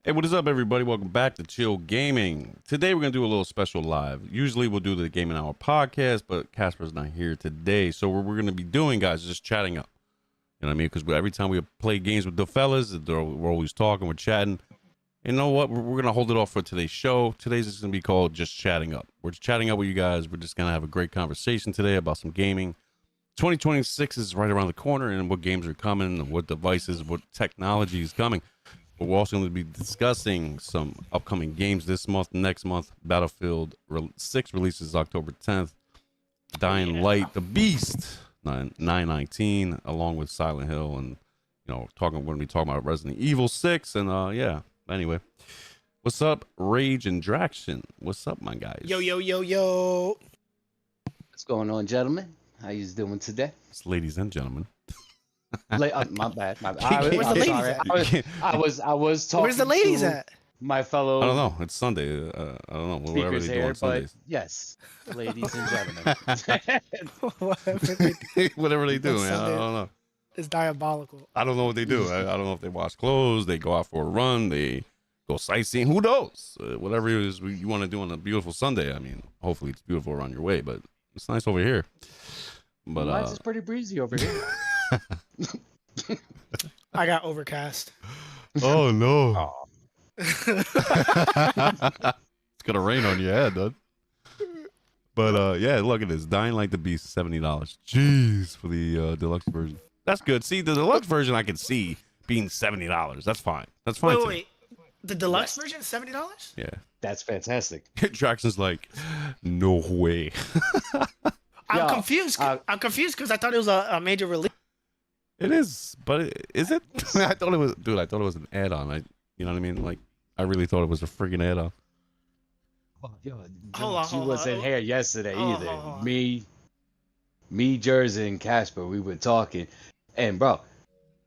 Hey, what is up, everybody? Welcome back to Chill Gaming. Today, we're going to do a little special live. Usually, we'll do the Gaming Hour podcast, but Casper's not here today. So, what we're going to be doing, guys, is just chatting up. You know what I mean? Because every time we play games with the fellas, we're always talking, we're chatting. You know what? We're going to hold it off for today's show. Today's just going to be called Just Chatting Up. We're just chatting up with you guys. We're just going to have a great conversation today about some gaming. 2026 is right around the corner, and what games are coming, what devices, what technology is coming. But we're also going to be discussing some upcoming games this month, next month. Battlefield 6 releases October 10th. Dying Light, The Beast, 9/19, along with Silent Hill, and we're going to be talking about Resident Evil 6, and yeah. Anyway, what's up, Rage and Draction? What's up, my guys? Yo. What's going on, gentlemen? How you doing today? It's ladies and gentlemen. My bad. Where's the ladies at? I was talking. Where's the ladies at? My fellow. I don't know. It's Sunday. I don't know. Whatever they do on Sundays. Yes, ladies and gentlemen. Whatever they do, man. I Sunday. don't know. It's diabolical. I don't know what they do. I don't know if they wash clothes, they go out for a run, they go sightseeing. Who knows? Whatever it is you want to do on a beautiful Sunday. I mean, hopefully it's beautiful around your way, but it's nice over here. But Mine's is pretty breezy over here. I got overcast. Oh no. Oh, It's gonna rain on your head, dude. But yeah, look at this. Dying Like the Beast, $70. Jeez, for the deluxe version. That's good. See, the deluxe version I can see being $70. That's fine. That's fine. Wait. The deluxe version is $70? Yeah. that's fantastic. Jackson's like, no way. I'm Yeah, confused. I'm confused because I thought it was a major release. It is, but is it? I thought it was, dude. I thought it was an add-on. You know what I mean? Like, I really thought it was a freaking add-on. Oh, yo, Hold she on. wasn't here yesterday Hold either. on. Me, Jersey, and Casper, we were talking, and bro,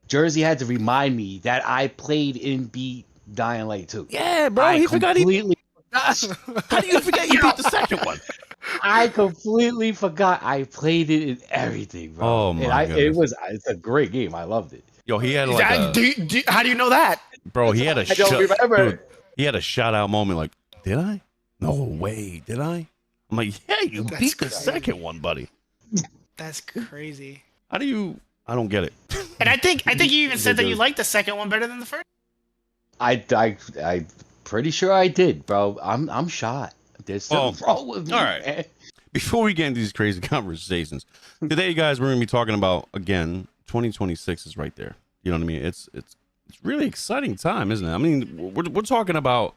Jersey had to remind me that I played in beat Dying Light 2. Yeah, bro. I He forgot. completely. How do you forget you beat the second one? I completely forgot I played it in everything, bro. Oh, my goodness. It's a great game. I loved it. Yo, he had like How do you know that? bro. He had a I don't remember. dude, he had a shout out moment. Like, did I? No way. Did I? I'm like, yeah, you That's beat the crazy. second one, buddy. That's crazy. How do you? I don't get it. And I think you even said that you liked the second one better than the first. I pretty sure I did, bro. I'm shot. There's something wrong with me. all right. Man. Before we get into these crazy conversations, today, guys, we're gonna be talking about, again, 2026 is right there. You know what I mean? It's really exciting time, isn't it? I mean, we're talking about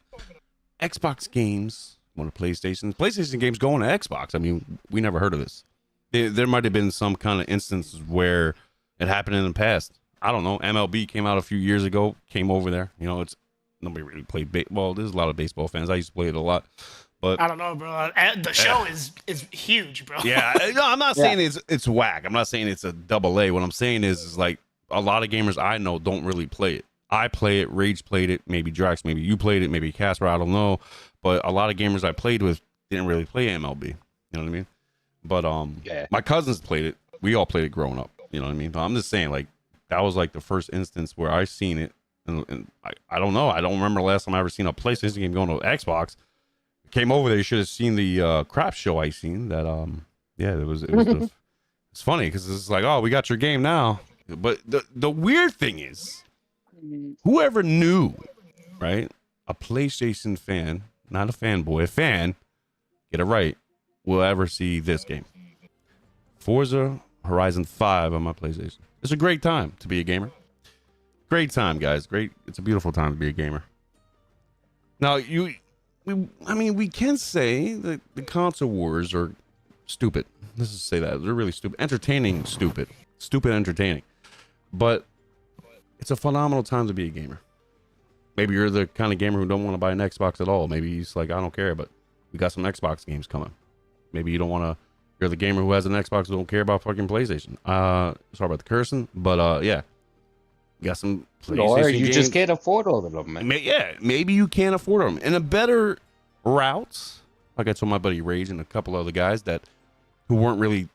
Xbox games on a PlayStation games going to Xbox. I mean, we never heard of this. There might have been some kind of instances where it happened in the past. I don't know. MLB came out a few years ago, came over there. You know, it's nobody really played well, there's a lot of baseball fans. I used to play it a lot. But I don't know, bro. The show is huge, bro. yeah, no, I'm not saying it's whack. I'm not saying it's a double A. What I'm saying is like a lot of gamers I know don't really play it. I play it, Rage played it, maybe Drax, maybe you played it, maybe Casper, I don't know. But a lot of gamers I played with didn't really play MLB. You know what I mean? But Yeah. my cousins played it. We all played it growing up. You know what I mean? But I'm just saying, like, that was like the first instance where I seen it. And I don't know. I don't remember the last time I ever seen a PlayStation game going to Xbox. Came over there, you should have seen the crap show I seen. That yeah, it was it's funny because it's like, oh, we got your game now. But the weird thing is, whoever knew, right? A PlayStation fan, not a fanboy, a fan, get it right, will ever see this game. Forza Horizon 5 on my PlayStation. It's a great time to be a gamer. Great time, guys. Great. It's a beautiful time to be a gamer. Now, we can say that the console wars are stupid. Let's just say that. They're really stupid. Entertaining, stupid. Stupid, entertaining. But it's a phenomenal time to be a gamer. Maybe you're the kind of gamer who don't want to buy an Xbox at all. Maybe he's like, I don't care, but we got some Xbox games coming. Maybe you don't want to. You're the gamer who has an Xbox who don't care about fucking PlayStation. Sorry about the cursing, but yeah. You got some PlayStation Or you games. just can't afford all of them, man. Yeah, maybe you can't afford them. And a better route, like I told my buddy Rage and a couple other guys who weren't really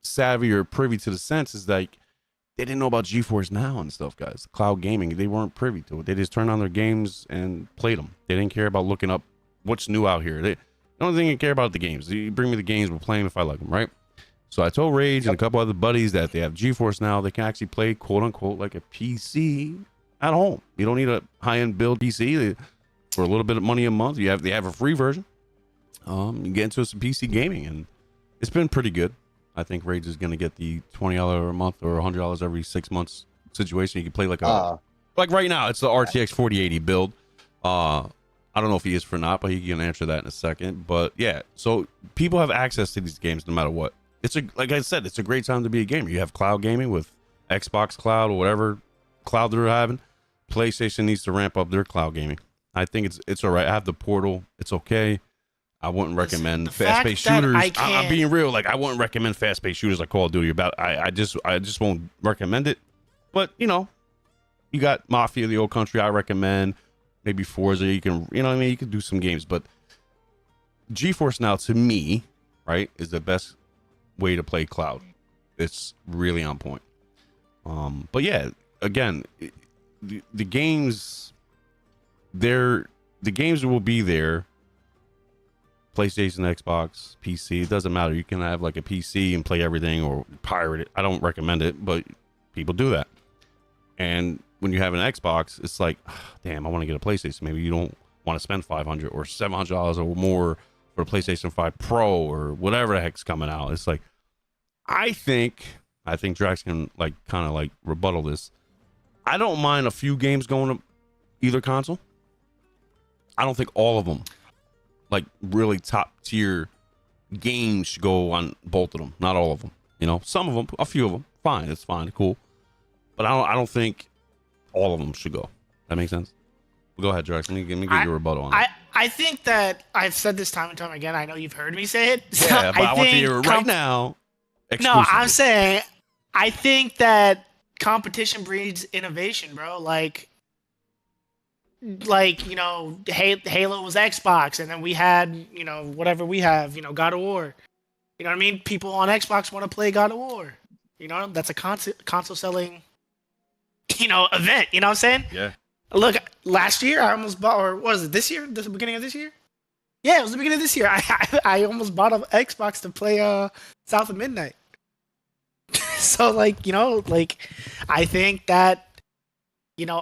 savvy or privy to the sense, is like they didn't know about GeForce Now and stuff, guys. Cloud gaming, they weren't privy to it. They just turned on their games and played them. They didn't care about looking up what's new out here. The only thing they care about the games. You bring me the games, we'll play them if I like them, right? So I told Rage and a couple other buddies that they have GeForce Now. They can actually play, quote unquote, like a PC at home. You don't need a high-end build PC. For a little bit of money a month, they have a free version. You get into some PC gaming, and it's been pretty good. I think Rage is going to get the $20 a month or $100 every 6 months situation. You can play like like right now, it's the RTX 4080 build. I don't know if he is for not, but he can answer that in a second. But yeah, so people have access to these games no matter what. Like I said, it's a great time to be a gamer. You have cloud gaming with Xbox Cloud or whatever cloud they're having. PlayStation needs to ramp up their cloud gaming. I think it's all right. I have the Portal. It's okay. I wouldn't recommend fast-paced shooters. I'm being real. Like, I wouldn't recommend fast-paced shooters like Call of Duty. I just won't recommend it. But you got Mafia, the old country. I recommend maybe Forza. You can, what I mean, you can do some games. But GeForce Now, to me, right, is the best way to play cloud. It's really on point. But yeah, again, the games, the games will be there. PlayStation, Xbox, PC, it doesn't matter. You can have like a PC and play everything or pirate it. I don't recommend it, but people do that. And when you have an Xbox, it's like, damn, I want to get a PlayStation. Maybe you don't want to spend $500 or $700 or more for a PlayStation 5 Pro or whatever the heck's coming out. It's like, I think Drax can like kind of like rebuttal this. I don't mind a few games going to either console. I don't think all of them, like really top tier games, should go on both of them. Not all of them. Some of them, a few of them, fine. It's fine, cool. But I don't think all of them should go. That makes sense. Go ahead, Drax. Let me get your rebuttal on that. I think that I've said this time and time again. I know you've heard me say it. So yeah, but I want to hear it right now. No, I'm saying I think that competition breeds innovation, bro. Like Halo was Xbox, and then we had whatever we have, God of War. You know what I mean? People on Xbox want to play God of War. That's a console selling event. You know what I'm saying? Yeah. Look, last year I almost bought, or was it this year? The beginning of this year? Yeah, it was the beginning of this year. I almost bought an Xbox to play South of Midnight. So I think that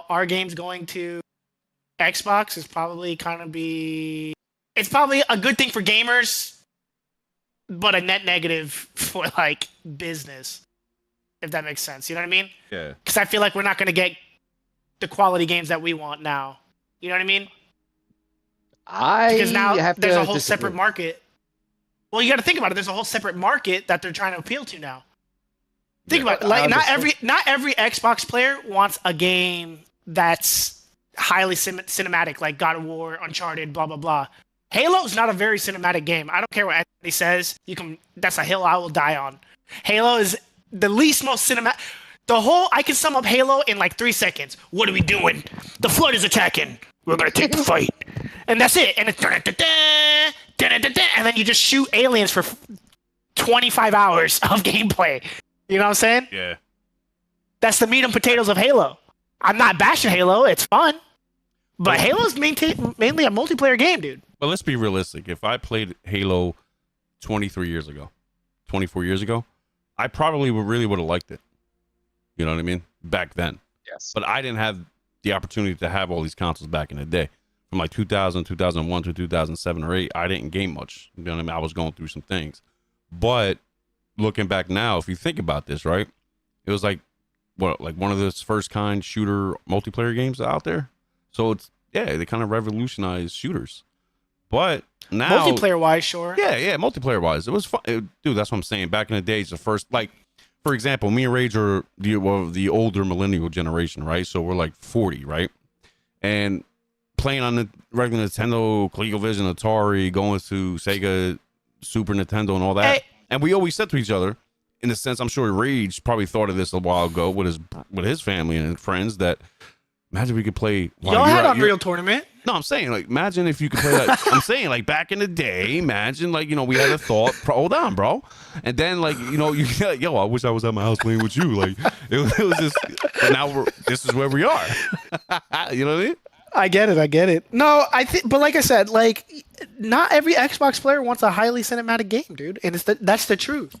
our games going to Xbox is probably it's probably a good thing for gamers, but a net negative for like business, if that makes sense. You know what I mean? Yeah. Because I feel like we're not going to get the quality games that we want now. You know what I mean? Because now there's a whole separate market. Well, you got to think about it. There's a whole separate market that they're trying to appeal to now. Think about it. Like not every Xbox player wants a game that's highly cinematic, like God of War, Uncharted, blah blah blah. Halo is not a very cinematic game. I don't care what anybody says. That's a hill I will die on. Halo is the least most cinematic. I can sum up Halo in like 3 seconds. What are we doing? The Flood is attacking. We're gonna take the fight, and that's it. And it's and then you just shoot aliens for 25 hours of gameplay. You know what I'm saying? Yeah. That's the meat and potatoes of Halo. I'm not bashing Halo. It's fun. But Halo's mainly a multiplayer game, dude. But let's be realistic. If I played Halo 23 years ago, 24 years ago, I probably would have liked it. You know what I mean? Back then. Yes. But I didn't have the opportunity to have all these consoles back in the day. From like 2000, 2001 to 2007 or 8, I didn't game much. You know what I mean? I was going through some things. But looking back now, if you think about this, right? It was like one of the first kind shooter multiplayer games out there. So they kind of revolutionized shooters. But now multiplayer wise, sure. Yeah, multiplayer wise, it was fun, dude. That's what I'm saying. Back in the days, the first, like, for example, me and Rage are the older millennial generation, right? So we're like 40, right? And playing on the regular Nintendo, ColecoVision, Atari, going to Sega, Super Nintendo, and all that. Hey. And we always said to each other, in a sense, I'm sure Rage probably thought of this a while ago with his family and friends, that imagine we could play. Y'all had Unreal Tournament. No, I'm saying, like, imagine if you could play that. I'm saying, like, back in the day, imagine, like, we had a thought. Hold on, bro. And then, like, you like, yo, I wish I was at my house playing with you. Like, it was just, but now this is where we are. You know what I mean? I get it. No, but like I said, like, not every Xbox player wants a highly cinematic game, dude. And that's the truth.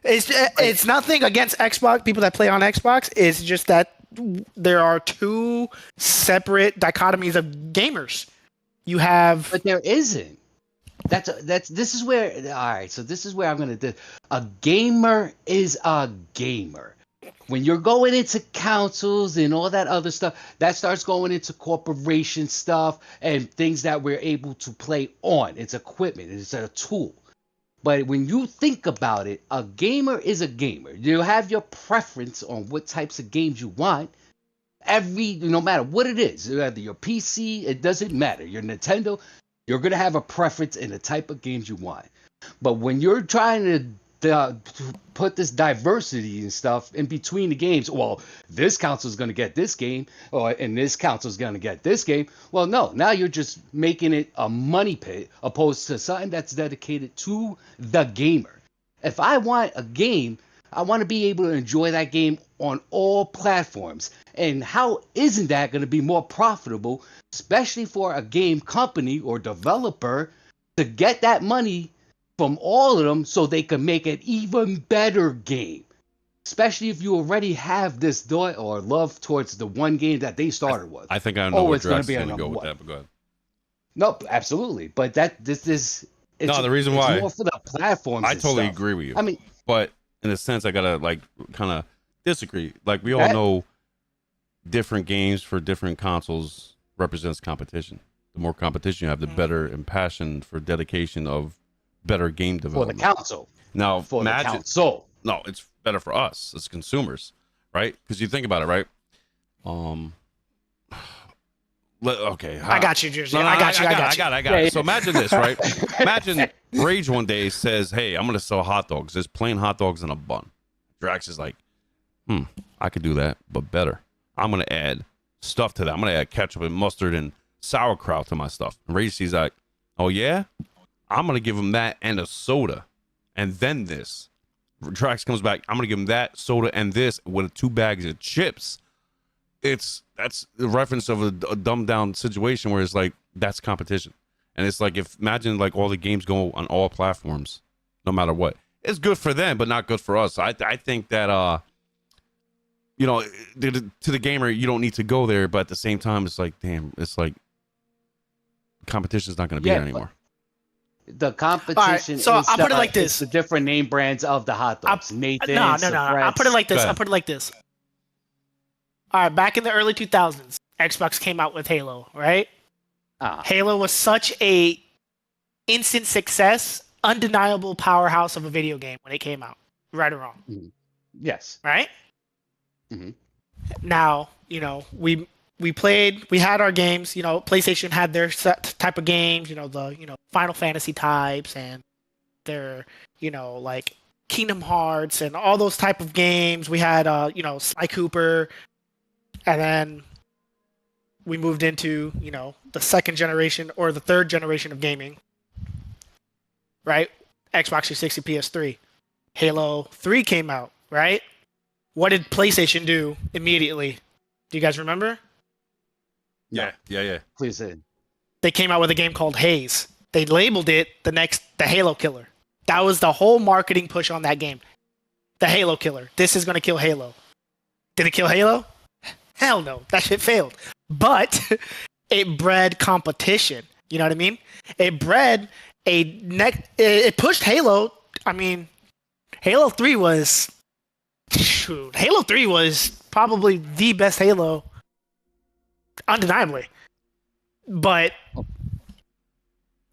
It's nothing against Xbox, people that play on Xbox. It's just that there are two separate dichotomies of gamers. You have, but there isn't. This is where. All right, so this is where I'm gonna do. A gamer is a gamer. When you're going into councils and all that other stuff, that starts going into corporation stuff and things that we're able to play on. It's equipment. It's a tool. But when you think about it, a gamer is a gamer. You have your preference on what types of games you want. No matter what it is, whether your PC, it doesn't matter. Your Nintendo, you're going to have a preference in the type of games you want. But when you're trying to put this diversity and stuff in between the games, well, this console is going to get this game, and this console is going to get this game. Well, no, now you're just making it a money pit opposed to something that's dedicated to the gamer. If I want a game, I want to be able to enjoy that game on all platforms. And how isn't that going to be more profitable, especially for a game company or developer, to get that money from all of them so they can make an even better game? Especially if you already have this thought or love towards the one game that they started with. I think I know where Drax is going to go with that, but go ahead. No, absolutely. But the reason why, it's more for the platforms. I totally agree with you. I mean, but in a sense, I gotta like kind of disagree. Like, we all know different games for different consoles represents competition. The more competition you have, the better and passion for dedication of better game development. For the console. Now, for imagine, the console. No, it's better for us as consumers, right? Because you think about it, right? Okay. I got you, Jersey. I got you. So imagine this, right? Imagine Rage one day says, hey, I'm going to sell hot dogs. Just plain hot dogs in a bun. Drax is like, I could do that, but better. I'm going to add stuff to that. I'm going to add ketchup and mustard and sauerkraut to my stuff. And Rage sees like, oh, yeah? I'm going to give him that and a soda. And then this. Drax comes back. I'm going to give him that soda and this with 2 bags of chips. That's the reference of a dumbed down situation where it's like, that's competition. And it's like, imagine like all the games go on all platforms, no matter what. It's good for them, but not good for us. I think that, to the gamer, you don't need to go there. But at the same time, it's like, damn, it's like competition is not going to be there anymore. The competition. Right, so I'll put it like this: the different name brands of the hot dogs. Nathan's. No. I'll put it like this. All right, back in the early 2000s, Xbox came out with Halo, right? Halo was such a instant success, undeniable powerhouse of a video game when it came out, right or wrong. Mm-hmm. Yes. Right? Mm-hmm. Now, we had our games, PlayStation had their set type of games, the Final Fantasy types and their, like Kingdom Hearts and all those type of games. We had Sly Cooper. And then we moved into, the second generation or the third generation of gaming, right? Xbox 360, PS3. Halo 3 came out, right? What did PlayStation do immediately? Do you guys remember? Yeah. Please say. They came out with a game called Haze. They labeled it the Halo Killer. That was the whole marketing push on that game. The Halo Killer. This is going to kill Halo. Did it kill Halo? Hell no, that shit failed. But it bred competition. You know what I mean? It pushed Halo. I mean, Halo 3 was probably the best Halo, undeniably. But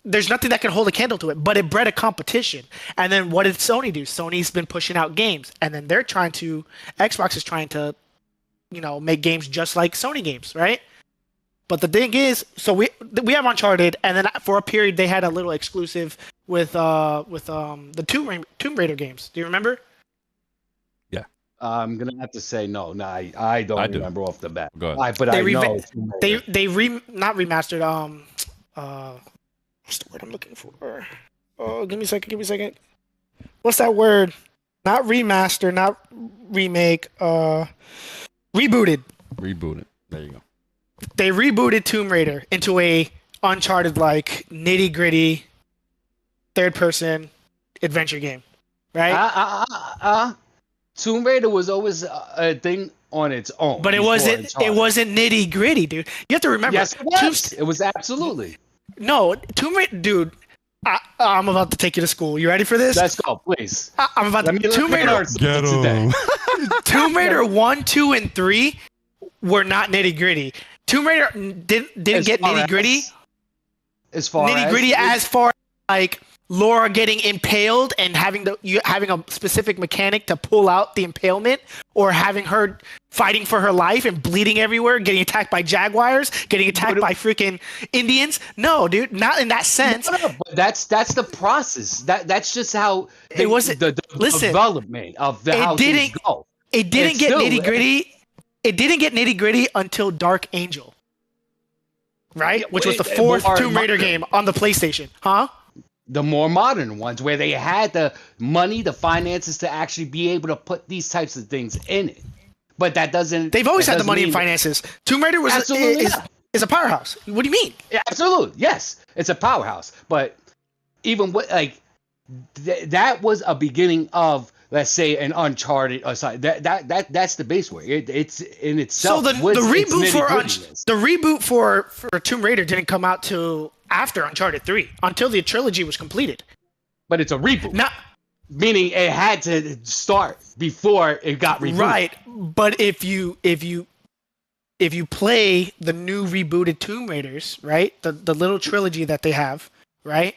there's nothing that can hold a candle to it. But it bred a competition. And then what did Sony do? Sony's been pushing out games, and then Xbox is trying to make games just like Sony games, right? But the thing is, so we have Uncharted, and then for a period they had a little exclusive with the Tomb Raider games. Do you remember? Yeah. I'm gonna have to say no. No, I don't remember off the bat. Go ahead. But I know not remastered. What's the word I'm looking for? Oh, give me a second. What's that word? Not remaster, not remake. Rebooted. Rebooted. There you go. They rebooted Tomb Raider into a Uncharted like nitty gritty third person adventure game, right? Tomb Raider was always a thing on its own, but it wasn't nitty gritty, dude. You have to remember. Yes, it was. It was absolutely. No, Tomb Raider, dude. I'm about to take you to school. You ready for this? Let's go, please. I'm about to. Tomb Raider. Get him. Tomb Raider 1, 2, and 3 were not nitty gritty. Tomb Raider didn't get nitty gritty. As far as like Laura getting impaled and having a specific mechanic to pull out the impalement, or having her fighting for her life and bleeding everywhere, getting attacked by jaguars, getting attacked by freaking Indians. No, dude, not in that sense. No, but that's the process. That's just how it wasn't. The development of the how things go. It didn't get nitty gritty. It didn't get nitty gritty until Dark Angel, right? Which was the fourth Tomb Raider game on the PlayStation, huh? The more modern ones, where they had the money, the finances to actually be able to put these types of things in it. But that doesn't. They've always had the money and finances. Tomb Raider is a powerhouse. What do you mean? Yeah, absolutely, yes, it's a powerhouse. But even what that was a beginning of, let's say, an Uncharted or something. That's the base where it's in itself. So the reboot for Tomb Raider didn't come out till after Uncharted 3, until the trilogy was completed. But it's a reboot. Meaning it had to start before it got rebooted. Right. But if you play the new rebooted Tomb Raiders, right? The little trilogy that they have, right?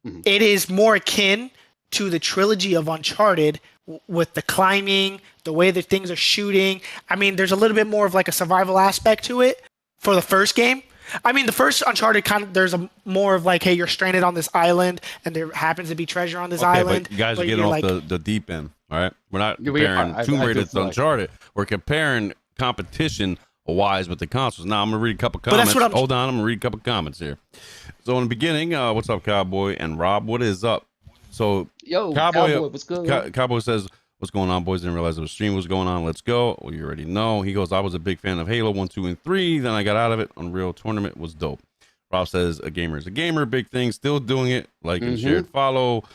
Mm-hmm. It is more akin to the trilogy of Uncharted with the climbing, the way that things are shooting. I mean, there's a little bit more of like a survival aspect to it for the first game. I mean, the first Uncharted there's a more of like, hey, you're stranded on this island and there happens to be treasure on this island. But you guys are getting off the deep end, all right? We're not comparing Tomb Raider to Uncharted. We're comparing competition wise with the consoles. Now I'm gonna read a couple comments. Hold on, I'm gonna read a couple comments here. So in the beginning, what's up, Cowboy and Rob? What is up? So Cowboy, what's good? Cowboy says, what's going on, boys? Didn't realize the stream was going on. Let's go. Well, you already know. He goes, I was a big fan of Halo 1, 2, and 3. Then I got out of it. Unreal Tournament was dope. Rob says, a gamer is a gamer. Big thing. Still doing it. Like and shared follow.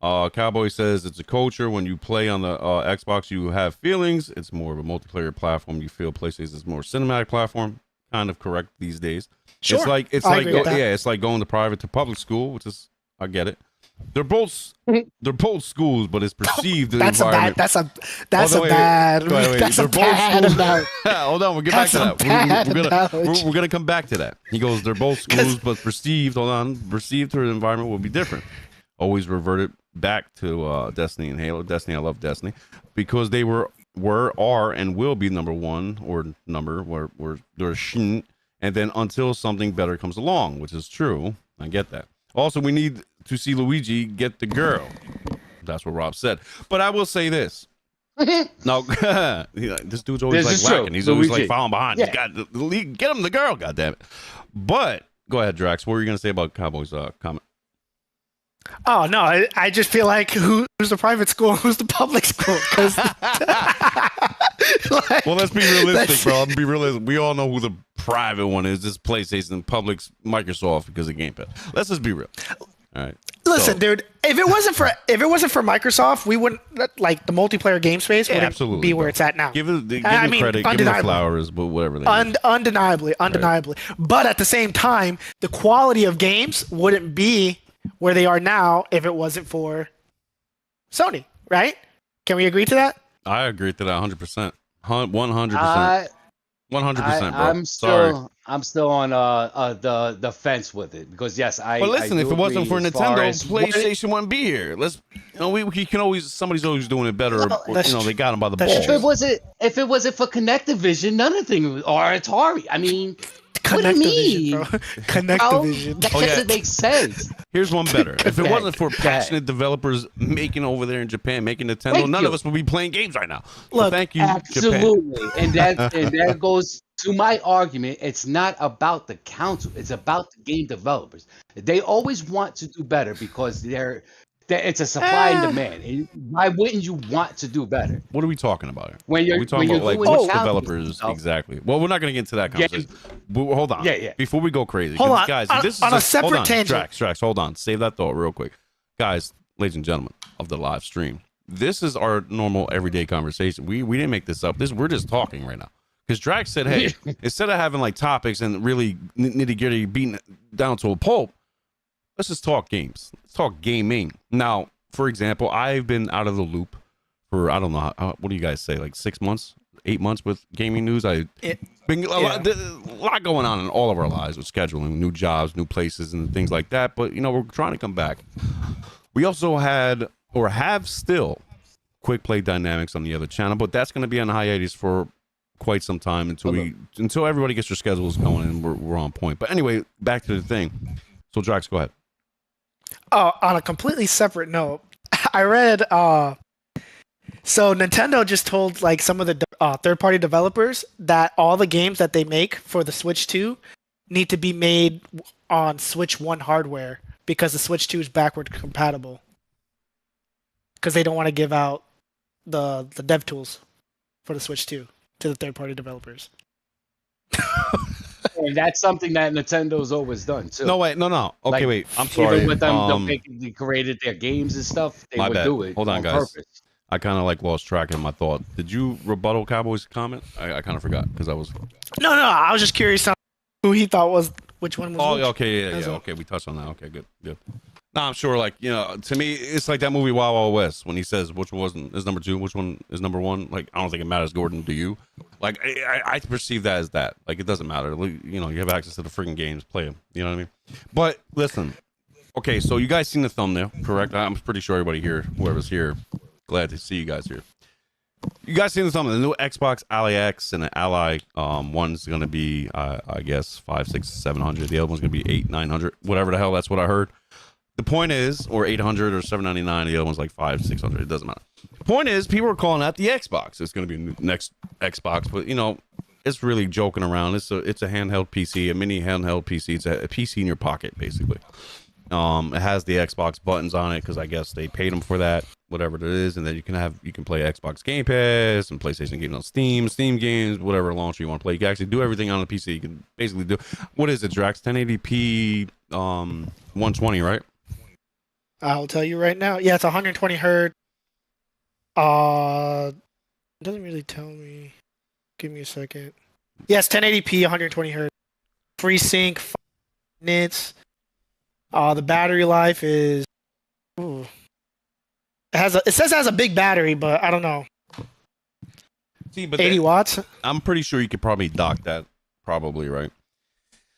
Cowboy says, it's a culture. When you play on the Xbox, you have feelings. It's more of a multiplayer platform. You feel PlayStation is more cinematic platform. Kind of correct these days. Sure. It's like going to private to public school, which is, I get it. They're both schools, but it's perceived environment. That's a bad. Hold on, we'll get back to that. We're gonna come back to that. He goes, they're both schools, but perceived to the environment will be different. Always reverted back to Destiny and Halo. Destiny, I love Destiny because they were, are, and will be number one or number where they're shin, and then until something better comes along, which is true. I get that. Also, we need to see Luigi get the girl. That's what Rob said. But I will say this. No, this dude's always lacking. He's always like falling behind. Yeah. Get him the girl, goddammit. But go ahead, Drax. What were you going to say about Cowboy's comment? Oh, no. I just feel like who's the private school and who's the public school? Well, let's be realistic, bro. Be realistic. We all know who the private one is. This PlayStation and public's Microsoft because of Game Pass. Let's just be real. All right. Listen, dude. If it wasn't for Microsoft, we wouldn't like the multiplayer game space wouldn't be where it's at now. Give it credit, give it flowers, but whatever. Undeniably. Right. But at the same time, the quality of games wouldn't be where they are now if it wasn't for Sony, right? Can we agree to that? I agree to that 100%. 100%. 100%, bro. I'm still on the fence with it because yes, But listen, if it wasn't for Nintendo, PlayStation wouldn't be here. We can always, somebody's always doing it better. They got them by the balls. If it wasn't for ConnectiVision, none of things, or Atari. I mean, What do you mean? Connect-A-Vision. That doesn't make sense. Here's one better. If it wasn't for passionate developers making over there in Japan, making Nintendo, none of us would be playing games right now. Look, so thank you, absolutely. Japan. And that goes to my argument. It's not about the council. It's about the game developers. They always want to do better because it's a supply and demand. And why wouldn't you want to do better? What are we talking about? When you're talking about like which developers exactly? Well, we're not going to get into that conversation. Hold on. Yeah. Before we go crazy, hold on, guys. this is on a separate tangent. Strax, hold on. Save that thought real quick, guys, ladies and gentlemen of the live stream. This is our normal everyday conversation. We didn't make this up. We're just talking right now. Because Drax said, hey, instead of having like topics and really nitty gritty beaten down to a pulp, let's just talk games. Let's talk gaming. Now, for example, I've been out of the loop for, I don't know, what do you guys say, like 6 months, 8 months with gaming news? A lot going on in all of our lives with scheduling, new jobs, new places, and things like that. But, we're trying to come back. We also had, or have still, quick play dynamics on the other channel, but that's going to be on hiatus for quite some time until everybody gets their schedules going and we're on point. But anyway, back to the thing. So Drax, go ahead. On a completely separate note, I read so Nintendo just told like some of the third-party developers that all the games that they make for the Switch 2 need to be made on Switch 1 hardware because the Switch 2 is backward compatible. Because they don't want to give out the dev tools for the Switch 2 to the third-party developers. And that's something that Nintendo's always done too. No, wait, no. Okay, wait. I'm sorry. Even with them, they created their games and stuff. They would do it. Hold on, guys. Purpose. I kind of like lost track of my thought. Did you rebuttal Cowboy's comment? I kind of forgot because I was. No. I was just curious on who he thought was which one was. Oh, which. Okay, yeah. Okay, we touched on that. Okay, good. No, I'm sure. Like to me, it's like that movie Wild Wild West when he says which one is number 2, which one is number 1. Like I don't think it matters, Gordon. Do you? Like I perceive that as that. Like it doesn't matter. You have access to the freaking games, play them. You know what I mean? But listen, okay. So you guys seen the thumbnail, correct? I'm pretty sure everybody here, whoever's here, glad to see you guys here. You guys seen the thumbnail? The new Xbox Ally X and the Ally one's gonna be I guess 500, 600, 700. The other one's gonna be 800, 900, whatever the hell. That's what I heard. The point is, or 800 or 799, the other one's like 500, 600. It doesn't matter. The point is, people are calling that the Xbox. It's going to be the next Xbox, but it's really joking around. It's a handheld PC, a mini handheld PC. It's a PC in your pocket, basically. It has the Xbox buttons on it because I guess they paid them for that, whatever it is, and then you can play Xbox Game Pass and PlayStation games on Steam games, whatever launcher you want to play. You can actually do everything on the PC. You can basically do what is it, Drax? 1080p, 120, right? I'll tell you right now. Yeah, it's 120 hertz. It doesn't really tell me. Give me a second. Yes, 1080p, 120 hertz. FreeSync, 5 minutes. The battery life is. Ooh. It says it has a big battery, but I don't know. See, but 80 watts. I'm pretty sure you could probably dock that. Probably, right?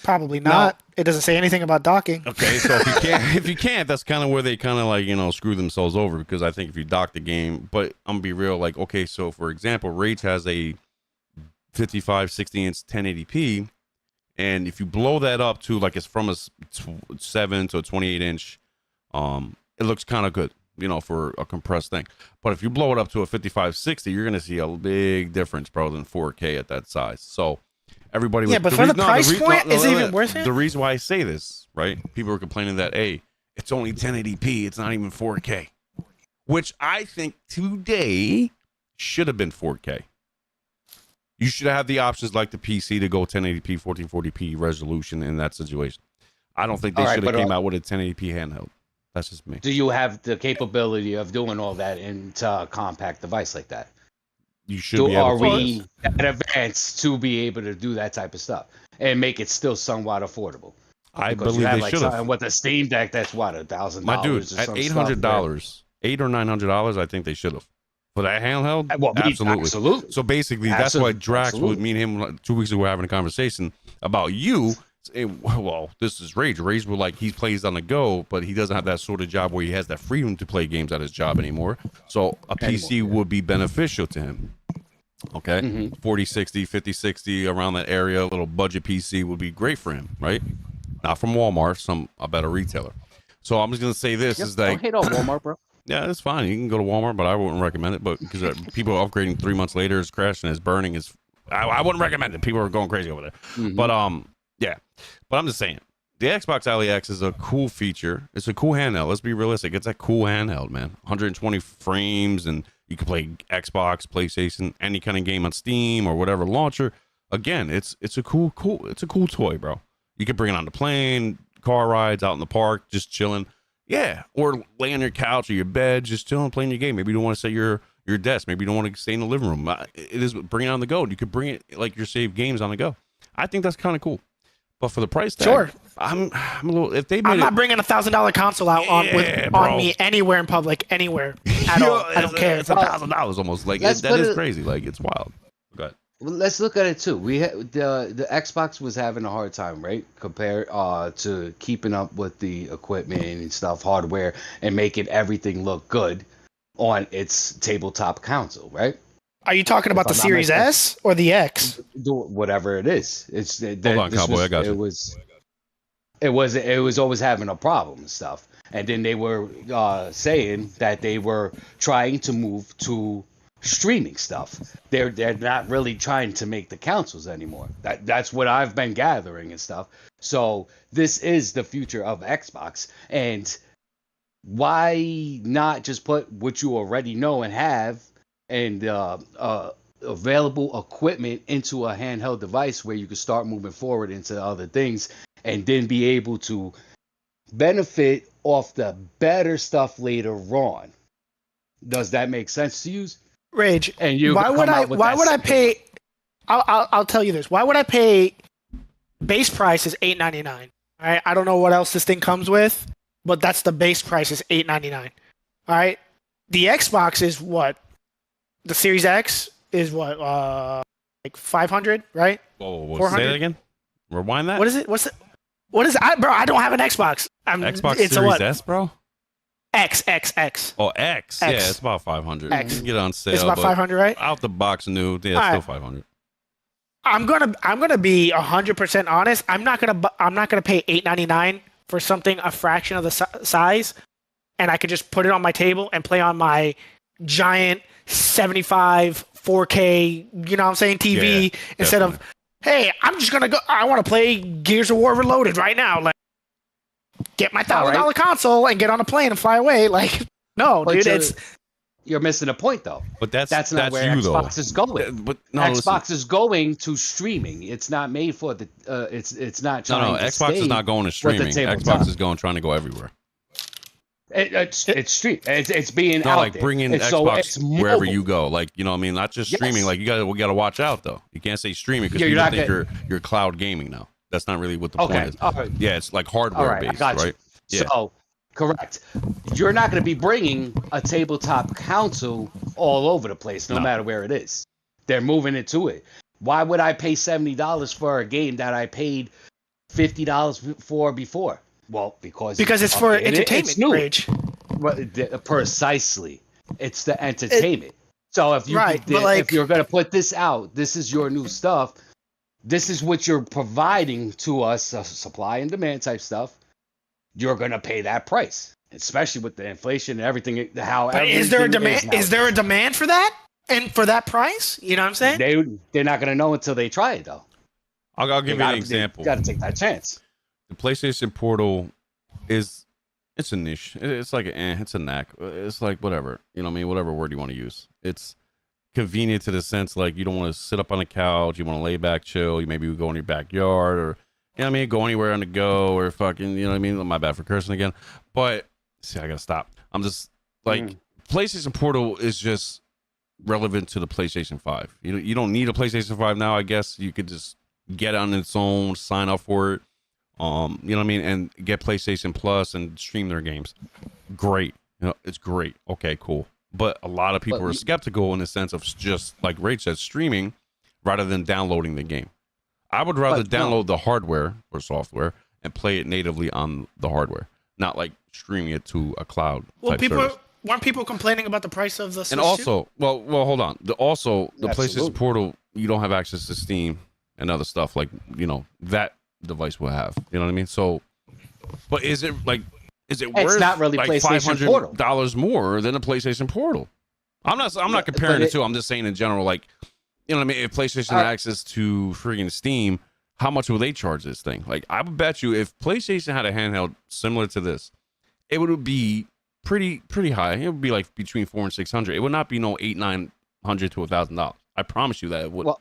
Probably not. No. It doesn't say anything about docking. Okay, so if you can't, that's kind of where they kind of like, screw themselves over because I think if you dock the game, but I'm gonna be real, like, okay, so for example, Rage has a 55, 60 inch 1080p, and if you blow that up to like it's from a 7 to a 28 inch, it looks kind of good, for a compressed thing. But if you blow it up to a 55, 60, you're gonna see a big difference, bro, than 4K at that size. So. Everybody was, but for the price point, is it even worth it? The reason why I say this, right? People are complaining that, hey, it's only 1080p. It's not even 4K. Which I think today should have been 4K. You should have the options like the PC to go 1080p, 1440p resolution in that situation. I don't think they should have came out with a 1080p handheld. That's just me. Do you have the capability of doing all that into a compact device like that? You should be able are we that advanced to be able to do that type of stuff and make it still somewhat affordable? I believe they should have. And with the Steam Deck, that's what, $1,000. My dude, at $800, $800 or $900, I think they should have. For that handheld, well, absolutely. So basically, that's why Drax, me and him 2 weeks ago were having a conversation about you. Well, this is Rage. Rage will he plays on the go, but he doesn't have that sort of job where he has that freedom to play games at his job anymore. So a PC would be beneficial to him. Okay. 40, 60, 50, 60 around that area. A little budget PC would be great for him, right? Not from Walmart, a better retailer. So I'm just going to say this is like, don't hate on Walmart, bro. Yeah, it's fine. You can go to Walmart, but I wouldn't recommend it. But because people are upgrading 3 months later, it's crashing, it's burning. I wouldn't recommend it. People are going crazy over there. But yeah. But I'm just saying, the Xbox Ally X is a cool feature. It's a cool handheld. Let's be realistic. It's a cool handheld, man. 120 frames, and you can play Xbox, PlayStation, any kind of game on Steam or whatever launcher. Again, it's a cool toy, bro. You can bring it on the plane, car rides, out in the park, just chilling. Yeah, or lay on your couch or your bed, just chilling, playing your game. Maybe you don't want to set your desk. Maybe you don't want to stay in the living room. It is bring it on the go. You could bring it like your saved games on the go. I think that's kind of cool. But for the price tag, sure. I'm a little. If they, I'm not bringing $1,000 console out on me anywhere in public, anywhere at all. I don't care. It's $1,000 almost. Like that is crazy. Like it's wild. Go ahead. Well, let's look at it too. The Xbox was having a hard time, right? Compared to keeping up with the equipment and stuff, hardware, and making everything look good on its tabletop console, right? Are you talking about the Series S or the X? Whatever it is. Hold on, Cowboy. I got you. It was always having a problem and stuff. And then they were saying that they were trying to move to streaming stuff. They're not really trying to make the consoles anymore. That's what I've been gathering and stuff. So this is the future of Xbox, and why not just put what you already know and have and available equipment into a handheld device where you can start moving forward into other things and then be able to benefit off the better stuff later on. Does that make sense to you? Rage. And why would I pay? I'll tell you this. Why would I pay? Base price is $8.99. All right. I don't know what else this thing comes with, but that's the base price is $8.99. All right. The Xbox is what? The Series X is what? Like 500, right? Whoa, say that again. Rewind that. What is it? What is it? Bro, I don't have an Xbox. Xbox Series S, bro. X. Oh, X. Yeah, it's about 500. X. You can get it on sale. It's about 500, right? Out the box new, yeah, it's still 500. I'm gonna be 100% honest. I'm not gonna pay $8.99 for something a fraction of the size, and I could just put it on my table and play on my giant 75 4K, you know what I'm saying, TV instead of, hey, I'm just gonna go. I want to play Gears of War Reloaded right now. Like, get my $1,000 console and get on a plane and fly away. Like, no, but dude, you're missing a point though. But that's not where Xbox is going. But no, Xbox is going to streaming. It's not made for the. It's not trying. No, Xbox is not going to streaming. Xbox is trying to go everywhere. It's stream. It's being out like there. bringing Xbox wherever you go. Like, you know what I mean? Not just streaming. Like we got to watch out though. You can't say streaming because people think you're cloud gaming now. That's not really what the point is. Right. Yeah, it's like hardware based, right? Yeah. So, correct. You're not going to be bringing a tabletop console all over the place, no matter where it is. They're moving it to it. Why would I pay $70 for a game that I paid $50 for before? Well, because it's for entertainment, Rage. Precisely. It's the entertainment. So if you're going to put this out, this is your new stuff. This is what you're providing to us, supply and demand type stuff. You're going to pay that price, especially with the inflation and everything. Is there a demand? Is there a demand for that and for that price? You know what I'm saying? They're not going to know until they try it, though. I'll give you an example. You got to take that chance. The PlayStation Portal it's a niche. It's like it's a knack. It's like whatever, you know what I mean? Whatever word you want to use. It's convenient to the sense like you don't want to sit up on the couch. You want to lay back, chill. You maybe go in your backyard or, you know what I mean? Go anywhere on the go or fucking, you know what I mean? My bad for cursing again. But see, I got to stop. I'm just like PlayStation Portal is just relevant to the PlayStation 5. You don't need a PlayStation 5 now, I guess. You could just get it on its own, sign up for it. You know what I mean, and get PlayStation Plus and stream their games. Great, it's great. Okay, cool. But a lot of people are skeptical in the sense of just like Rach said, streaming rather than downloading the game. I would rather download the hardware or software and play it natively on the hardware, not like streaming it to a cloud. Well, type service. weren't people complaining about the price of the Switch And also, well, hold on. The Absolutely. PlayStation Portal, you don't have access to Steam and other stuff like that device will have. You know what I mean? So, but is it worth not really like PlayStation Portal. $500 more than a PlayStation Portal? I'm not comparing the two. I'm just saying in general, like, you know what I mean? If PlayStation had access to freaking Steam, how much will they charge this thing? Like, I would bet you if PlayStation had a handheld similar to this, it would be pretty high. It would be like between $400 and $600. It would not be no $800-900 to $1,000. I promise you that it would. Well,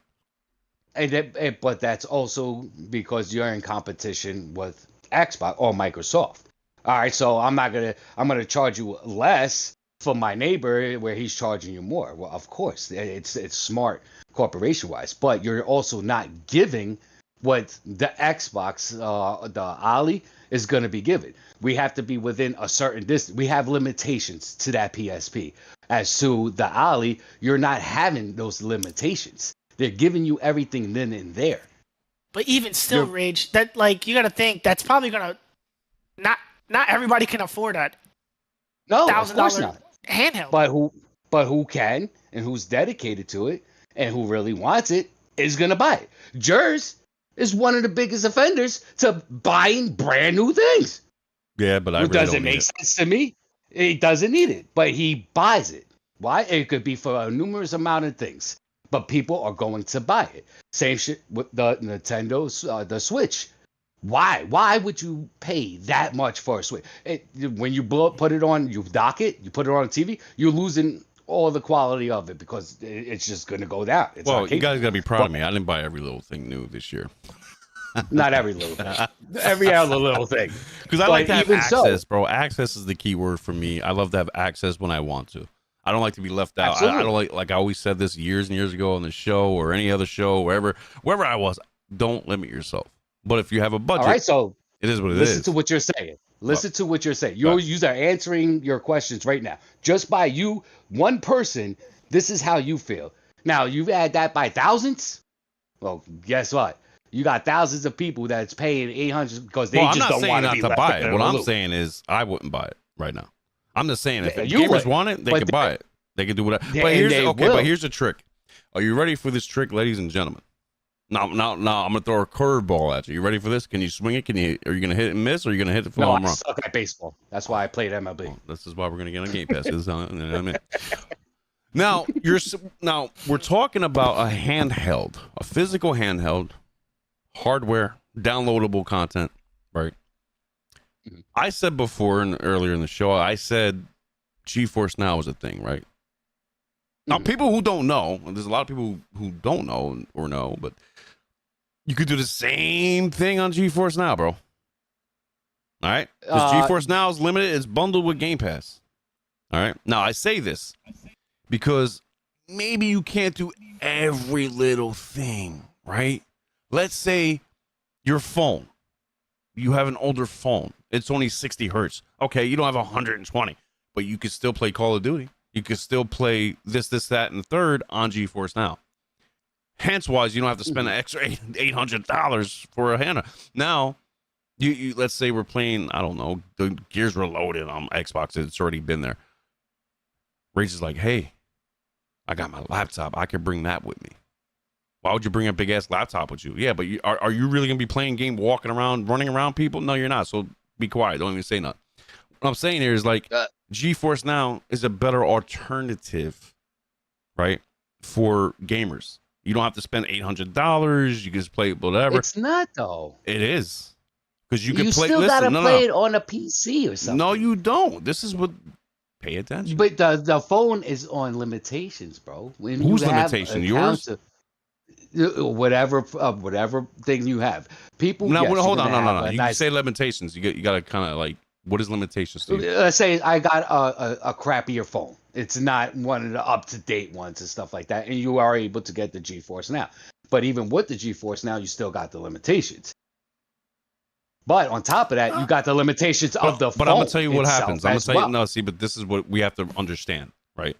but that's also because you're in competition with Xbox or Microsoft. All right, so I'm gonna charge you less for my neighbor where he's charging you more. Well, of course, it's smart corporation wise, but you're also not giving what the Xbox, the Ali is going to be given. We have to be within a certain distance. We have limitations to that PSP. As to the Ali, you're not having those limitations. They're giving you everything then and there. But even still, Rage, that like you got to think that's probably gonna not everybody can afford that. No, of course not. Handheld. But who can and who's dedicated to it and who really wants it is gonna buy it. Jers is one of the biggest offenders to buying brand new things. Yeah, but it doesn't make sense to me. He doesn't need it, but he buys it. Why? It could be for a numerous amount of things, but people are going to buy it. Same shit with the Nintendo's the Switch. Why? Why would you pay that much for a Switch? When you put it on, you dock it, you put it on TV, you're losing all the quality of it because it's just going to go down. Well, you guys got to be proud of me. I didn't buy every little thing new this year. Not every little thing. Every other little thing. Because I like to have access, bro. Access is the key word for me. I love to have access when I want to. I don't like to be left out. I don't like I always said this years and years ago on the show or any other show, wherever I was, don't limit yourself. But if you have a budget, all right, so it is what it is. Listen to what you're saying. Listen to what you're saying. You are answering your questions right now. Just by you, one person, this is how you feel. Now, you add that by thousands? Well, guess what? You got thousands of people that's paying $800 because they just don't want to be left buy it. What I'm loop. saying is I wouldn't buy it right now. I'm just saying if you gamers want it, they can buy it. They can do whatever. But here's the trick. Are you ready for this trick, ladies and gentlemen? Now, I'm gonna throw a curveball at you. You ready for this? Can you swing it? Are you gonna hit and miss, or are you gonna hit it for home run? I suck at baseball. That's why I played MLB. Well, this is why we're gonna get on Game Pass. Now we're talking about a handheld, a physical handheld, hardware, downloadable content, right? Mm-hmm. I said before and earlier in the show, I said GeForce Now is a thing, right? Now, people who don't know, and there's a lot of people who don't know or know, but you could do the same thing on GeForce Now, bro. All right? Because GeForce Now is limited. It's bundled with Game Pass. All right? Now, I say this because maybe you can't do every little thing, right? Let's say your phone. You have an older phone. It's only 60 hertz. Okay, you don't have 120, but you could still play Call of Duty. You can still play this, that, and the third on GeForce Now. Hence, wise, you don't have to spend an extra $800 for a handheld. Now, you let's say we're playing, I don't know, the Gears Reloaded on Xbox. It's already been there. Rage is like, hey, I got my laptop. I can bring that with me. Why would you bring a big ass laptop with you? Yeah, but are you really gonna be playing game, walking around, running around people? No, you're not. So be quiet. Don't even say nothing. What I'm saying here is like GeForce Now is a better alternative, right, for gamers. You don't have to spend $800. You can just play whatever. It's not though. It is because you can play. You still gotta play it on a PC or something. No, you don't. This is what. Pay attention. But the phone is on limitations, bro. Whose limitation? Yours? Whatever thing you have. People. No, hold on. No. You say limitations. You got to kind of like. What is limitations to you? Let's say I got a crappier phone. It's not one of the up-to-date ones and stuff like that, and you are able to get the GeForce Now. But even with the GeForce Now, you still got the limitations. But on top of that, you got the limitations of the phone. But I'm gonna tell you what happens. I'm gonna tell you no. See, but this is what we have to understand, right?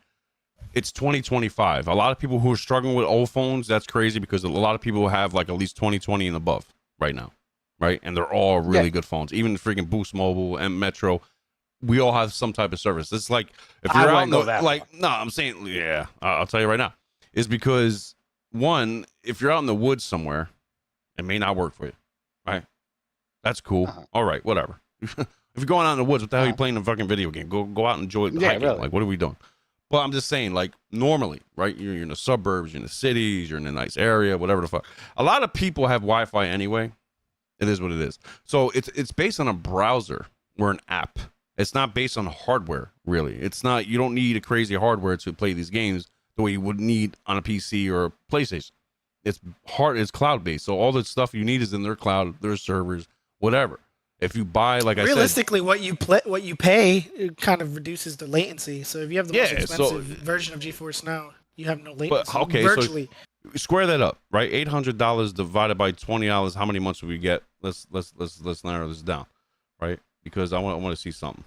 It's 2025. A lot of people who are struggling with old phones, that's crazy because a lot of people have like at least 2020 and above right now. Right, and they're all really good phones. Even the freaking Boost Mobile and Metro, we all have some type of service. It's like if you're out in the, like, no, I'm saying, yeah, I'll tell you right now, is because one, if you're out in the woods somewhere, it may not work for you, right? That's cool. All right, whatever. If you're going out in the woods, what the hell are you playing a fucking video game? Go out and enjoy hiking. Really. Like, what are we doing? But I'm just saying, like, normally, right? You're in the suburbs, you're in the cities, you're in a nice area, whatever the fuck. A lot of people have Wi-Fi anyway. It is what it is. So it's based on a browser or an app. It's not based on hardware, really. It's not. You don't need a crazy hardware to play these games the way you would need on a PC or a PlayStation. It's cloud-based. So all the stuff you need is in their cloud, their servers, whatever. If you buy, like realistically, what you pay, it kind of reduces the latency. So if you have the most expensive version of GeForce Now, you have no latency. But, okay, virtually. So square that up, right? $800 divided by $20. How many months do we get? Let's narrow this down, right? Because I want to see something.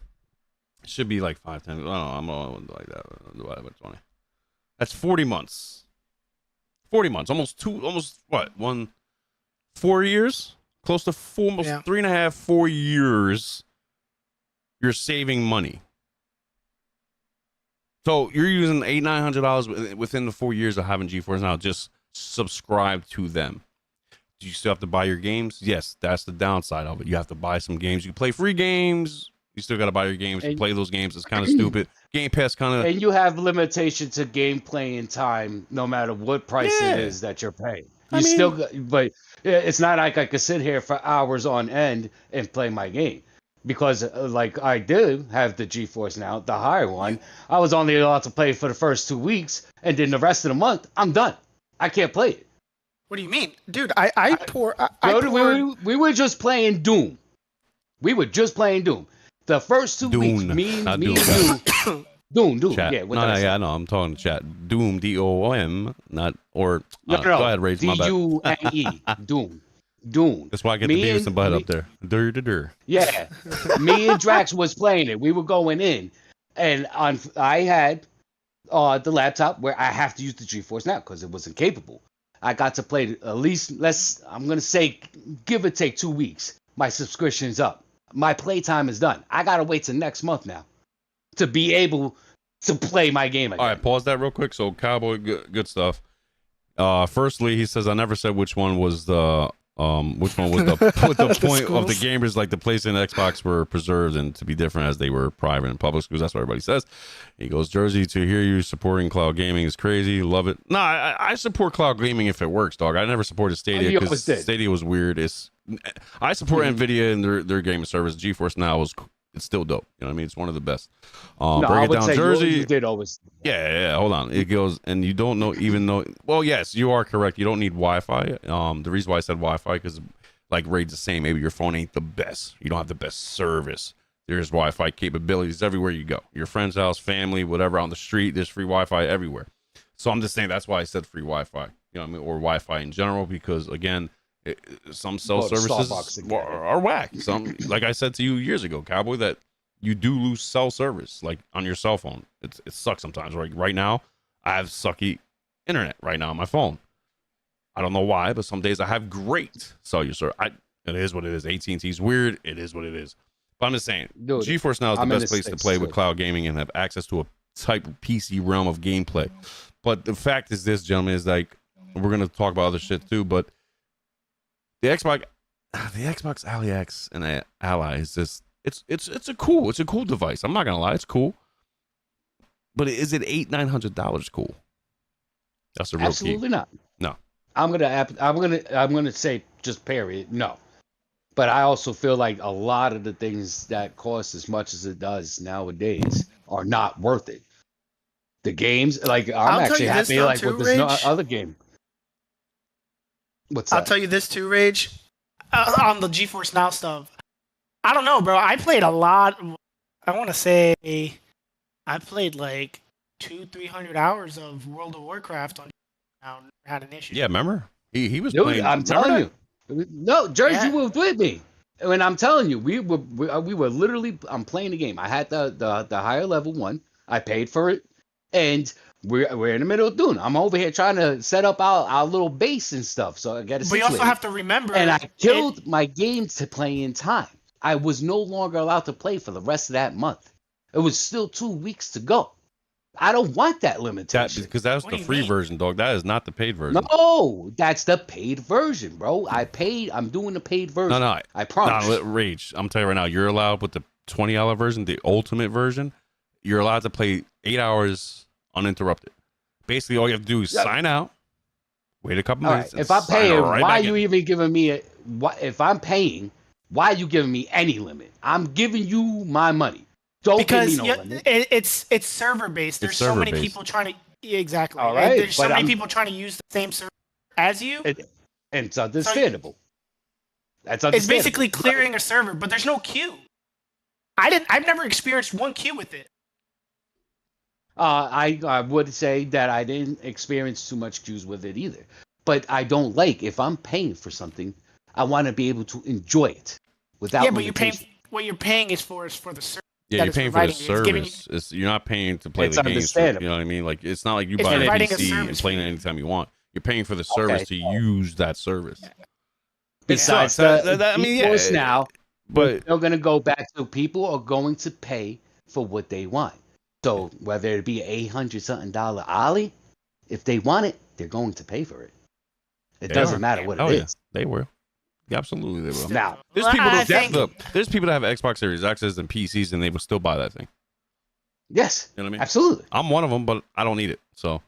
It should be like 5, 10. I don't know. I'm gonna like that divided by 20. That's 40 months. 40 months, almost 4 years. Close to 3.5, 4 years, you're saving money. So you're using $900 within the 4 years of having GeForce Now. Just subscribe to them. Do you still have to buy your games? Yes, that's the downside of it. You have to buy some games. You can play free games. You still got to buy your games to play those games. It's kind of stupid. Game Pass kind of. And you have limitations to game playing time, no matter what price it is that you're paying. But it's not like I could sit here for hours on end and play my game, because like I do have the GeForce Now, the higher one. I was only allowed to play for the first 2 weeks, and then the rest of the month I'm done. I can't play it. What do you mean, dude? We were just playing Doom. We were just playing Doom. The first 2 weeks, me and you. Doom. Chat. Yeah, I know. I'm talking chat. Doom, DOM, not or. No. Go ahead, Rage. My bad. DUNE. Doom. That's why I get the Beavis and Butt up there. Dur. Yeah, me and Drax was playing it. We were going in, and I had the laptop where I have to use the GeForce Now because it wasn't capable. I got to play at least I'm gonna say, give or take 2 weeks. My subscription's up. My playtime is done. I gotta wait till next month now to be able to play my game again. All right, pause that real quick. So, Cowboy, good stuff. Firstly, he says, I never said which one was the point of the gamers, like the PlayStation and Xbox were preserved and to be different as they were private and public schools. That's what everybody says. He goes, Jersey, to hear you supporting cloud gaming is crazy. Love it. No, I support cloud gaming if it works, dog. I never supported Stadia because Stadia was weird. I support NVIDIA and their gaming service. GeForce Now it's still dope. You know what I mean? It's one of the best. Break it down, Jersey. You did always. Yeah. Hold on. It goes, and you don't know, even though. Well, yes, you are correct. You don't need Wi-Fi. The reason why I said Wi-Fi, because like Raid's the same. Maybe your phone ain't the best. You don't have the best service. There's Wi-Fi capabilities everywhere you go. Your friend's house, family, whatever, on the street. There's free Wi-Fi everywhere. So I'm just saying that's why I said free Wi-Fi. You know what I mean? Or Wi-Fi in general, because again. Some cell services are whack. Some, like I said to you years ago, Cowboy, that you do lose cell service, like on your cell phone. It sucks sometimes. Like right now, I have sucky internet right now on my phone. I don't know why, but some days I have great cellular service. It is what it is. AT&T's weird. It is what it is. But I'm just saying, dude, GeForce Now is the best place to play with cloud gaming and have access to a type of PC realm of gameplay. But the fact is this, gentlemen, is like, we're going to talk about other shit too, but the Xbox Ally X and Ally is just it's a cool device. I'm not gonna lie, it's cool. But is it $900 cool? That's the real Absolutely key. Not. No. I'm gonna say just period. No. But I also feel like a lot of the things that cost as much as it does nowadays are not worth it. The games, like I'm actually happy like with this other game. I'll tell you this too, Rage. On the GeForce Now stuff, I don't know, bro. I played a lot. I want to say I played like 200-300 hours of World of Warcraft on Now. Had an issue. Yeah, remember? He was playing. I'm telling you. No, Jersey was with me. And I'm telling you, we were literally. I'm playing the game. I had the higher level one. I paid for it, and we're in the middle of doing. I'm over here trying to set up our little base and stuff. So I got to. But you also have to remember. And I killed my game to play in time. I was no longer allowed to play for the rest of that month. It was still 2 weeks to go. I don't want that limitation. Because that's the free version, dog. That is not the paid version. No, that's the paid version, bro. I'm doing the paid version. No, I promise. No, Rage. I'm telling you right now, you're allowed with the $20 version, the ultimate version. You're allowed to play 8 hours uninterrupted. Basically, all you have to do is sign out, wait a couple minutes. If I'm paying, why are you even giving me if I'm paying, why are you giving me any limit? I'm giving you my money. Don't give me no limit. It's server based. There's so many people trying to exactly. All right, there's so many people trying to use the same server as you. And it's understandable. That's understandable. It's basically clearing a server, but there's no queue. I've never experienced one queue with it. I would say that I didn't experience too much queues with it either. But I don't if I'm paying for something, I want to be able to enjoy it without. Yeah, but what you're paying is for the service. Yeah, you're paying for the service. You're not paying to play the game. You know what I mean? Like, it's not like you buy a PC and playing it anytime you want. You're paying for the service to use that service. Besides now, but they're going to go back to people are going to pay for what they want. So whether it be $800-something Ollie, if they want it, they're going to pay for it. It doesn't matter what it is. They will. Yeah, absolutely, they will. Now, there's people that have Xbox Series X's and PCs, and they will still buy that thing. Yes, you know what I mean? Absolutely. I'm one of them, but I don't need it. So,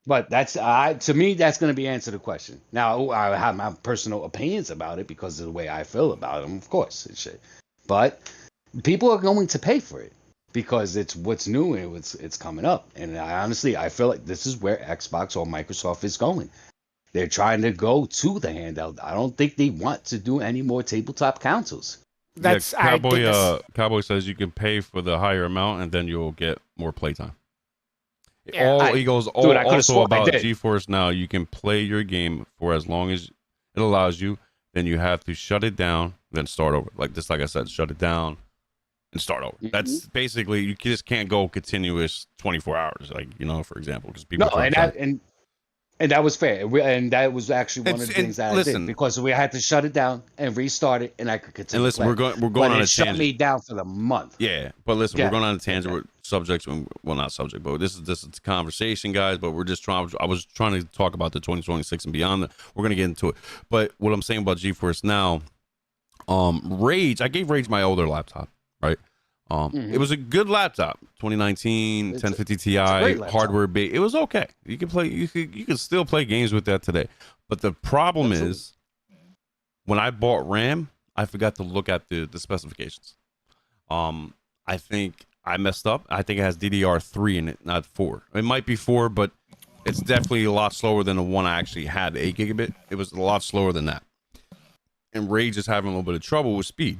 but that's to me, that's going to be answer the question. Now, I have my personal opinions about it because of the way I feel about them, of course, and shit. But people are going to pay for it because it's what's new and it's coming up. And I feel like this is where Xbox or Microsoft is going. They're trying to go to the handheld. I don't think they want to do any more tabletop consoles. Cowboy says you can pay for the higher amount and then you'll get more playtime. Yeah, he goes also about GeForce Now. You can play your game for as long as it allows you. Then you have to shut it down, then start over. Like I said, shut it down and start over. Mm-hmm. That's basically, you just can't go continuous 24 hours. Like, for example, because people. No, and that was fair. And that was actually one of the things that I did because we had to shut it down and restart it, and I could continue. And listen, we're going on a tangent. Shut me down for the month. Yeah, but listen, we're going on a tangent with subjects. Well, not subject, but this is a conversation, guys. But we're just trying. I was trying to talk about the 2026 and beyond. We're gonna get into it. But what I'm saying about GeForce Now, Rage. I gave Rage my older laptop, right? It was a good laptop, 2019 1050 Ti, hardware based. It was okay. You can play. You could still play games with that today. But the problem is, when I bought RAM, I forgot to look at the specifications. I think I messed up. I think it has DDR3 in it, not 4. It might be 4, but it's definitely a lot slower than the one I actually had, the 8 gigabit. It was a lot slower than that. And Rage is having a little bit of trouble with speed.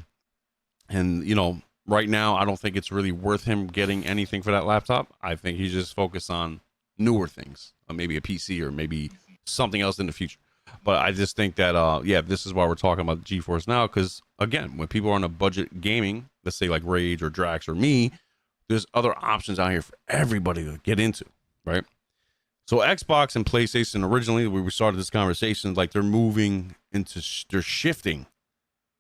And right now, I don't think it's really worth him getting anything for that laptop. I think he's just focused on newer things, maybe a PC or maybe something else in the future. But I just think that, this is why we're talking about GeForce Now. Because, again, when people are on a budget gaming, let's say like Rage or Drax or me, there's other options out here for everybody to get into, right? So Xbox and PlayStation, originally, when we started this conversation, like they're moving into, they're shifting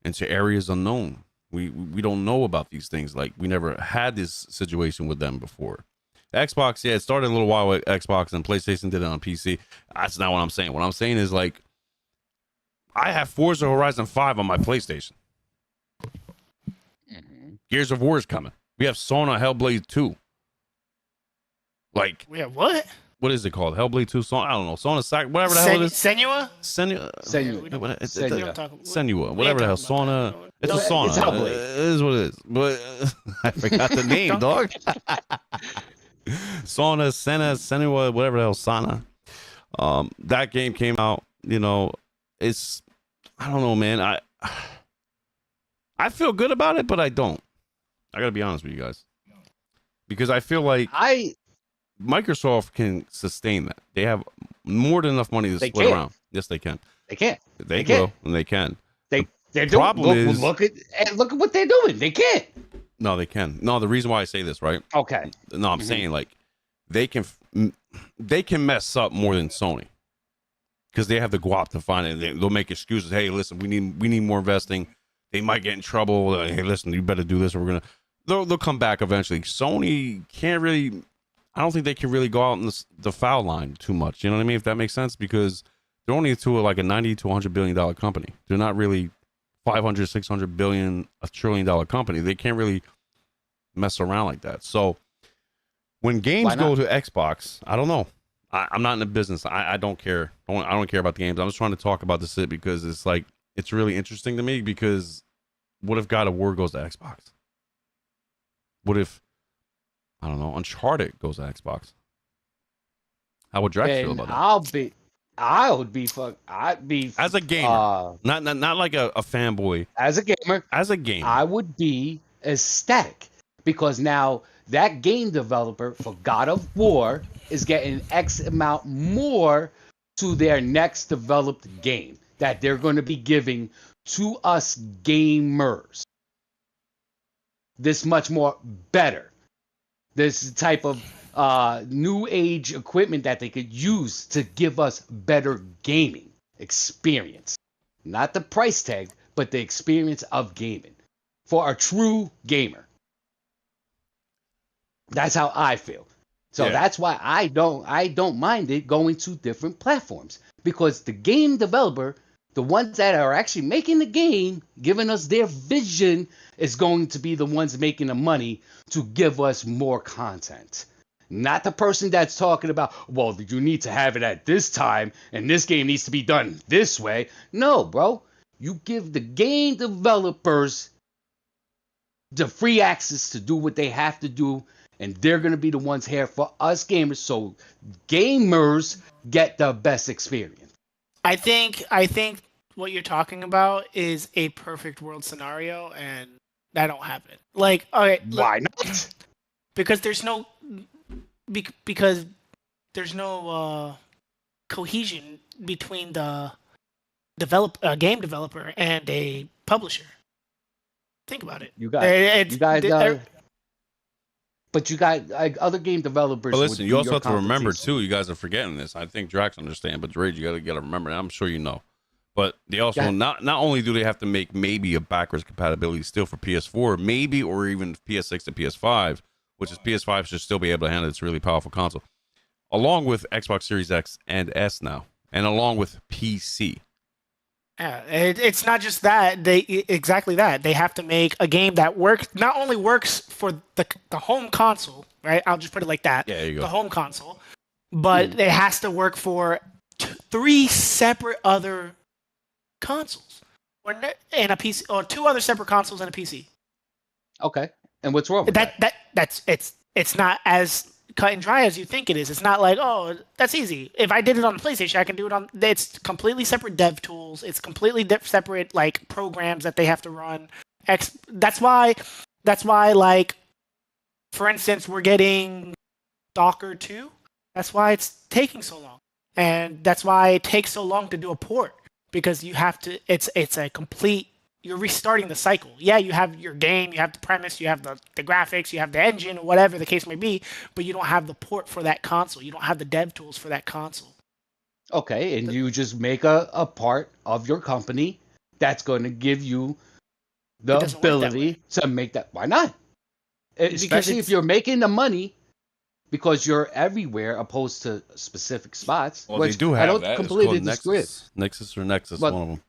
into areas unknown. We don't know about these things. Like, we never had this situation with them before. Xbox, it started a little while with Xbox, and PlayStation did it on PC. That's not what I'm saying. What I'm saying is, like, I have Forza Horizon 5 on my PlayStation. Gears of War is coming. We have Sona Hellblade 2. Like, we have what? What is it called? Hellblade 2 Sona? I don't know. Sona whatever the hell it is. Senua? Senua. Whatever the hell. Sona. It's a Sona. It is what it is. But I forgot the name, dog. Sona, Senua, whatever the hell, Sana. That game came out, it's, I don't know, man. I feel good about it, but I don't. I gotta be honest with you guys. Because I feel like Microsoft can sustain that. They have more than enough money to split around. Yes, they can. They can. They will, and they can. They're doing. Look at what they're doing. They can't. No, they can. No, the reason why I say this, right? Okay. No, I'm saying like they can mess up more than Sony. because they have the guap to find it. They'll make excuses. Hey, listen, we need more investing. They might get in trouble. Hey, listen, you better do this, or we're gonna. They'll come back eventually. Sony can't really. I don't think they can really go out in the foul line too much. You know what I mean? If that makes sense, because they're only to like a $90 to $100 billion company. They're not really 500, 600 billion, $1 trillion company. They can't really mess around like that. So when games go to Xbox, I don't know. I'm not in the business. I don't care. I don't care about the games. I'm just trying to talk about this because it's like, it's really interesting to me, because what if God of War goes to Xbox? What if, I don't know, Uncharted goes to Xbox? How would Drax feel about that? I'd be as a gamer, not like a fanboy. As a gamer, I would be ecstatic, because now that game developer for God of War is getting X amount more to their next developed game that they're going to be giving to us gamers. This much more better. This type of new age equipment that they could use to give us better gaming experience. Not the price tag, but the experience of gaming for a true gamer. That's how I feel. So that's why I don't mind it going to different platforms, because the game developer, the ones that are actually making the game, giving us their vision, is going to be the ones making the money to give us more content. Not the person that's talking about, well, you need to have it at this time and this game needs to be done this way. No, bro. You give the game developers the free access to do what they have to do, and they're going to be the ones here for us gamers, so gamers get the best experience. I think what you're talking about is a perfect world scenario, and that don't happen. Like, okay, why not? Because there's no cohesion between the game developer and a publisher. Think about it. But you got like, other game developers. But listen, you also have to remember too. You guys are forgetting this. I think Drax understand, but Rage, you got to remember. And I'm sure you know. But they also not only do they have to make maybe a backwards compatibility still for PS4, maybe, or even PS6 to PS5, which is PS5 should still be able to handle this really powerful console, along with Xbox Series X and S now, and along with PC. Yeah, it's not just that. Exactly that. They have to make a game that not only works for the home console, right? I'll just put it like that. Yeah, there you go. The home console, but it has to work for 3 separate other consoles, and a PC, or 2 other separate consoles and a PC. Okay, and what's wrong with that? It's not as cut and dry as you think it is. It's not like, oh, that's easy. If I did it on the PlayStation, I can do it on. It's completely separate dev tools. It's completely separate like programs that they have to run. That's why, like, for instance, we're getting Stalker 2. That's why it's taking so long, and that's why it takes so long to do a port, because you have to. It's a complete. You're restarting the cycle. Yeah, you have your game, you have the premise, you have the graphics, you have the engine, or whatever the case may be, but you don't have the port for that console. You don't have the dev tools for that console. Okay, and you just make a part of your company that's going to give you the ability to make that. Why not? Especially if you're making the money, because you're everywhere opposed to specific spots. Well, they do have that. I don't completely disagree. Nexus, one of them.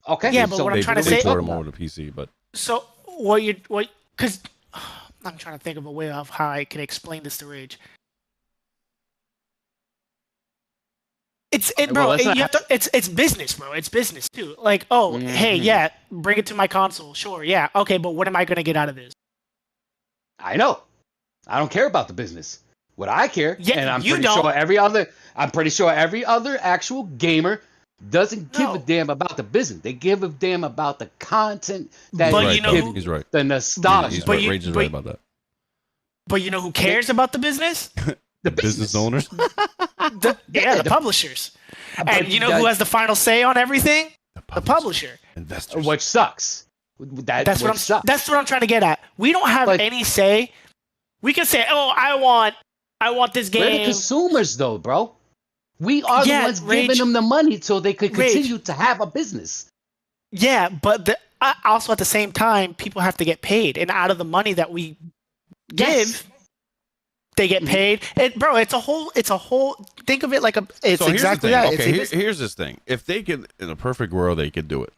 Okay. Yeah, but what I'm trying to say. They port them over to PC, but. So because I'm trying to think of a way of how I can explain this to Rage. It's business, bro. It's business too. Like, hey, yeah, bring it to my console. Sure, yeah, okay, but what am I gonna get out of this? I know. I don't care about the business. What I care, and I'm pretty sure every other actual gamer doesn't give a damn about the business. They give a damn about the content that he's right. The nostalgia. He's right. Rage is right about that. But you know who cares about the business? The business owners. the publishers. And you know who has the final say on everything? The publisher. Investors. Which sucks. That's what I'm trying to get at. We don't have any say. We can say, I want this game. We're the consumers, though, bro. We are the ones giving them the money so they could continue to have a business. Yeah, but also at the same time, people have to get paid, and out of the money that we give, they get paid. Bro, it's a whole. Think of it like it's exactly that. Okay, here's this thing. If they could, in a perfect world, they could do it.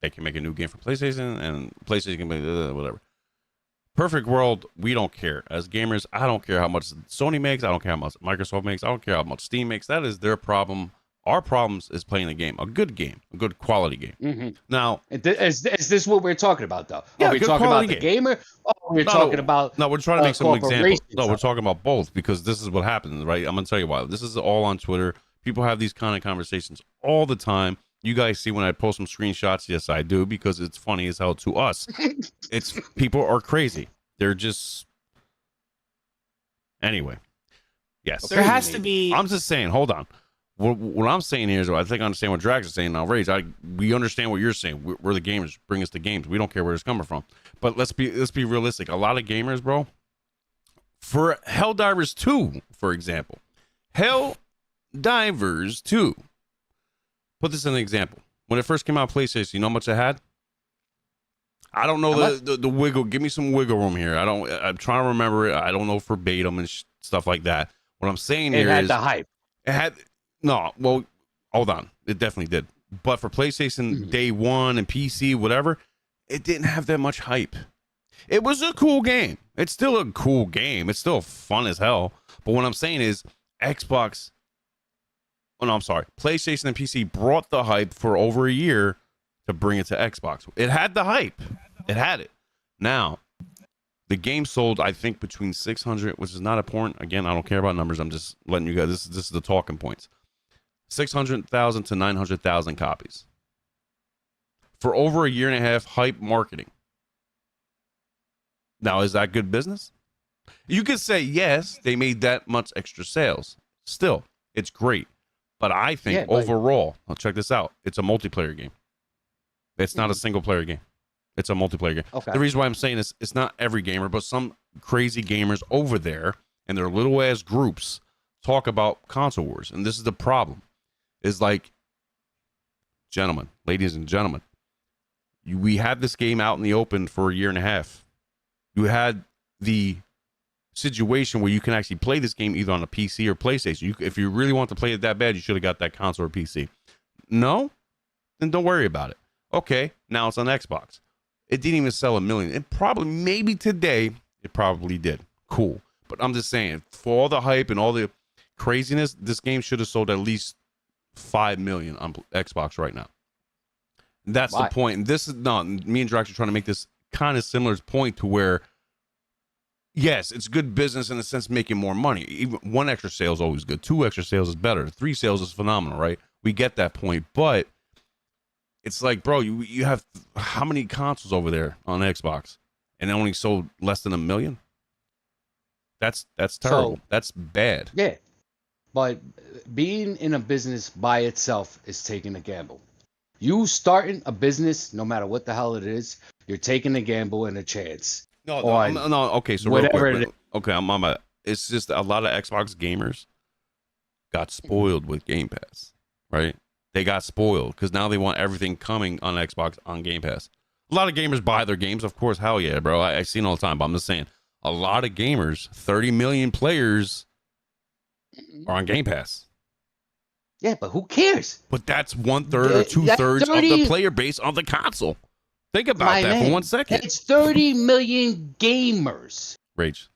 They can make a new game for PlayStation, and PlayStation can make whatever. Perfect world, we don't care. As gamers, I don't care how much Sony makes. I don't care how much Microsoft makes. I don't care how much Steam makes. That is their problem. Our problems is playing a game, a good quality game. Now, is this what we're talking about, though? Yeah, are we talking about the gamer? Or we're talking about we're trying to make some examples. No, we're talking about both, because this is what happens, right? I'm gonna tell you why. This is all on Twitter. People have these kind of conversations all the time. You guys see when I post some screenshots? Yes, I do, because it's funny as hell to us. It's people are crazy. They're just anyway. Yes, there has to be. I'm just saying. Hold on. What I'm saying here is, I think I understand what Drax is saying now. Rage, we understand what you're saying. We're the gamers. Bring us the games. We don't care where it's coming from. But let's be realistic. A lot of gamers, bro. For Helldivers 2, for example, Helldivers 2. Put this in an example. When it first came out on PlayStation, you know how much it had? I don't know the wiggle. Give me some wiggle room here. I'm trying to remember it. I don't know verbatim and stuff like that. What I'm saying here is, it had the hype. It had no. Well, hold on. It definitely did. But for PlayStation day one and PC, whatever, it didn't have that much hype. It was a cool game. It's still a cool game. It's still fun as hell. But what I'm saying is, Xbox. Oh, no, I'm sorry. PlayStation and PC brought the hype for over a year to bring it to Xbox. It had the hype. It had it. Now, the game sold, I think, between 600, which is not important. Again, I don't care about numbers. I'm just letting you guys, this is the talking points. 600,000 to 900,000 copies. For over a year and a half, hype marketing. Now, is that good business? You could say, yes, they made that much extra sales. Still, it's great. But I think overall, I'll check this out. It's a multiplayer game. It's not a single player game. It's a multiplayer game. Okay. The reason why I'm saying this, it's not every gamer, but some crazy gamers over there and their little ass groups talk about console wars. And this is the problem. Is like, gentlemen, ladies and gentlemen, we had this game out in the open for a year and a half. You had the situation where you can actually play this game either on a PC or PlayStation. If you really want to play it that bad, you should have got that console or PC. No? Then don't worry about it. Okay, now it's on Xbox. It didn't even sell 1 million. It probably, maybe today, it probably did. Cool. But I'm just saying, for all the hype and all the craziness, this game should have sold at least 5 million on Xbox right now. That's the point. And this is, no, me and Drax are trying to make this kind of similar point to where, yes, it's good business in a sense, making more money. Even 1 extra sale is always good. 2 extra sales is better. 3 sales is phenomenal, right? We get that point. But it's like, bro, you have how many consoles over there on Xbox, and it only sold less than 1 million? That's terrible. That's bad. Yeah. But being in a business by itself is taking a gamble. You starting a business, no matter what the hell it is, you're taking a gamble and a chance. No. Okay, so real quick. Okay, it's just a lot of Xbox gamers got spoiled with Game Pass, right? They got spoiled because now they want everything coming on Xbox on Game Pass. A lot of gamers buy their games, of course. Hell yeah, bro. I see it all the time, but I'm just saying, a lot of gamers, 30 million players, are on Game Pass. Yeah, but who cares? But that's 1/3 or 2/3 of the player base on the console. Think about that for 1 second. It's 30 million gamers. Rage.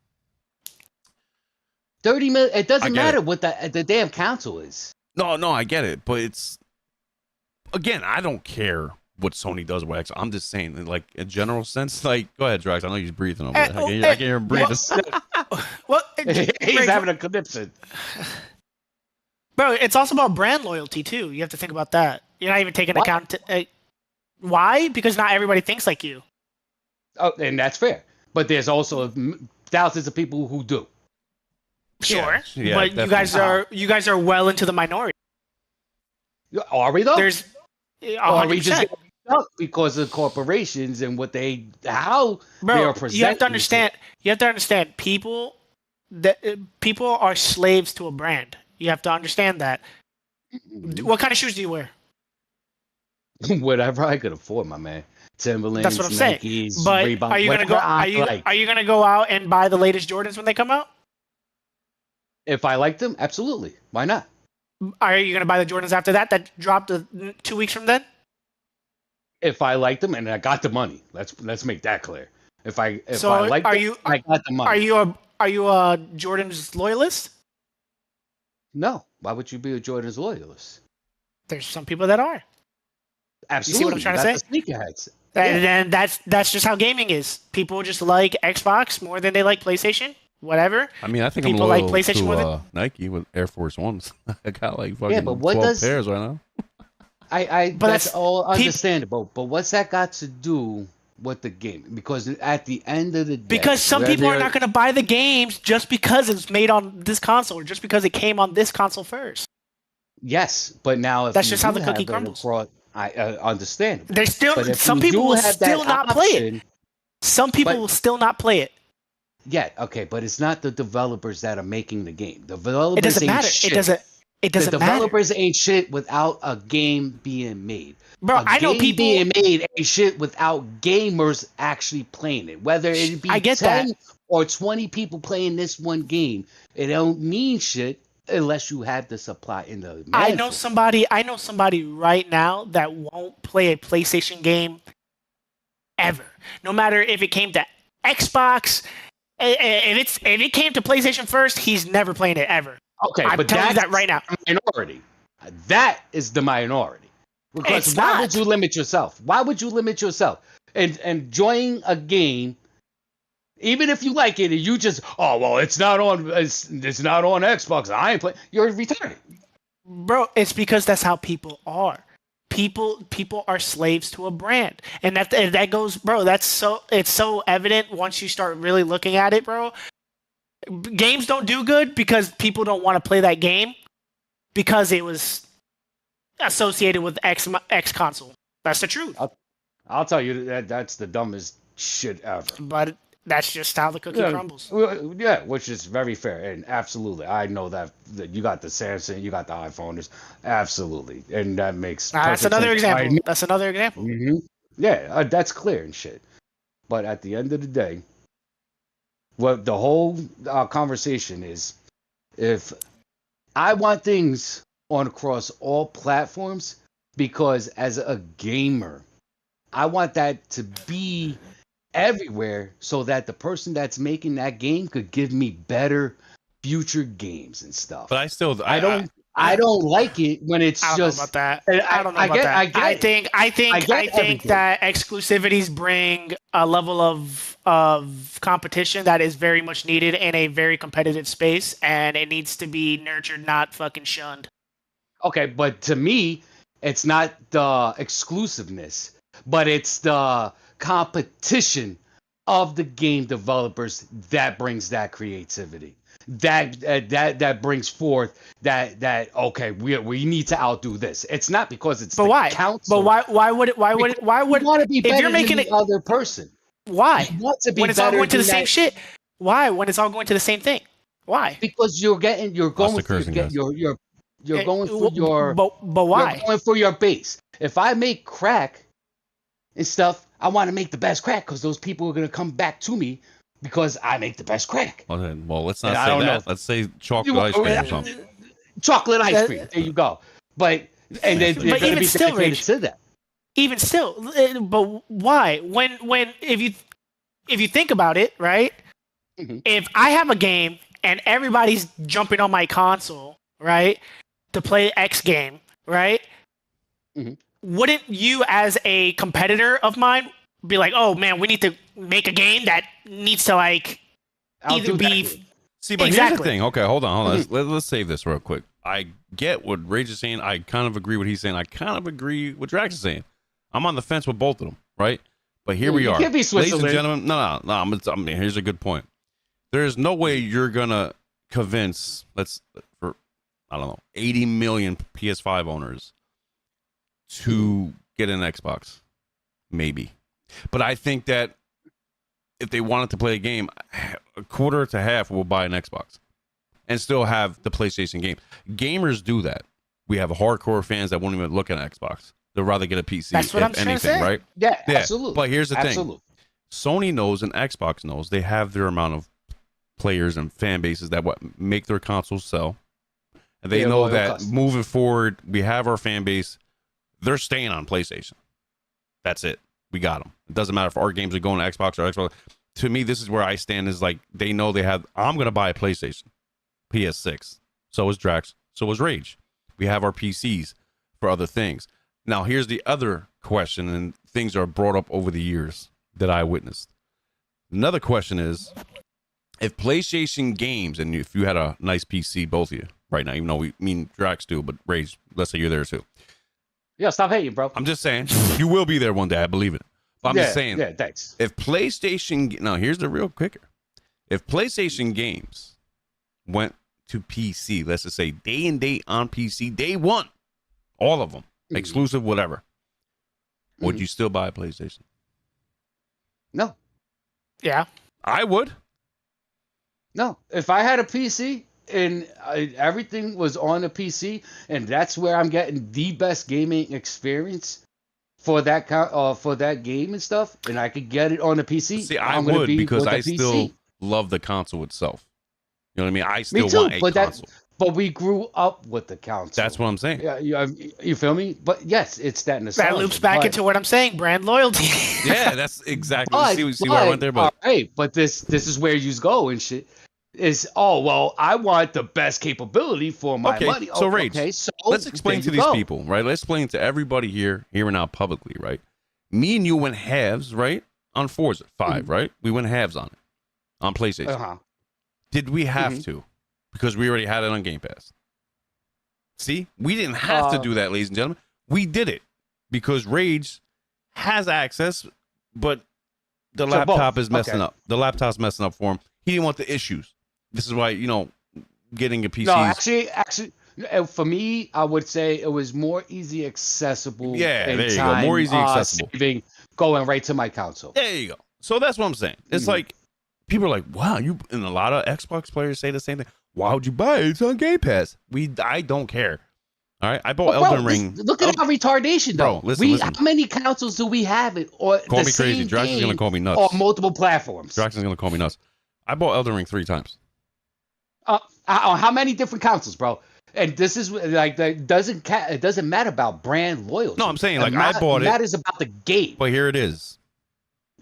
30 million. It doesn't matter what the damn console is. No, I get it, but it's, again, I don't care what Sony does with Xbox. I'm just saying, in like a general sense. Like, go ahead, Drax. I know you're breathing over there. I can hear him breathing. He's having a conniption. Bro, it's also about brand loyalty too. You have to think about that. You're not even taking account to why? Because not everybody thinks like you. Oh, and that's fair. But there's also thousands of people who do. Sure, yeah, but definitely. you guys are well into the minority. Are we though? There's 100%. Because of corporations and how they are presented. You have to understand. People are slaves to a brand. You have to understand that. What kind of shoes do you wear? Whatever I could afford, my man. Timberlands, That's what I'm saying. Nikes, But Reebok, are you gonna go? Are you gonna go out and buy the latest Jordans when they come out? If I like them, absolutely. Why not? Are you gonna buy the Jordans after that dropped 2 weeks from then? If I like them and I got the money, let's make that clear. If I like them, I got the money. Are you a Jordan's loyalist? No. Why would you be a Jordan's loyalist? There's some people that are. Absolutely. You see what I'm trying to say? Sneakerheads. And that's just how gaming is. People just like Xbox more than they like PlayStation. Whatever. I mean, I think people I'm loyal like PlayStation to Nike with Air Force Ones. I got like fucking but what 12 pairs right now. But that's all understandable. But what's that got to do with the game? Because at the end of the day, because some people are not going to buy the games just because it's made on this console or just because it came on this console first. Yes, but now if that's just how the cookie crumbles. I understand. There's still some people will still not play it. Some people will still not play it. Yeah, okay, but it's not the developers that are making the game. The developers it doesn't ain't matter. Shit. It doesn't the developers ain't shit without a game being made. Bro, I know people being made ain't shit without gamers actually playing it. Whether it be 10 or 20 people playing this one game, it don't mean shit unless you have the supply in the management. I know somebody right now that won't play a PlayStation game ever. No matter if it came to Xbox, if it came to PlayStation first, he's never playing it ever. Okay, I'm telling you that right now. Minority. That is the minority. Because why would you limit yourself? Why would you limit yourself? And enjoying a game, even if you like it, and you just it's not on Xbox. I ain't playing. You're retarded, bro. It's because that's how people are. People are slaves to a brand, and that goes, bro. It's so evident once you start really looking at it, bro. Games don't do good because people don't want to play that game because it was associated with X console. That's the truth. I'll tell you that's the dumbest shit ever. But that's just how the cookie crumbles. Yeah, which is very fair, and absolutely, I know that you got the Samsung, you got the iPhone, absolutely, and that makes. That's another example. That's another example. Mm-hmm. Yeah, that's clear and shit. But at the end of the day, what the whole conversation is, if I want things on across all platforms, because as a gamer, I want that to be everywhere so that the person that's making that game could give me better future games and stuff. But I don't like it when it's I just. Know about that. I don't know about that. I think that exclusivities bring a level of competition that is very much needed in a very competitive space, and it needs to be nurtured, not fucking shunned. Okay, but to me, it's not the exclusiveness, but it's the competition of the game developers that brings that creativity. That brings forth that okay, we need to outdo this. It's not because it's council. But why would you want to be better than the other person? Why? You want to be when it's all going to the same shit? Why? When it's all going to the same thing? Why? Because you're going for your but why? You're going for your base. If I make crack and stuff, I want to make the best crack because those people are going to come back to me because I make the best crack. Well, let's not say that. Let's say chocolate ice cream or something. Chocolate ice cream. There you go. But even still, Rich, to that. Even still, but why? When if you think about it, right? Mm-hmm. If I have a game and everybody's jumping on my console, right, to play X game, right? Mm-hmm. Wouldn't you, as a competitor of mine, be like, "Oh man, we need to make a game that needs to either be." See, but here's the thing. Okay, hold on. Mm-hmm. Let's save this real quick. I get what Rage is saying. I kind of agree what he's saying. I kind of agree what Drax is saying. I'm on the fence with both of them, right? But here we are, ladies and gentlemen. No. I mean, here's a good point. There's no way you're gonna convince 80 million PS5 owners to get an Xbox, maybe. But I think that if they wanted to play a game, a quarter to half will buy an Xbox, and still have the PlayStation game. Gamers do that. We have hardcore fans that won't even look at an Xbox. They'll rather get a PC. That's what I'm trying to say. Right? Yeah, absolutely. But here's the thing. Sony knows and Xbox knows they have their amount of players and fan bases that make their consoles sell. And they know that moving forward, we have our fan base. They're staying on PlayStation. That's it. We got them. It doesn't matter if our games are going to Xbox or Xbox. To me, this is where I stand, is like, they know they have, I'm going to buy a PlayStation, PS6. So is Drax. So is Rage. We have our PCs for other things. Now, here's the other question, and things are brought up over the years that I witnessed. Another question is, if PlayStation games, and if you had a nice PC, both of you, right now, even though we mean Drax do, but Rage, let's say you're there too. Yeah, stop hating, bro. I'm just saying, you will be there one day, I believe it. But I'm just saying, thanks. If PlayStation, now here's the real kicker. If PlayStation games went to PC, let's just say day and date on PC, day one, all of them, exclusive, whatever, would you still buy a PlayStation? No. Yeah. I would. No. If I had a PC and everything was on a PC, and that's where I'm getting the best gaming experience for that game and stuff, and I could get it on the PC. See, I would, because I still love the console itself. You know what I mean? I still want a console. But we grew up with the console. That's what I'm saying. Yeah, you feel me? But yes, it's that nostalgia. That loops back into what I'm saying, brand loyalty. Yeah, that's exactly. See where I went there, but hey, but this is where you go and shit. Is I want the best capability for my money. So Rage, so let's explain to these people, right? Let's explain to everybody here and now publicly, right? Me and you went halves, right? On Forza 5, right? We went halves on it on PlayStation. Did we have to? Because we already had it on Game Pass. See, we didn't have to do that, ladies and gentlemen. We did it because Rage has access, but the laptop is messing up. The laptop's messing up for him. He didn't want the issues. This is why, getting a PC. No, actually, for me, I would say it was more easy accessible. Yeah, there you go. More easy accessible. Going right to my console. There you go. So that's what I'm saying. It's like, people are like, wow, and a lot of Xbox players say the same thing. Why would you buy it? It's on Game Pass. I don't care. All right, I bought Elden Ring. Look at our retardation, though. Bro, listen. How many consoles do we have? Call me crazy. Drax is gonna call me nuts. On multiple platforms. Drax is gonna call me nuts. I bought Elden Ring 3 times. How many different consoles, bro? And this is like it doesn't matter about brand loyalty. No, I'm saying I bought it. It matters about the game. But here it is.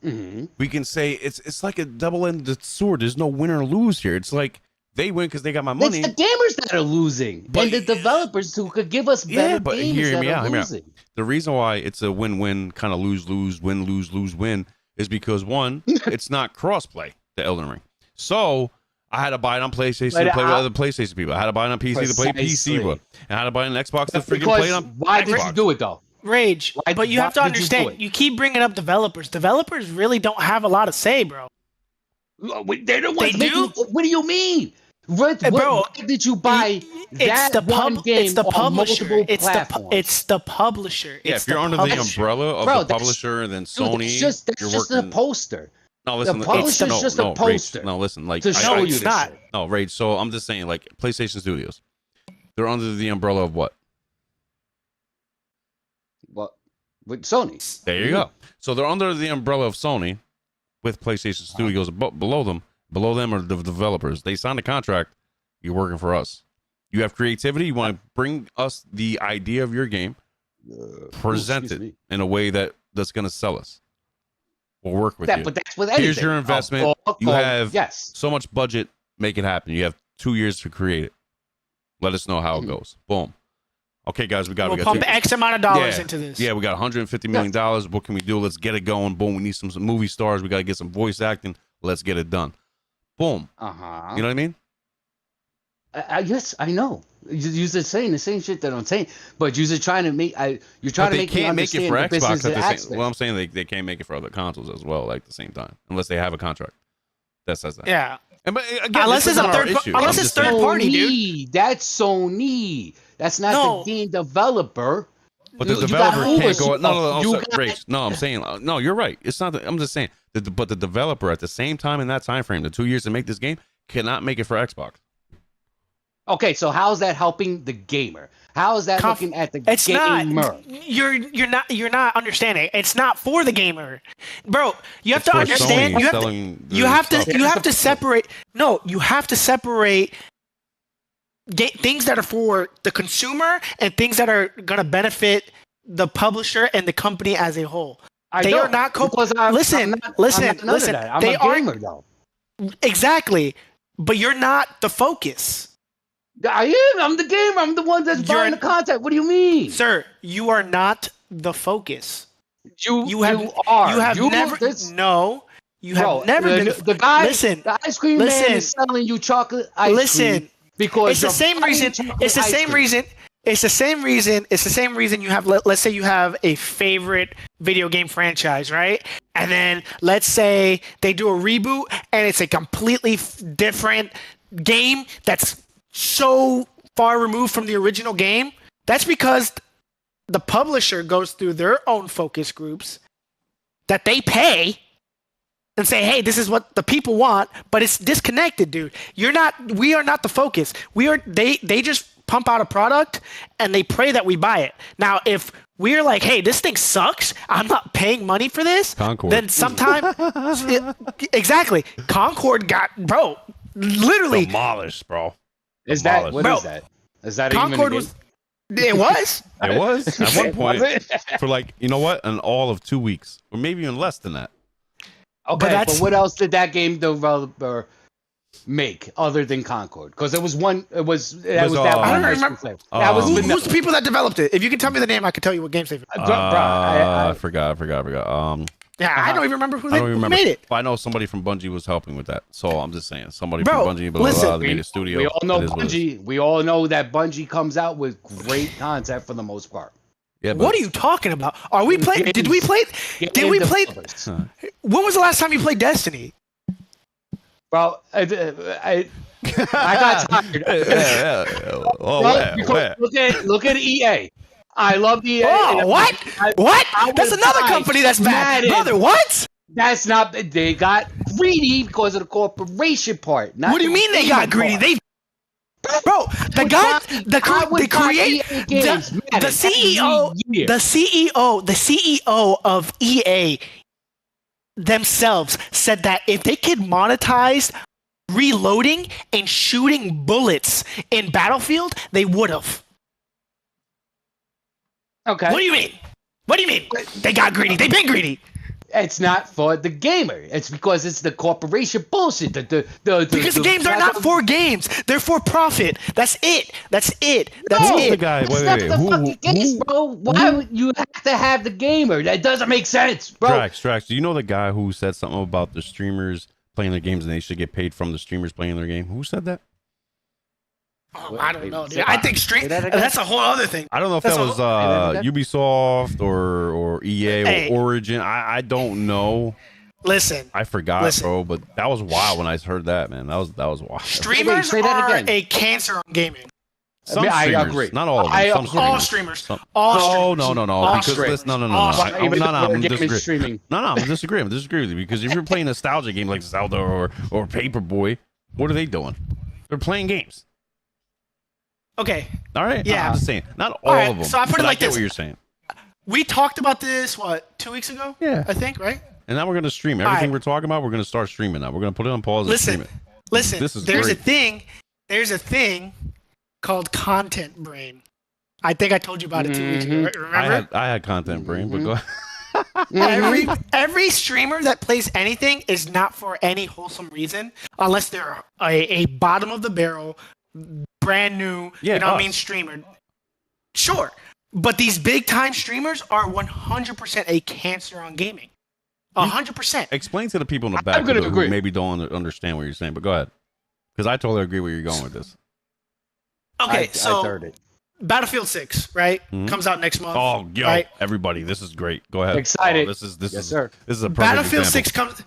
We can say it's like a double-ended sword. There's no win or lose here. It's like they win because they got my money. It's the gamers that are losing, and the developers who could give us better games hear me out. losing. The reason why it's a win-win, kind of lose-lose, win-lose-lose-win, is because one, it's not cross-play, the Elden Ring. So I had to buy it on PlayStation to play with other PlayStation people. I had to buy it on PC to play PC with. And I had to buy it on Xbox to freaking play it on Why did you do it, though? Rage. But you have to understand, you keep bringing up developers. Developers really don't have a lot to say, bro. They're the ones making. What do you mean? Why did you buy that one game on multiple platforms? It's the publisher. Yeah, if you're under the umbrella of the publisher, and then Sony, that's just a poster. No, listen. The publisher's just a poster. Rage, no, listen. Like, to show you not. No, Rage. So I'm just saying, like, PlayStation Studios, they're under the umbrella of what? What? With Sony. There you go. So they're under the umbrella of Sony, with PlayStation Studios below them. Below them are the developers. They signed a contract. You're working for us. You have creativity. You want to bring us the idea of your game, present it in a way that's going to sell us. We'll work with you. But that's with anything. Here's your investment. You have so much budget. Make it happen. You have 2 years to create it. Let us know how it goes. Boom. Okay, guys, we'll pump X amount of dollars into this. Yeah, we got $150 million. What can we do? Let's get it going. Boom. We need some movie stars. We got to get some voice acting. Let's get it done. Boom. You know what I mean? Yes, I know. You're saying the same shit that I'm saying, but you're trying to make. You're trying to make me understand it for the Xbox business aspect. Well, I'm saying they can't make it for other consoles as well, like at the same time, unless they have a contract that says that. Yeah. But again, unless it's third party, dude. That's Sony. That's not the game developer. But the developer can't go. No, I'm saying no. You're right. It's not. I'm just saying. But the developer at the same time in that time frame, the 2 years to make this game, cannot make it for Xbox. Okay, so how's that helping the gamer? How is that looking at the it's gamer? Not, you're not understanding. It's not for the gamer, bro. You have to understand. You have to separate. No, you have to separate things that are for the consumer and things that are gonna benefit the publisher and the company as a whole. They are not listen. I'm a gamer though. Exactly, but you're not the focus. I am. I'm the gamer. I'm the one that's buying the content. What do you mean, sir? You are not the focus. You have never been the guy. Listen, the ice cream man is selling you chocolate ice cream because it's the same reason. It's the same reason. It's the same reason. It's the same reason you have. Let's say you have a favorite video game franchise, right? And then let's say they do a reboot and it's a completely different game that's so far removed from the original game. That's because the publisher goes through their own focus groups that they pay and say, hey, this is what the people want, but it's disconnected, dude. We are not the focus. They just pump out a product and they pray that we buy it. Now, if we're like, hey, this thing sucks, I'm not paying money for this, Concord. Then sometime exactly. Concord got, bro, literally demolished, bro. Is that what is that? Is that Concord even a game? It was. It was at one point for like, you know what, an all of 2 weeks, or maybe even less than that. Okay, but what else did that game developer make other than Concord? Because it was one. It was that was that one. I don't remember. Who's the people that developed it? If you can tell me the name, I can tell you what games they. I forgot. Yeah, I don't even remember who made it. I know somebody from Bungie was helping with that, so I'm just saying somebody from Bungie. But made a studio. We all know Bungie. We all know that Bungie comes out with great content for the most part. Yeah, what are you talking about? Are we playing? Did we play? When was the last time you played Destiny? Well, I got tired. Look at EA. I love EA. Oh, what? What? That's another company that's bad. Brother, what? That's not. They got greedy because of the corporation part. What do you mean they got greedy? Bro, the CEO of EA themselves said that if they could monetize reloading and shooting bullets in Battlefield, they would have. Okay. What do you mean? What do you mean? They got greedy. They've been greedy. It's not for the gamer. It's because it's the corporation bullshit. Because games are not for games. They're for profit. That's it. That's it. The guy. Wait. Bro. Why would you have to have the gamer? That doesn't make sense, bro. Strax, do you know the guy who said something about the streamers playing their games and they should get paid from the streamers playing their game? Who said that? Oh, I don't know, dude. I think that's a whole other thing. I don't know if that was Ubisoft or EA or Origin. I don't know. Listen, I forgot, bro. But that was wild when I heard that, man. That was wild. Streamers are a cancer on gaming. I agree. Not all of them. All streamers. All streamers. No. Because no. I'm disagreeing. I'm disagreeing with you because if you're playing a nostalgia game like Zelda or Paperboy, what are they doing? They're playing games. Okay. All right. Yeah. I'm just saying, not all of them. So I put it like this. What you're saying. We talked about this 2 weeks ago? Yeah. I think, right? And now we're gonna stream everything we're talking about. We're gonna start streaming now. We're gonna put it on pause and stream it. Listen. This is there's great. a thing called content brain. I think I told you about it 2 weeks ago. Remember? I had content brain, but go ahead. Every streamer that plays anything is not for any wholesome reason unless they're a bottom of the barrel, brand new, streamer. Sure. But these big time streamers are 100% a cancer on gaming. 100%. Explain to the people in the back who maybe don't understand what you're saying, but go ahead. Because I totally agree where you're going with this. Okay, so Battlefield 6, right? Mm-hmm. Comes out next month. Oh, yo, right? Everybody, this is great. Go ahead. Excited. This is sir. This is a perfect Battlefield example.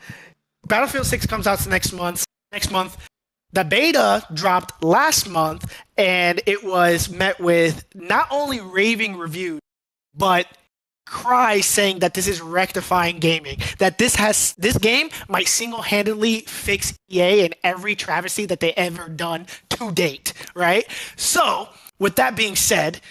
Battlefield 6 comes out next month. The beta dropped last month, and it was met with not only raving reviews, but cry saying that this is rectifying gaming, that this game might single-handedly fix EA and every travesty that they ever done to date, right? So, with that being said,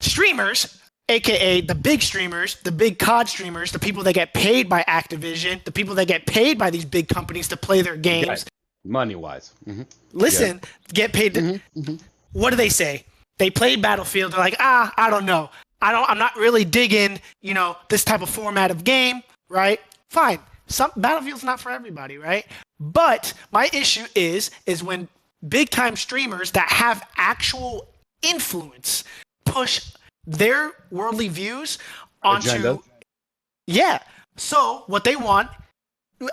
streamers, aka the big streamers, the big COD streamers, the people that get paid by Activision, the people that get paid by these big companies to play their games, money-wise. Listen, get paid. What do they say? They play Battlefield. They're like, I don't know. I'm not really digging, this type of format of game, right? Fine. Battlefield's not for everybody, right? But my issue is when big time streamers that have actual influence push their worldly views onto agenda. Yeah. So what they want,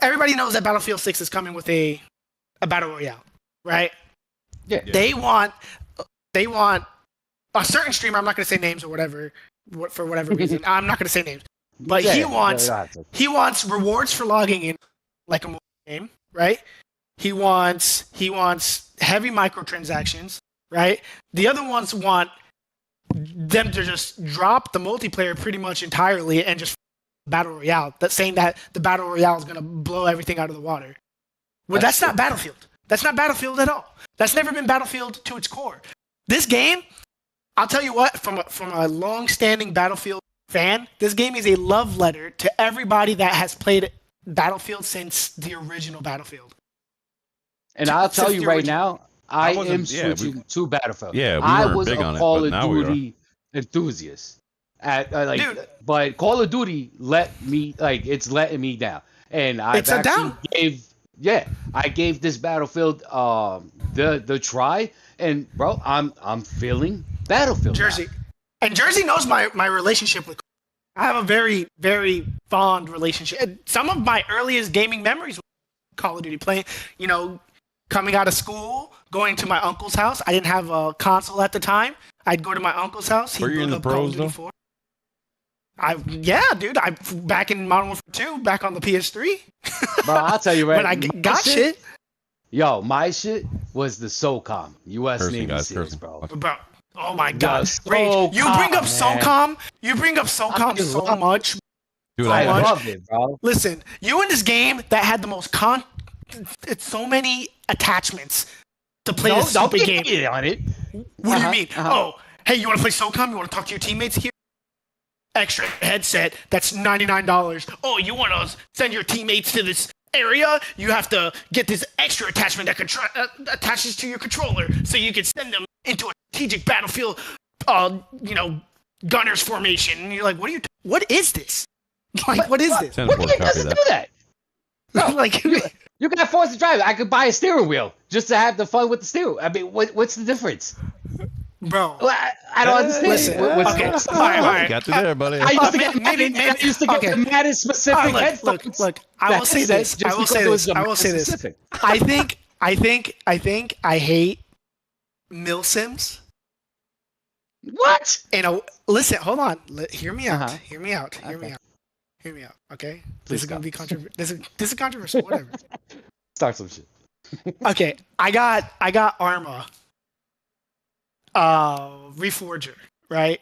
everybody knows that Battlefield 6 is coming with a battle royale, right? Yeah. They want a certain streamer, I'm not going to say names or whatever, for whatever reason. I'm not going to say names. But he wants rewards for logging in like a mobile game, right? He wants heavy microtransactions, right? The other ones want them to just drop the multiplayer pretty much entirely and just battle royale. That's saying that the battle royale is going to blow everything out of the water. Well, that's not Battlefield. That's not Battlefield at all. That's never been Battlefield to its core. This game, I'll tell you what, from a long-standing Battlefield fan, this game is a love letter to everybody that has played Battlefield since the original Battlefield. And I'll tell you right now, I am switching to Battlefield. Yeah, I was a Call of Duty enthusiast. But Call of Duty it's letting me down. And I gave this Battlefield the try, and bro, I'm feeling Battlefield. Jersey. Now. And Jersey knows my relationship with. I have a very, very fond relationship. Some of my earliest gaming memories were Call of Duty, playing, coming out of school, going to my uncle's house. I didn't have a console at the time. I'd go to my uncle's house. Were you in the pros though? Back in Modern Warfare 2, back on the PS3. Bro, I'll tell you right. When I got shit. Yo, my shit was the SOCOM, U.S. Navy SEALs, bro. Oh my God. You bring up SOCOM. You bring up SOCOM so much. Dude, I love it, bro. Listen, you in this game that had the most it's so many attachments to play this stupid game. On it. What do you mean? Oh, hey, you want to play SOCOM? You want to talk to your teammates here? Extra headset, that's $99. Oh, you want to send your teammates to this area? You have to get this extra attachment that attaches to your controller so you can send them into a strategic battlefield, gunner's formation. And you're like, what is this? Like, what is this? What game doesn't do that? No, like you can force the drive. I could buy a steering wheel just to have the fun with the steering. I mean, what's the difference? Bro, I don't understand. Listen, okay, all right. Got you there, buddy. I used to get mad at specific headphones. Look. I will say this. I hate milsims. What? Listen, hold on. Hear me out. Hear me out. Okay. This is gonna be controversial. This is controversial. Whatever. Start some shit. Okay, I got Arma. Reforger, right?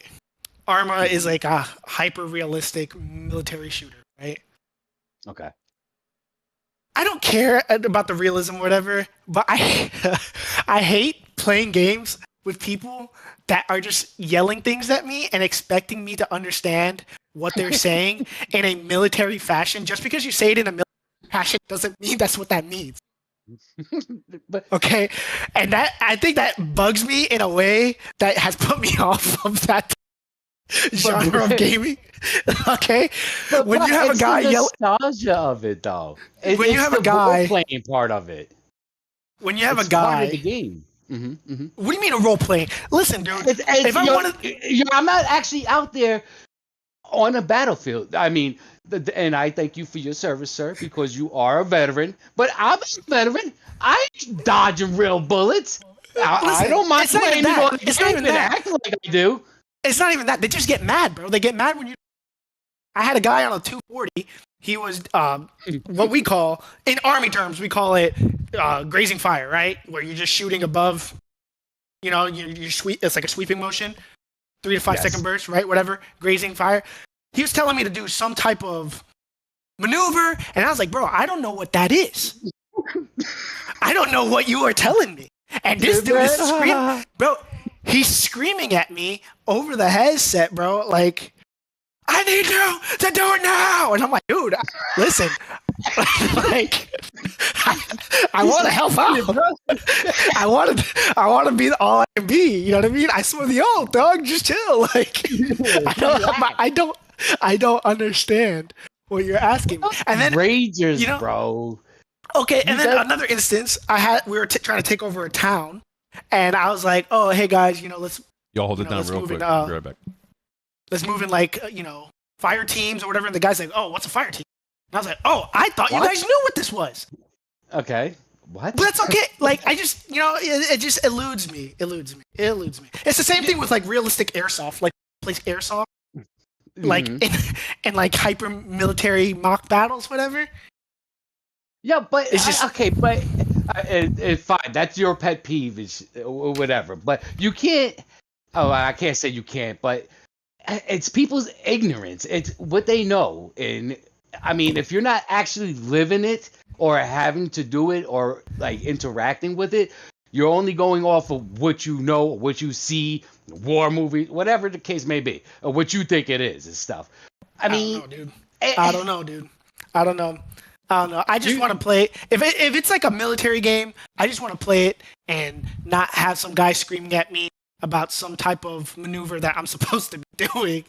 Arma is like a hyper-realistic military shooter, right? Okay. I don't care about the realism or whatever, but I hate playing games with people that are just yelling things at me and expecting me to understand what they're saying in a military fashion. Just because you say it in a military fashion doesn't mean that's what that means. Okay, and I think that bugs me in a way that has put me off of that genre of gaming. Okay, but when you have a guy yell, nostalgia of it though. When you have a guy playing part of it. When you have a guy, part of the game. What do you mean a role playing? Listen, dude. If I wanted, I'm not actually out there on a battlefield. I mean. And I thank you for your service, sir, because you are a veteran. But I'm a veteran. I ain't dodging real bullets. I don't mind playing on the game and acting like I do. It's not even that. They just get mad, bro. They get mad when you... I had a guy on a 240. He was what we call, in Army terms, we call it grazing fire, right? Where you're just shooting above, you're it's like a sweeping motion, 3 to 5 second burst, right? Whatever, grazing fire. he was telling me to do some type of maneuver, and I was like, bro, I don't know what that is. I don't know what you are telling me. And this dude is screaming, bro. He's screaming at me over the headset, bro. Like, I need you to do it now. And I'm like, dude, listen. Like, I want to help out. I want to be all I can be. You know what I mean? I swear, dog, just chill. Like, I don't understand what you're asking me. And then Rangers, bro. Okay, and then another instance, we were trying to take over a town, and I was like, "Oh, hey guys, let's y'all hold it down real quick. I'll be right back. Let's move in like fire teams or whatever." And the guy's like, "Oh, what's a fire team?" And I was like, "Oh, I thought you guys knew what this was." Okay, what? But that's okay. Like, I just it just eludes me. It's the same thing with like realistic airsoft, like plays airsoft, like in like hyper military mock battles, whatever. Yeah, but it's just okay. But it's fine. That's your pet peeve, or whatever. But you can't. Oh, I can't say you can't. But it's people's ignorance. It's what they know. And I mean, if you're not actually living it or having to do it or like interacting with it, you're only going off of what you know, what you see, war movies, whatever the case may be, or what you think it is and stuff. I mean, I don't know, dude. I don't know. I just want to play. If it's like a military game, I just want to play it and not have some guy screaming at me about some type of maneuver that I'm supposed to be doing,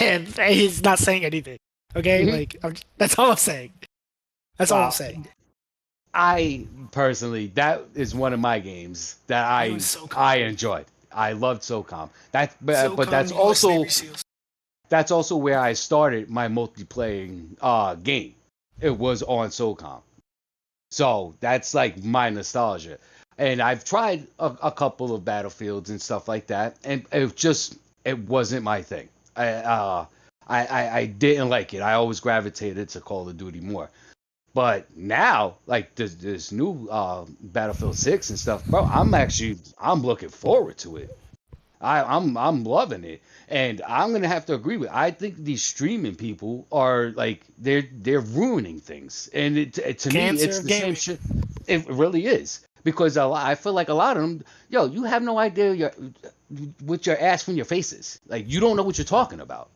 and he's not saying anything. Okay, like that's all I'm saying. That's all I'm saying. I personally, that is one of my games that I enjoyed. I loved SOCOM. But that's also where I started my multiplayer game. It was on SOCOM. So that's like my nostalgia. And I've tried a couple of Battlefields and stuff like that, and it wasn't my thing. I didn't like it. I always gravitated to Call of Duty more. But now, like this new Battlefield 6 and stuff, bro, I'm looking forward to it. I'm loving it, and I'm gonna have to agree with. I think these streaming people are like they're ruining things, and to me it's the same shit. It really is, because I feel like a lot of them, you have no idea what your ass from your face is. Like, you don't know what you're talking about,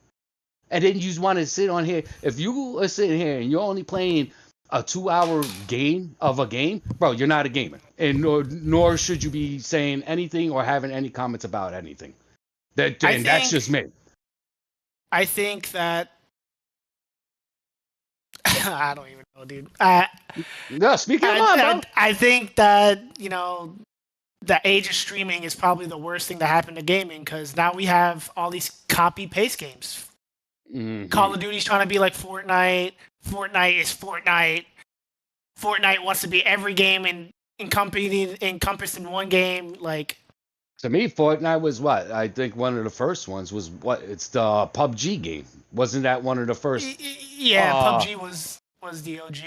and then you just want to sit on here. If you are sitting here and you're only playing a 2-hour game, bro, you're not a gamer, and nor should you be saying anything or having any comments about anything. That's just me. I think that I don't even know, dude. No, speak your mind, bro. I think that the age of streaming is probably the worst thing that happened to gaming, because now we have all these copy paste games. Call of Duty's trying to be like Fortnite. Fortnite is Fortnite. Fortnite wants to be every game encompassed in one game. Like, to me, Fortnite was what? I think one of the first ones was what? It's the PUBG game. Wasn't that one of the first? Yeah, PUBG was the OG.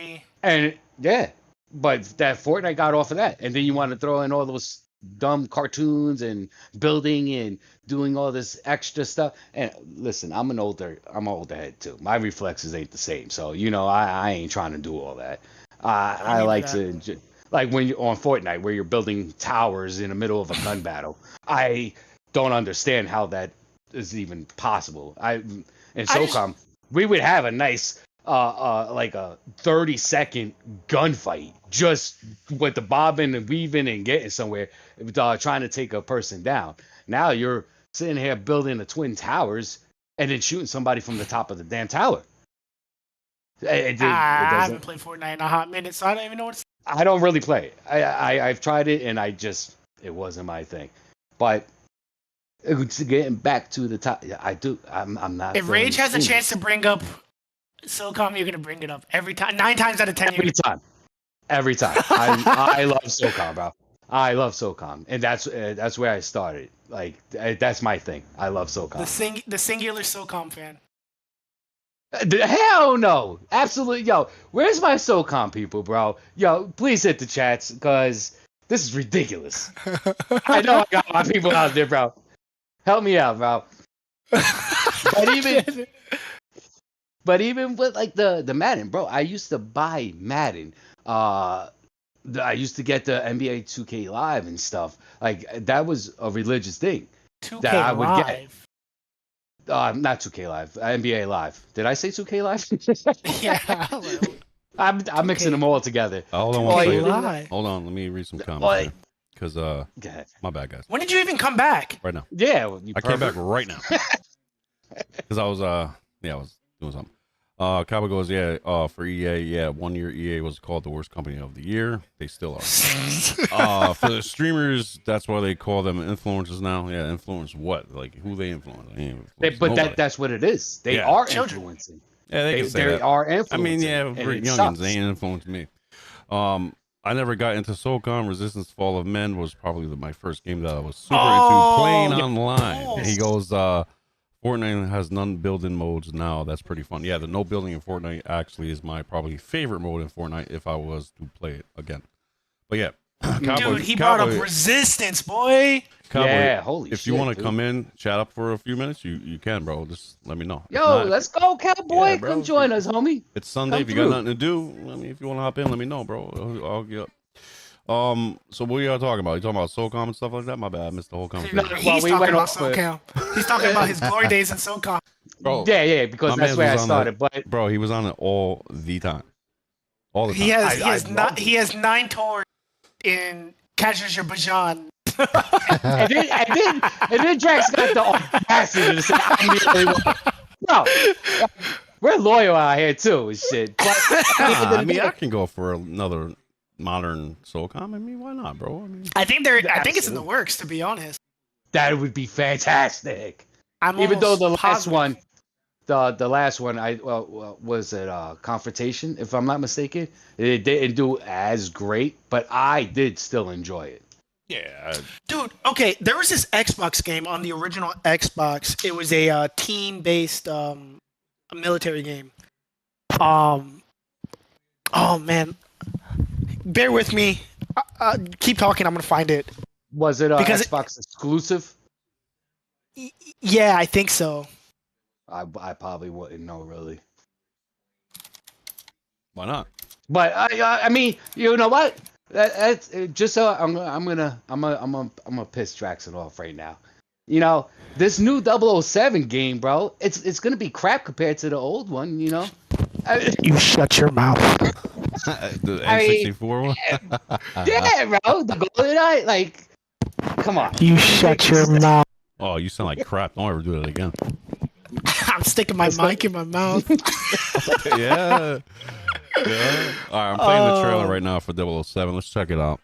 And yeah, but that Fortnite got off of that, and then you want to throw in all those dumb cartoons and building and doing all this extra stuff. And listen, I'm an older head too. My reflexes ain't the same, so I ain't trying to do all that. I like to, like when you're on Fortnite where you're building towers in the middle of a gun battle. I don't understand how that is even possible. In SOCOM, we would have a nice like a 30-second gunfight just with the bobbing and weaving and getting somewhere, trying to take a person down. Now you're sitting here building the twin towers and then shooting somebody from the top of the damn tower. I haven't played Fortnite in a hot minute, so I don't even know what it's. I don't really play it. I've tried it, and it wasn't my thing. But getting back to the top, I'm not. If Rage has a chance to bring up SOCOM, you're gonna bring it up every time. 9 times out of 10. Every time. I love SOCOM, bro. I love SOCOM, and that's where I started. Like, that's my thing. I love SOCOM. The singular SOCOM fan. Hell no. Absolutely. Yo, where's my SOCOM people, bro? Yo, please hit the chats, because this is ridiculous. I know I got my people out there, bro. Help me out, bro. But But even with like the Madden, bro, I used to buy Madden. I used to get the NBA 2K Live and stuff. Like that was a religious thing 2K that I would get. Live. Not 2K Live, NBA Live. Did I say 2K Live? Yeah. I'm mixing them all together. Hold on one second. Hold on, let me read some comments. Because my bad, guys. When did you even come back? Right now. Yeah, I came back right now. Because I was doing something. Cabo goes, for EA, 1 year EA was called the worst company of the year. They still are. For the streamers, that's why they call them influencers now. Yeah, influence what? Like who they influence? That's what it is. They are influencing. Yeah, they can say that. Are influencing. I mean, youngins, they ain't influenced me. I never got into SOCOM. Resistance Fall of Men was probably my first game that I was super into playing online. And he goes, Fortnite has none build-in modes now. That's pretty fun. Yeah, the no building in Fortnite actually is my probably favorite mode in Fortnite if I was to play it again. But yeah. Dude, he brought up Resistance, boy. Yeah, holy shit. If you want to come in, chat up for a few minutes, you can, bro. Just let me know. Yo, let's go, Cowboy. Yeah, come join us, homie. It's Sunday. If you got nothing to do, I mean, if you want to hop in, let me know, bro. I'll get up. So what are y'all talking about? You talking about SOCOM and stuff like that? My bad, I missed the whole conversation. He's talking about SOCOM. He's talking about his glory days in SOCOM. Bro, yeah, because that's where I started. But bro, he was on it all the time. All the time. He has 9 tours in Kazakhstan. and then Drax got the audacity to say, bro, we're loyal out here too and shit. But, I can go for another modern SOCOM. I mean, why not, bro? I think it's in the works, to be honest. That would be fantastic. Even though the last one, was it Confrontation, if I'm not mistaken. It didn't do as great, but I did still enjoy it. Yeah, dude. Okay, there was this Xbox game on the original Xbox. It was a team-based military game. Oh man, bear with me. Keep talking. I'm gonna find it. Was it Xbox exclusive? Yeah, I think so. I probably wouldn't know really. Why not? But I mean, you know what? That's just so I'm gonna piss Draxon off right now. You know, this new 007 game, bro. It's gonna be crap compared to the old one. You know. You shut your mouth. The N64 one. Yeah, bro. The GoldenEye, like, come on. You shut your mouth. Oh, you sound like crap. Don't ever do that again. I'm sticking my mic in my mouth. Yeah. All right, I'm playing the trailer right now for 007. Let's check it out.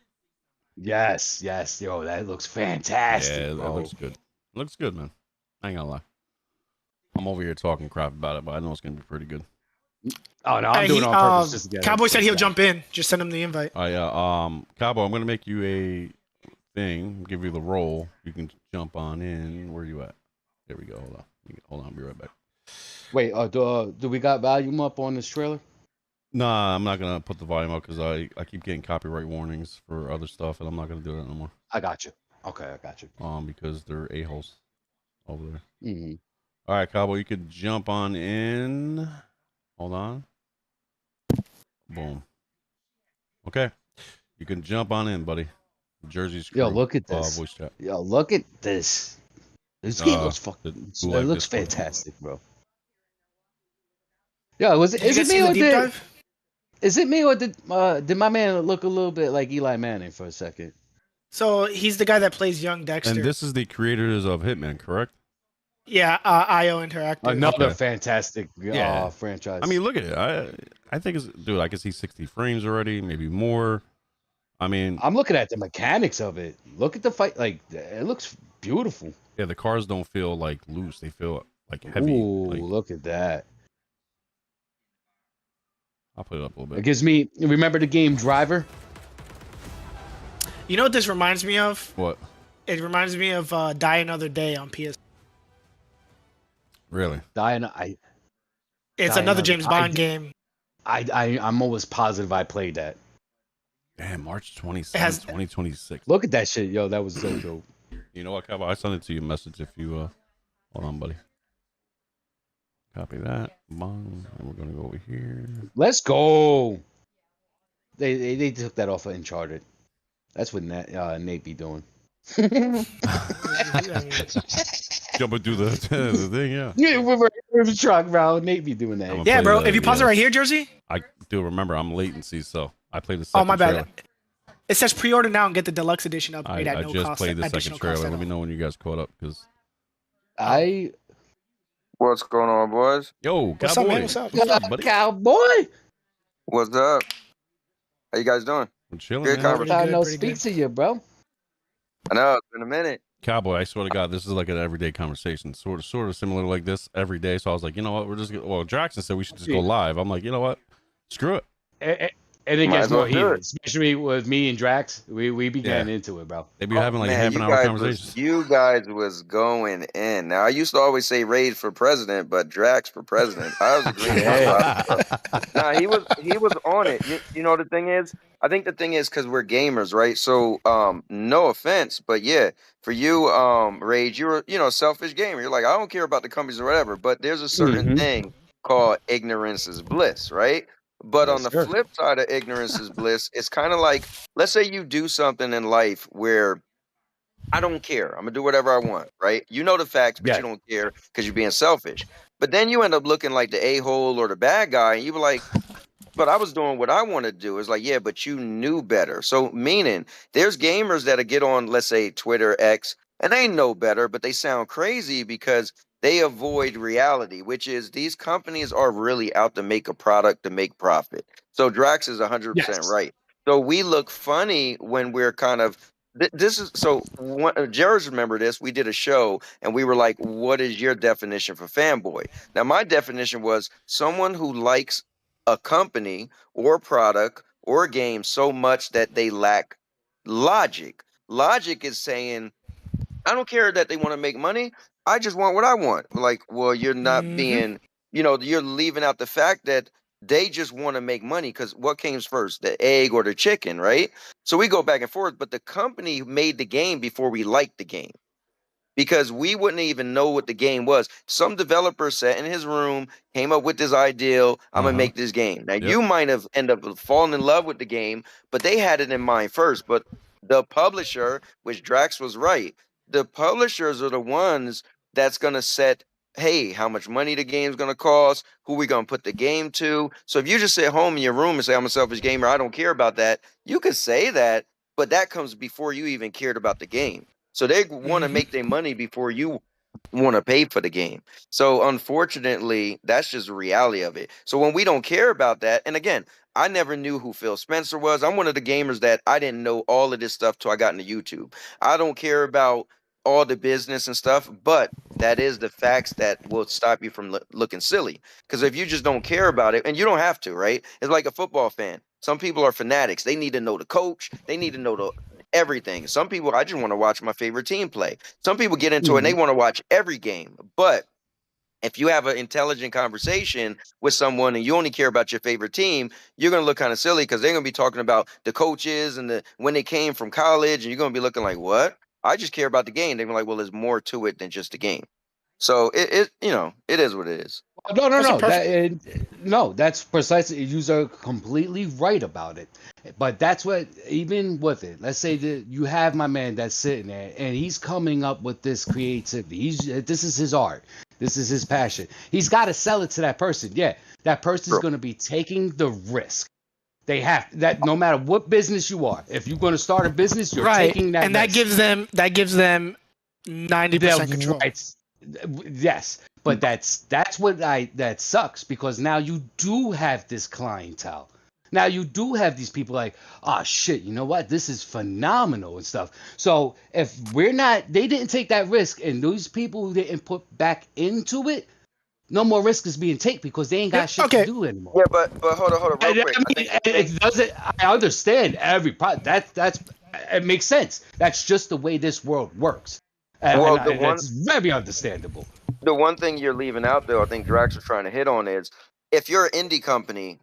Yes. Yo, that looks fantastic. Yeah, that looks good. Looks good, man. I ain't gonna lie. I'm over here talking crap about it, but I know it's gonna be pretty good. Oh no, I'm doing it on purpose. Just to get Cowboy said he'll jump in. Just send him the invite. Oh yeah. Cowboy, I'm gonna make you a thing. Give you the role. You can jump on in. Where are you at? There we go. Hold on. I'll be right back. Wait. Do we got volume up on this trailer? Nah, I'm not gonna put the volume up because I keep getting copyright warnings for other stuff, and I'm not gonna do that no more. I got you. Okay, I got you. Because they're a-holes over there. Mm-hmm. All right, Cowboy, you could jump on in. Hold on. Boom. Okay, you can jump on in, buddy. Jersey's crew. Yo, look at this. Voice chat. Yo, look at this. This game looks fucking. It looks fantastic, bro. Yo, is it me or did? Is it me or did my man look a little bit like Eli Manning for a second? So he's the guy that plays young Dexter. And this is the creators of Hitman, correct? Yeah, IO Interactive. Another fantastic franchise. I mean, look at it. I think it's, dude, I can see 60 frames already, maybe more. I mean, I'm looking at the mechanics of it. Look at the fight. Like, it looks beautiful. Yeah, the cars don't feel like loose. They feel like heavy. Ooh, like, look at that. I'll put it up a little bit. It gives me, remember the game Driver? You know what this reminds me of? What? It reminds me of Die Another Day on PS. Really? It's another James Bond game. I'm almost positive I played that. Damn, March 27th, 2026. Look at that shit, yo. That was so dope. You know what, Cowboy? I sent it to you a message if you hold on, buddy. Copy that. Bong. And we're gonna go over here. Let's go. They took that off of Uncharted. That's what Nate be doing. Jumping through the thing, yeah. Yeah, we're the truck, bro. Nate be doing that. Yeah, bro. If you pause it right here, Jersey. I do remember I'm latency, so I played the Oh second my bad. trailer. It says pre-order now and get the deluxe edition upgrade at I no just cost. played the second trailer. Let me all. know when you guys caught up, because What's going on, boys? yo, What's cowboy. up, man? What's up? What's up, buddy? Cowboy. What's up? How you guys doing? I'm chilling, Good man. conversation. No speak to you, bro. I know it's been a minute. Cowboy, I swear to God, this is like an everyday conversation, sort of similar like this every day. So I was like, you know what, Jackson said we should just go live. I'm like, you know what, screw it. And it Might gets as well more do heated, it. especially with me and Drax. We be getting into it, bro. They be having like half an hour conversations. You guys was going in. Now I used to always say Rage for president, but Drax for president. I was agreeing. Nah, he was on it. You know the thing is, I think the thing is because we're gamers, right? So no offense, but yeah, for you, Rage, you're a selfish gamer. You're like, I don't care about the companies or whatever, but there's a certain thing called ignorance is bliss, right? But on the flip side of ignorance is bliss, it's kind of like, let's say you do something in life where I don't care. I'm gonna do whatever I want, right? You know the facts, but you don't care because you're being selfish. But then you end up looking like the a-hole or the bad guy, and you were like, but I was doing what I want to do. It's like, yeah, but you knew better. So meaning there's gamers that get on, let's say Twitter, X, and they know better, but they sound crazy because they avoid reality, which is these companies are really out to make a product to make profit. So Drax is 100% right. So we look funny when we're kind of this is so. Jared's remember this. We did a show and we were like, "What is your definition for fanboy?" Now, my definition was someone who likes a company or product or a game so much that they lack logic. Logic is saying, I don't care that they want to make money. I just want what I want. Like, well, you're not being, you're leaving out the fact that they just want to make money because what came first, the egg or the chicken, right? So we go back and forth, but the company made the game before we liked the game because we wouldn't even know what the game was. Some developer sat in his room, came up with this ideal, I'm going to make this game. Now, you might have ended up falling in love with the game, but they had it in mind first. But the publisher, which Drax was right, the publishers are the ones that's going to set, hey, how much money the game's going to cost, who we going to put the game to. So if you just sit home in your room and say, I'm a selfish gamer, I don't care about that, you could say that, but that comes before you even cared about the game. So they want to make their money before you want to pay for the game. So unfortunately, that's just the reality of it. So when we don't care about that, and again, I never knew who Phil Spencer was. I'm one of the gamers that I didn't know all of this stuff till I got into YouTube. I don't care about all the business and stuff, but that is the facts that will stop you from looking silly. Because if you just don't care about it, and you don't have to, right? It's like a football fan. Some people are fanatics. They need to know the coach. They need to know everything. Some people, I just want to watch my favorite team play. Some people get into it and they want to watch every game. But if you have an intelligent conversation with someone and you only care about your favorite team, you're going to look kind of silly because they're going to be talking about the coaches and when they came from college, and you're going to be looking like, what? I just care about the game. They're like, well, there's more to it than just the game. So it is what it is. No, that's precisely. You're completely right about it. But that's what, even with it, let's say that you have my man that's sitting there and he's coming up with this creativity. This is his art. This is his passion. He's got to sell it to that person. Yeah, that person is going to be taking the risk. They have that no matter what business you are. If you're going to start a business, you're taking that and risk. that gives them 90% control. Right. Yes, but that's what that sucks because now you do have this clientele. Now you do have these people like, oh shit, you know what? This is phenomenal and stuff. So if they didn't take that risk, and those people who didn't put back into it, no more risk is being taken because they ain't got shit to do anymore. Yeah, but hold on, real quick. It doesn't. I understand every part. That's it makes sense. That's just the way this world works. That's very understandable. The one thing you're leaving out, though, I think Drax was trying to hit on is if you're an indie company,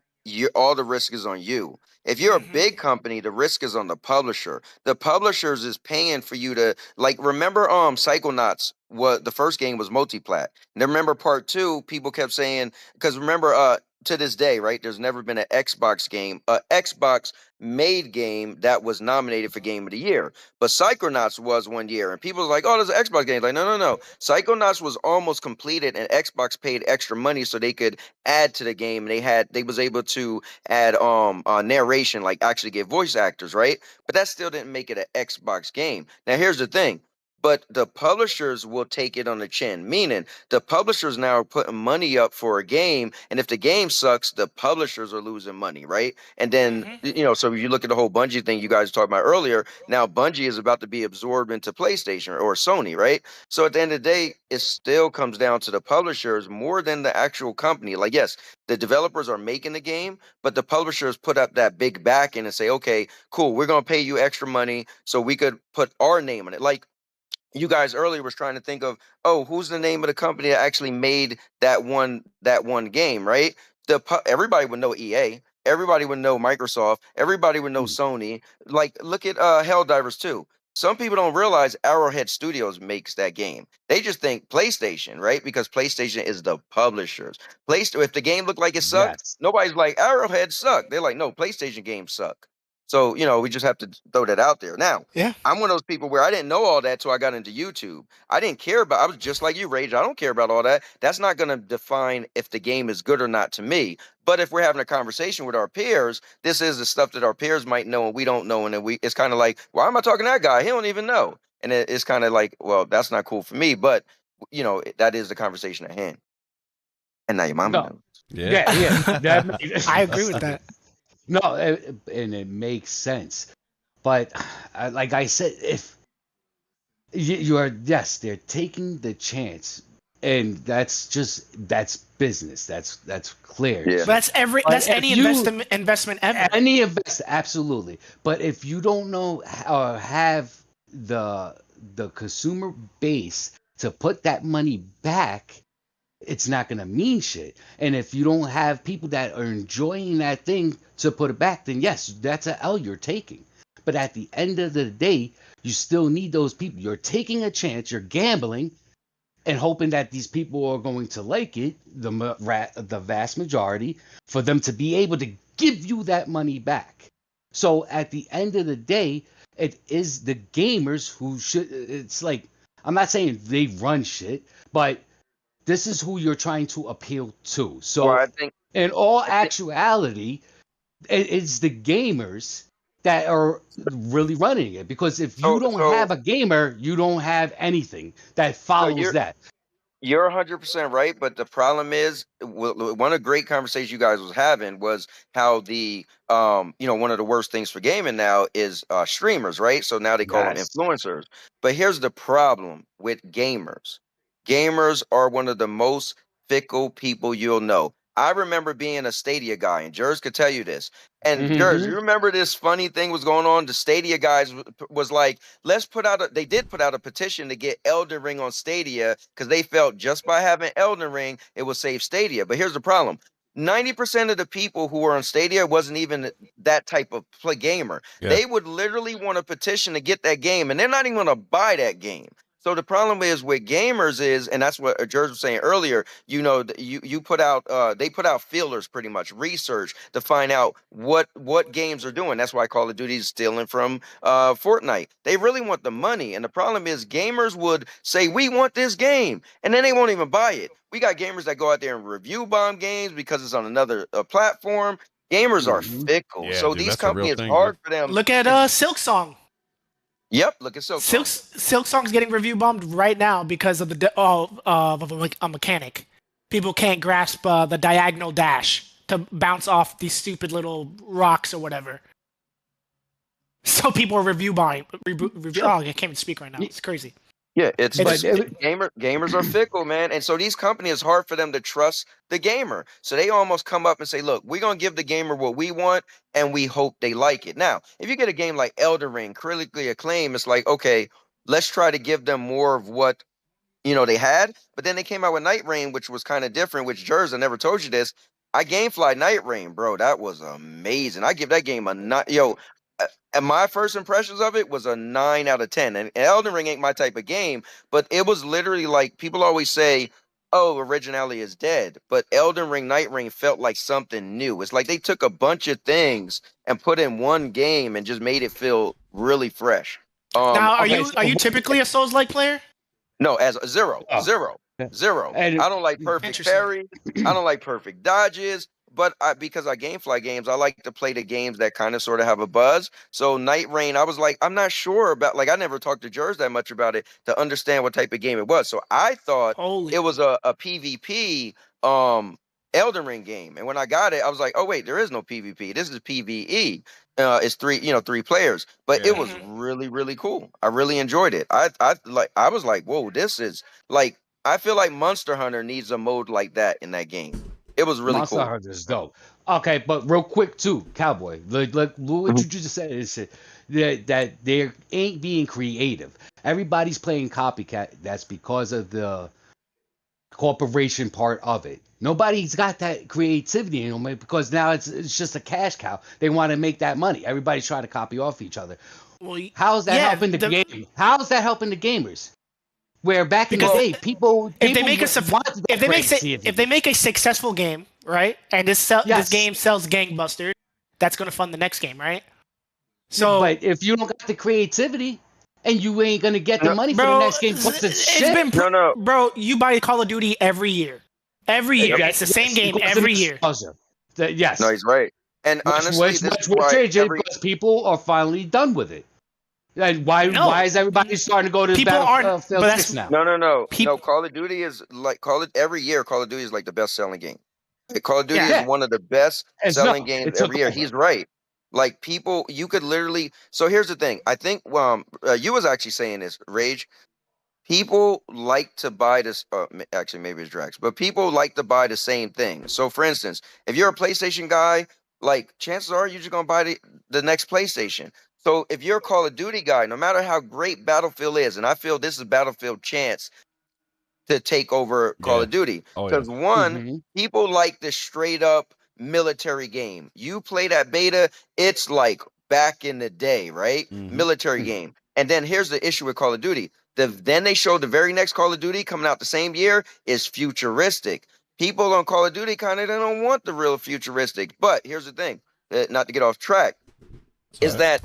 all the risk is on you. If you're a big company, the risk is on the publisher. The publishers is paying for you to, like, remember Psychonauts, what the first game was multiplat. And then remember part 2, people kept saying, because remember to this day, right, there's never been an Xbox game, a Xbox made game that was nominated for Game of the Year. But Psychonauts was one year, and people was like, "Oh, there's an Xbox game." Like, no. Psychonauts was almost completed, and Xbox paid extra money so they could add to the game. And they was able to add narration, like actually get voice actors, right? But that still didn't make it an Xbox game. Now, here's the thing. But the publishers will take it on the chin, meaning the publishers now are putting money up for a game, and if the game sucks, the publishers are losing money, right? And then, so if you look at the whole Bungie thing you guys talked about earlier, now Bungie is about to be absorbed into PlayStation or Sony, right? So at the end of the day, it still comes down to the publishers more than the actual company. Like, yes, the developers are making the game, but the publishers put up that big backing and say, okay, cool, we're going to pay you extra money so we could put our name on it. Like, you guys earlier was trying to think of, oh, who's the name of the company that actually made that one game, right? Everybody would know EA, everybody would know Microsoft, everybody would know Sony. Like, look at Helldivers 2. Some people don't realize Arrowhead Studios makes that game. They just think PlayStation, right? Because PlayStation is the publishers. If the game looked like it sucked, nobody's like, Arrowhead sucked. They're like, no, PlayStation games suck. So, we just have to throw that out there. Now, I'm one of those people where I didn't know all that till I got into YouTube. I didn't care about, I was just like you, Rage. I don't care about all that. That's not going to define if the game is good or not to me. But if we're having a conversation with our peers, this is the stuff that our peers might know and we don't know. And then it's kind of like, why am I talking to that guy? He don't even know. And it's kind of like, well, that's not cool for me. But, that is the conversation at hand. And now your mama knows. Yeah. I agree with that. No, and it makes sense. But like I said, if they're taking the chance, and that's business. That's clear. Yeah. That's any investment ever. Any absolutely. But if you don't know or have the consumer base to put that money back, it's not going to mean shit. And if you don't have people that are enjoying that thing to put it back, then yes, that's an L you're taking. But at the end of the day, you still need those people. You're taking a chance, you're gambling, and hoping that these people are going to like it, the vast majority, for them to be able to give you that money back. So at the end of the day, it is the gamers who should, it's like, I'm not saying they run shit, but this is who you're trying to appeal to. So, in all actuality, it's the gamers that are really running it. Because if you don't have a gamer, you don't have anything that follows that. You're 100% right, but the problem is, one of the great conversations you guys was having was how the one of the worst things for gaming now is streamers, right? So now they call them influencers. But here's the problem with gamers. Gamers are one of the most fickle people you'll know. I remember being a Stadia guy, and Jers could tell you this. And Jers, you remember this funny thing was going on? The Stadia guys was like, they did put out a petition to get Elden Ring on Stadia because they felt just by having Elden Ring, it would save Stadia. But here's the problem. 90% of the people who were on Stadia wasn't even that type of gamer. Yeah. They would literally want a petition to get that game, and they're not even going to buy that game. So the problem is with gamers is, and that's what George was saying earlier, you put out, they put out feelers, pretty much research to find out what games are doing. That's why Call of Duty is stealing from Fortnite. They really want the money. And the problem is gamers would say, we want this game, and then they won't even buy it. We got gamers that go out there and review bomb games because it's on another platform. Gamers are fickle. Yeah, so dude, these companies, it's hard for them. Look at Silksong. Yep, look at Silksong. Silksong's getting review bombed right now because of a mechanic. People can't grasp the diagonal dash to bounce off these stupid little rocks or whatever. So people are review bombing. Oh, I can't even speak right now. It's crazy. Yeah, gamers are fickle, man. And so these companies, it's hard for them to trust the gamer. So they almost come up and say, look, we're going to give the gamer what we want, and we hope they like it. Now, if you get a game like Elden Ring, critically acclaimed, it's like, okay, let's try to give them more of what, they had. But then they came out with Night Rain, which was kind of different, which Jers, I never told you this. Gamefly Night Rain, bro. That was amazing. I give that game a 9. Yo, and my first impressions of it was a 9 out of 10. And Elden Ring ain't my type of game, but it was literally like people always say, "Oh, originality is dead," but Elden Ring Night Rain felt like something new. It's like they took a bunch of things and put in one game and just made it feel really fresh. Now, are okay, you typically a Souls-like player? No, as a zero. And I don't like perfect parries. I don't like perfect dodges. But because I Gamefly games, I like to play the games that kind of sort of have a buzz. So Night Rain, I was like, I'm not sure about. Like, I never talked to Jers that much about it to understand what type of game it was. So I thought it was a PvP Elden Ring game. And when I got it, I was like, oh wait, there is no PvP. This is PvE. It's three players. But it was really, really cool. I really enjoyed it. I was like, whoa, this is like, I feel like Monster Hunter needs a mode like that in that game. It was really Monster cool. Hunter is dope. Okay, but real quick too, Cowboy. Like what you just said is that they ain't being creative. Everybody's playing copycat. That's because of the corporation part of it. Nobody's got that creativity anymore because now it's just a cash cow. They want to make that money. Everybody's trying to copy off each other. Well, How's that helping the game? How's that helping the gamers? Where back in the day, people if they make a successful game, right, and this game sells gangbusters, that's going to fund the next game, right? So, but if you don't got the creativity and you ain't going to get the money for the next game, bro, you buy Call of Duty every year. It's the same game every year. Yes. No, he's right. And honestly, which will change it because people are finally done with it. And why is everybody starting to go to Battlefield 6 now? No. Call of Duty is like every year. Call of Duty is like the best selling game. Call of Duty is one of the best selling games every year. He's right. Like people, you could literally. So here's the thing. I think you was actually saying this, Rage. People like to buy this. Actually, maybe it's Drax, but people like to buy the same thing. So, for instance, if you're a PlayStation guy, like chances are you're just gonna buy the next PlayStation. So if you're a Call of Duty guy, no matter how great Battlefield is, and I feel this is Battlefield chance to take over Call of Duty, because people like the straight up military game. You play that beta, it's like back in the day, right? Military game. And then here's the issue with Call of Duty. Then they showed the very next Call of Duty coming out the same year is futuristic. People on Call of Duty kind of don't want the real futuristic. But here's the thing, not to get off track, is that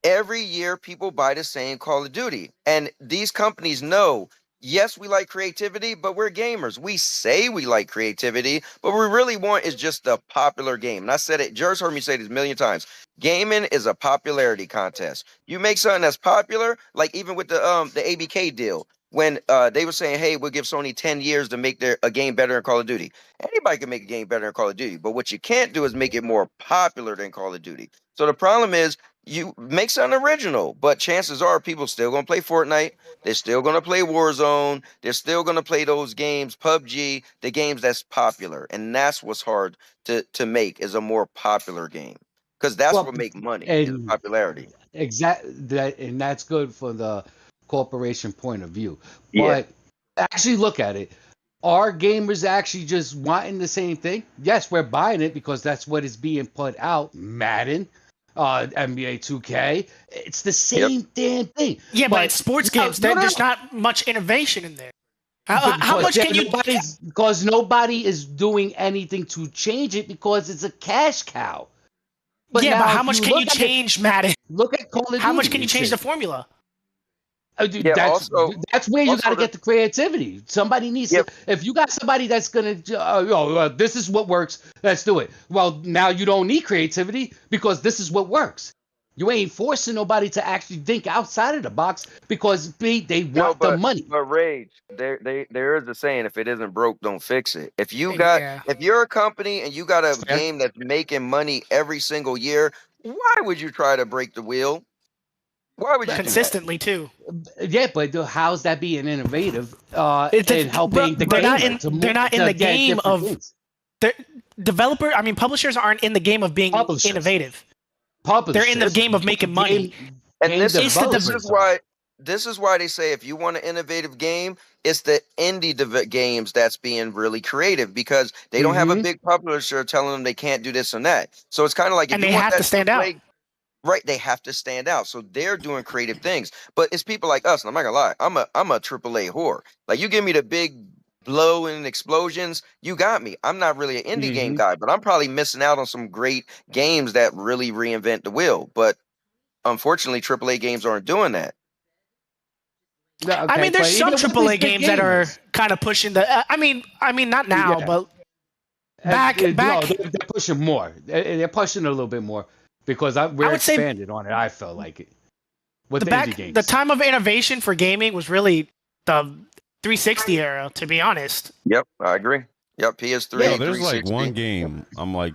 every year people buy the same Call of Duty. And these companies know, yes, we like creativity, but we're gamers. We say we like creativity, but what we really want is just a popular game. And I said it, Jer's heard me say this a million times. Gaming is a popularity contest. You make something that's popular, like even with the ABK deal, when they were saying, hey, we'll give Sony 10 years to make a game better in Call of Duty. Anybody can make a game better in Call of Duty, but what you can't do is make it more popular than Call of Duty. So the problem is, you make something original, but chances are people still going to play Fortnite. They're still going to play Warzone. They're still going to play those games, PUBG, the games that's popular. And that's what's hard to make is a more popular game. Because that's what makes money, is popularity. Exactly. And that's good for the corporation point of view. But actually look at it. Are gamers actually just wanting the same thing? Yes, we're buying it because that's what is being put out. Madden. NBA 2K, it's the same damn thing. Yeah, but it's sports games. There's not much innovation in there. How much can you? Because nobody is doing anything to change it because it's a cash cow. But how much can you change, Madden? Look at Call of Duty. How much can you change the formula? That's where you got to get the creativity. Somebody needs to. If you got somebody that's gonna, this is what works. Let's do it. Well, now you don't need creativity because this is what works. You ain't forcing nobody to actually think outside of the box because they want the money. But Rage, there is a saying: if it isn't broke, don't fix it. If you're a company and you got a game that's making money every single year, why would you try to break the wheel? Why would you consistently too? Yeah, but how's that being innovative and helping the game? They're not in the game of publishers aren't in the game of being innovative. They're in the game of making money. And this is why this is why they say if you want an innovative game, it's the indie games that's being really creative because they don't have a big publisher telling them they can't do this and that. So it's kind of like if and you they want have that to stand out. Right, they have to stand out. So they're doing creative things. But it's people like us, and I'm not gonna lie, I'm a AAA whore. Like you give me the big blow and explosions, you got me. I'm not really an indie game guy, but I'm probably missing out on some great games that really reinvent the wheel. But unfortunately, AAA games aren't doing that. Okay, I mean, there's some AAA games that are kind of pushing the. I mean, not now, but back. No, they're pushing more. They're pushing a little bit more because we're expanded on it. I felt like it. With the indie games. The time of innovation for gaming was really the 360 era, to be honest. Yep, I agree. Yep, PS3. Yeah, there's like one game I'm like,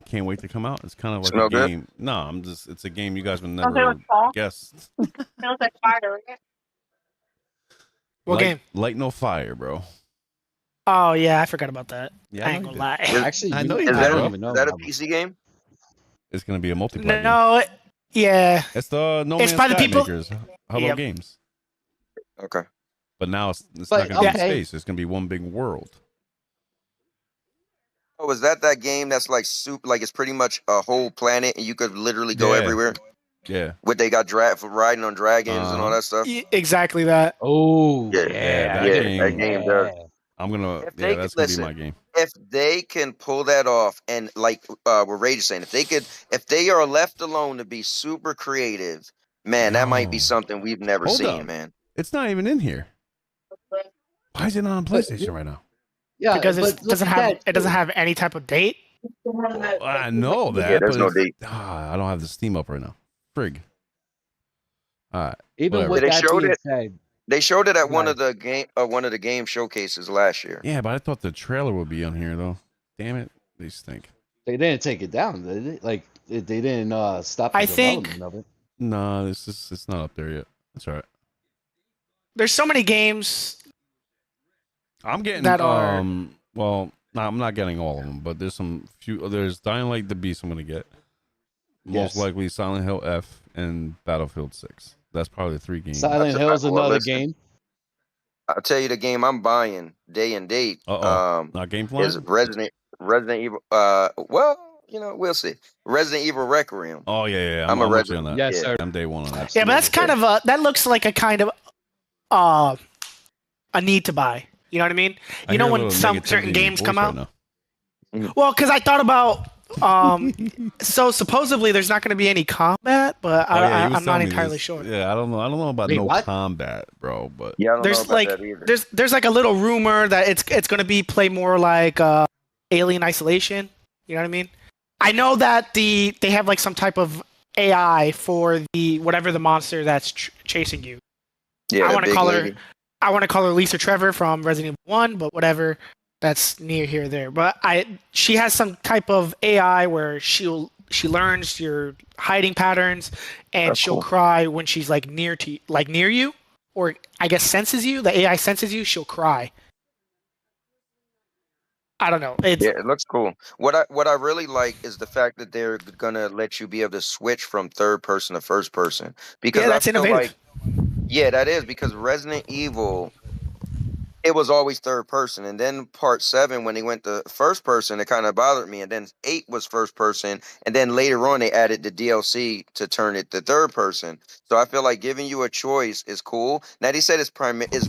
can't wait to come out. It's kind of like a game. Good? No, it's a game you guys would never guess. Smells like fire. What game? Light No Fire, bro. Oh yeah, I forgot about that. Yeah, I ain't gonna lie. Actually, I know is that a PC game? It's gonna be a multiplayer. No, yeah. It's the No Man's by the Sky people makers. Hello Games. Okay. But now it's not gonna be in space. It's gonna be one big world. Oh, is that game that's like like it's pretty much a whole planet and you could literally go everywhere? Yeah. What they got for riding on dragons and all that stuff? Exactly that. Oh, that game does. I'm gonna that's gonna be my game. If they can pull that off and like what Rage is saying, if they are left alone to be super creative, man, that might be something we've never seen, man. It's not even in here. Why is it not on PlayStation right now? Yeah, because it doesn't have any type of date. Well, I know that. Yeah, there's no date. I don't have the Steam up right now. Frig. All right. Even with that being said, they showed it at one of the game showcases last year. Yeah, but I thought the trailer would be on here though. Damn it, they stink. They didn't take it down, did they? Like they didn't stop the development of it. No, it's not up there yet. That's all right. There's so many games. I'm getting that are well, no, I'm not getting all of them, but there's some few. There's Dying Light the Beast I'm gonna get. Most likely Silent Hill F and Battlefield 6. That's probably the 3 games. Silent Hill's another game. I'll tell you the game I'm buying day and date. Not Gamefly? Is Resident Evil. Well, we'll see. Resident Evil Requiem. Oh yeah. I'm a Resident. On that. Yes, sir. I'm day one on that. Yeah, but that's kind of that looks like a kind of a need to buy. You know what I mean? You know when certain games come out. Well, because I thought about. So supposedly there's not going to be any combat, but I'm not entirely sure. Yeah, I don't know about combat, bro. But yeah, there's like there's like a little rumor that it's going to play more like Alien Isolation. You know what I mean? I know that they have like some type of AI for the whatever the monster that's chasing you. Yeah, I want to call her Lisa Trevor from Resident Evil 1, but whatever. That's near here or there, but she has some type of AI where she learns your hiding patterns, and she'll cry when she's like near you, or I guess senses you. The AI senses you, she'll cry. I don't know. It looks cool. What I really like is the fact that they're gonna let you be able to switch from third person to first person because that's innovative. That is because Resident Evil. It was always third person, and then part 7 when they went to first person, it kind of bothered me. And then 8 was first person, and then later on they added the DLC to turn it to third person. So I feel like giving you a choice is cool. Now they said it's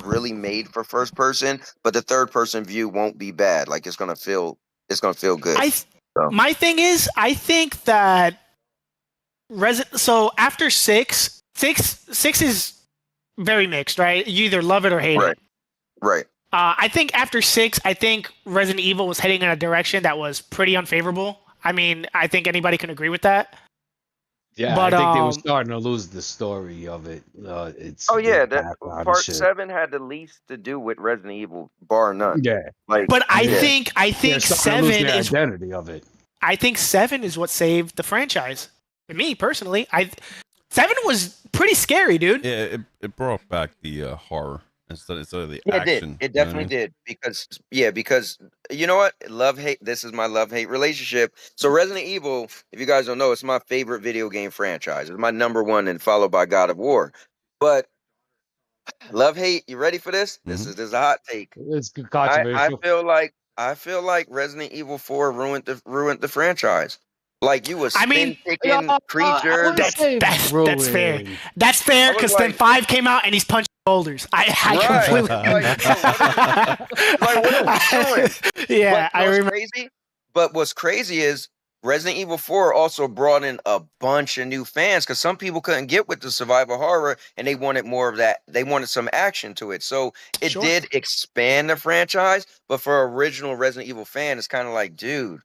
really made for first person, but the third person view won't be bad. Like it's gonna feel good. My thing is, I think that so after 6 is very mixed, right? You either love it or hate it. Right. I think after 6, I think Resident Evil was heading in a direction that was pretty unfavorable. I mean, I think anybody can agree with that. Yeah, but, I think they were starting to lose the story of it. Part 7 had the least to do with Resident Evil, bar none. Yeah, but I think 7 is the identity of it. I think 7 is what saved the franchise. For me personally, 7 was pretty scary, dude. Yeah, it brought back the horror. Instead of the action. It definitely did because you know what? Love-hate. This is my love-hate relationship. So Resident Evil, if you guys don't know, it's my favorite video game franchise. It's my number 1 and followed by God of War. But Love hate. You ready for this? Mm-hmm. This is a hot take. It's controversial. I feel like Resident Evil 4 ruined the franchise. Like you was spin kicking creatures. That's fair. That's fair because then 5 came out and he's punching shoulders. I completely. Like, what are we doing? Yeah, I remember. But what's crazy is Resident Evil 4 also brought in a bunch of new fans because some people couldn't get with the survival horror and they wanted more of that. They wanted some action to it. So it did expand the franchise. But for an original Resident Evil fan, it's kind of like, dude,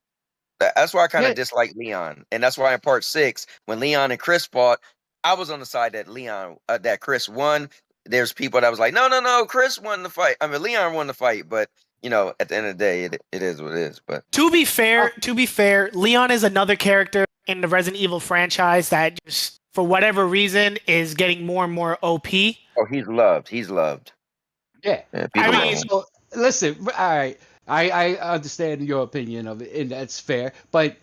that's why I kind of dislike Leon. And that's why in part 6, when Leon and Chris fought, I was on the side that Chris won. There's people that was like, no, Chris won the fight. I mean, Leon won the fight, but at the end of the day, it is what it is. But to be fair, Leon is another character in the Resident Evil franchise that just, for whatever reason, is getting more and more OP. Oh, he's loved. Yeah. I mean, so, listen, all right. I understand your opinion of it, and that's fair. But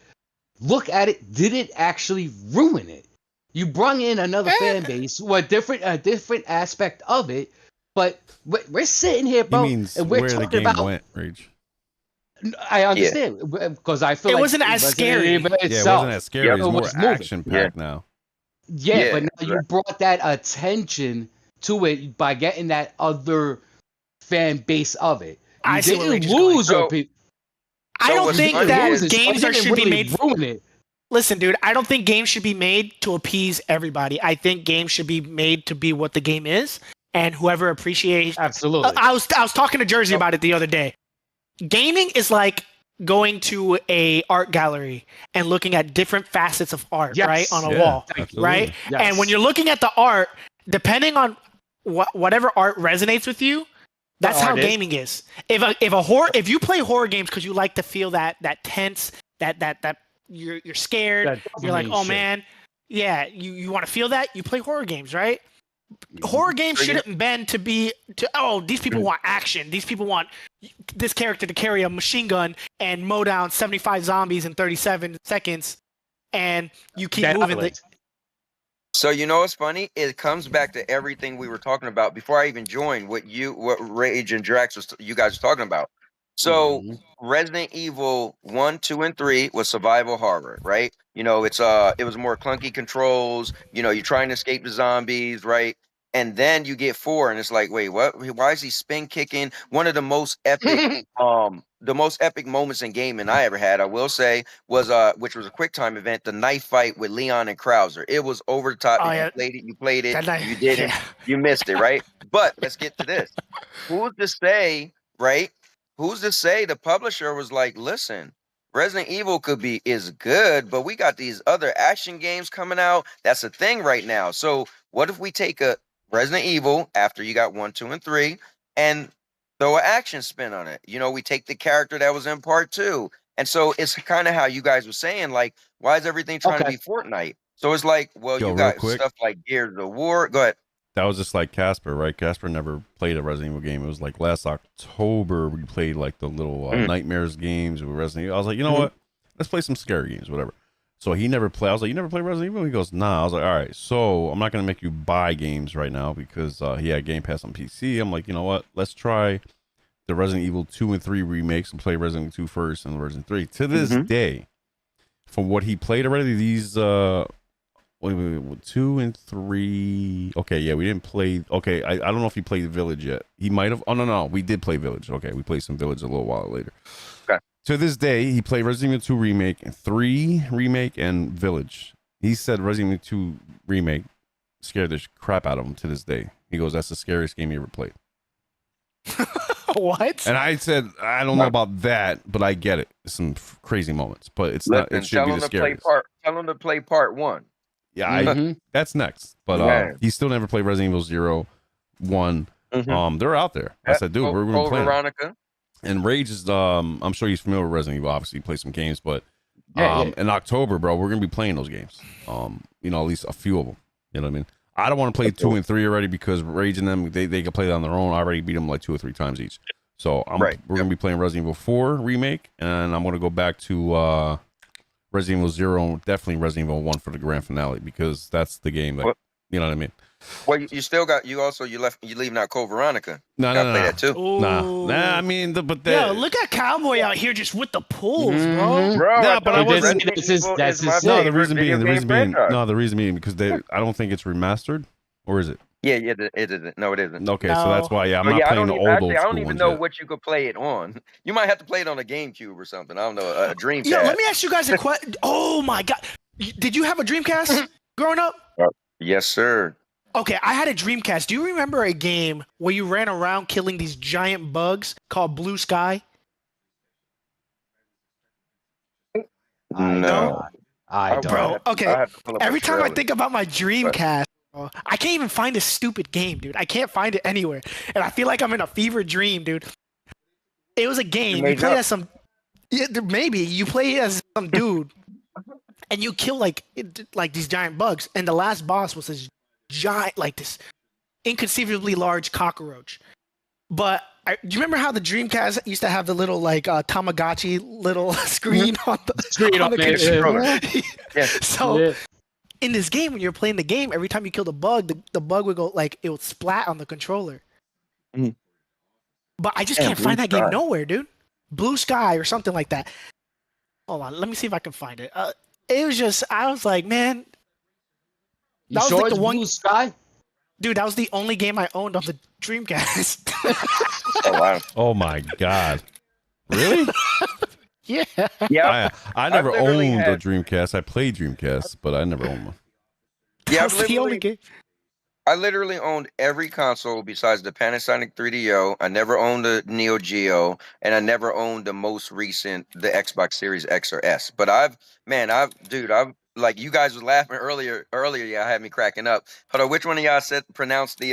look at it. Did it actually ruin it? You brung in another fan base, a different aspect of it. But we're sitting here, bro, and we're where talking the game about. Went, Rage. I understand because I feel it like wasn't as scary. It wasn't as scary. It's more action packed now. Yeah, but now you brought that attention to it by getting that other fan base of it. You didn't lose your people. I don't think that games should be made. Ruin it. Listen, dude, I don't think games should be made to appease everybody. I think games should be made to be what the game is, and whoever appreciates. Absolutely. I was talking to Jersey about it the other day. Gaming is like going to a art gallery and looking at different facets of art, right, on a wall, right? Yes. And when you're looking at the art, depending on whatever art resonates with you, that's how gaming is. If you play horror games because you like to feel that tense, that you're scared, you're like, oh man, yeah, you want to feel that, you play horror games, right? Horror games shouldn't bend to these people want action. These people want this character to carry a machine gun and mow down 75 zombies in 37 seconds, and you keep moving. So what's funny? It comes back to everything we were talking about before I even joined. What Rage and Drax you guys were talking about. So Resident Evil 1, 2, and 3 was survival horror, right? It was more clunky controls. You're trying to escape the zombies, right? And then you get 4, and it's like, wait, what? Why is he spin kicking? One of the most epic, moments in gaming I ever had, I will say, was which was a quick time event, the knife fight with Leon and Krauser. It was over the top. You played it. You didn't. You missed it, right? But let's get to this. Who's to say, right? Who's to say the publisher was like, listen, Resident Evil is good, but we got these other action games coming out. That's a thing right now. So what if we take a Resident Evil after you got 1, 2, and 3 and throw an action spin on it? We take the character that was in part 2. And so it's kind of how you guys were saying, like, why is everything trying to be Fortnite? So it's like, well, you got stuff like Gears of War. Go ahead. That was just like Casper, right? Casper never played a Resident Evil game. It was like last October we played like the little Nightmares games with Resident Evil. I was like, you know what? Let's play some scary games, whatever. So he never played. I was like, you never play Resident Evil? He goes, nah. I was like, all right. So I'm not going to make you buy games right now because he had Game Pass on PC. I'm like, you know what? Let's try the Resident Evil 2 and 3 remakes and play Resident Evil 2 first and Resident 3. To this day, from what he played already, these... Wait, 2 and 3. Okay, yeah, we didn't play. Okay, I don't know if he played Village yet. He might have. Oh no, we did play Village. Okay, we played some Village a little while later. Okay. To this day, he played Resident Evil 2 remake, 3 remake, and Village. He said Resident Evil 2 remake scared the crap out of him to this day. He goes, "That's the scariest game he ever played." What? And I said, I don't know about that, but I get it. Some crazy moments, but it's not. It should be the scariest. Tell him to play part 1. Yeah, that's next. But he still never played Resident Evil 0, 1. They're out there. I said, dude, we're going to play Veronica. And Rage is, I'm sure he's familiar with Resident Evil. Obviously, he plays some games, but in October, bro, we're going to be playing those games. At least a few of them. You know what I mean? I don't want to play 2 and 3 already because Rage and them, they can play that on their own. I already beat them like 2 or 3 times each. So we're going to be playing Resident Evil 4 remake, and I'm going to go back to Resident Evil 0 and definitely Resident Evil 1 for the grand finale because that's the game that You know what I mean? Well, you still got you leaving out Code Veronica. No, Gotta play that too. Nah. I mean, but yo, look at Cowboy out here just with the pulls, bro. Bro, nah, but I wasn't. That's his No, the reason being, because I don't think it's remastered, or is it? Yeah, it isn't. No, it isn't. Okay, so that's why. Yeah, I'm Oh, not yeah, playing the old I don't school even ones know yet. what you could play it on. You might have to play it on a GameCube or something. I don't know, a Dreamcast. Yo, let me ask you guys a question. Oh my god, did you have a Dreamcast growing up? Yes, sir. Okay, I had a Dreamcast. Do you remember a game where you ran around killing these giant bugs called Blue Sky? No. I don't. Bro, okay. Every time I think about my Dreamcast, bro, I can't even find this stupid game, dude. I can't find it anywhere. And I feel like I'm in a fever dream, dude. It was a game. You play as some... Yeah, maybe. You play as some dude. And you kill, like these giant bugs. And the last boss was this giant, like this inconceivably large cockroach. But do you remember how the Dreamcast used to have the little like Tamagotchi little screen on the controller? Yeah. So in this game, when you're playing the game, every time you killed a bug, the bug would go like it would splat on the controller. Mm-hmm. But I just can't find that game nowhere, dude. Blue Sky or something like that. Hold on, let me see if I can find it. It was just I was like, man. You sure like it's Blue Sky? Dude, that was the only game I owned on the Dreamcast. Oh wow! Oh my god! Really? Yeah. Yeah. I never owned a Dreamcast. I played Dreamcast, but I never owned one. Yeah, that's the only game. I literally owned every console besides the Panasonic 3DO. I never owned the Neo Geo, and I never owned the most recent, the Xbox Series X or S. But I've like you guys was laughing earlier. Yeah, I had me cracking up. Hold on, which one of y'all pronounced the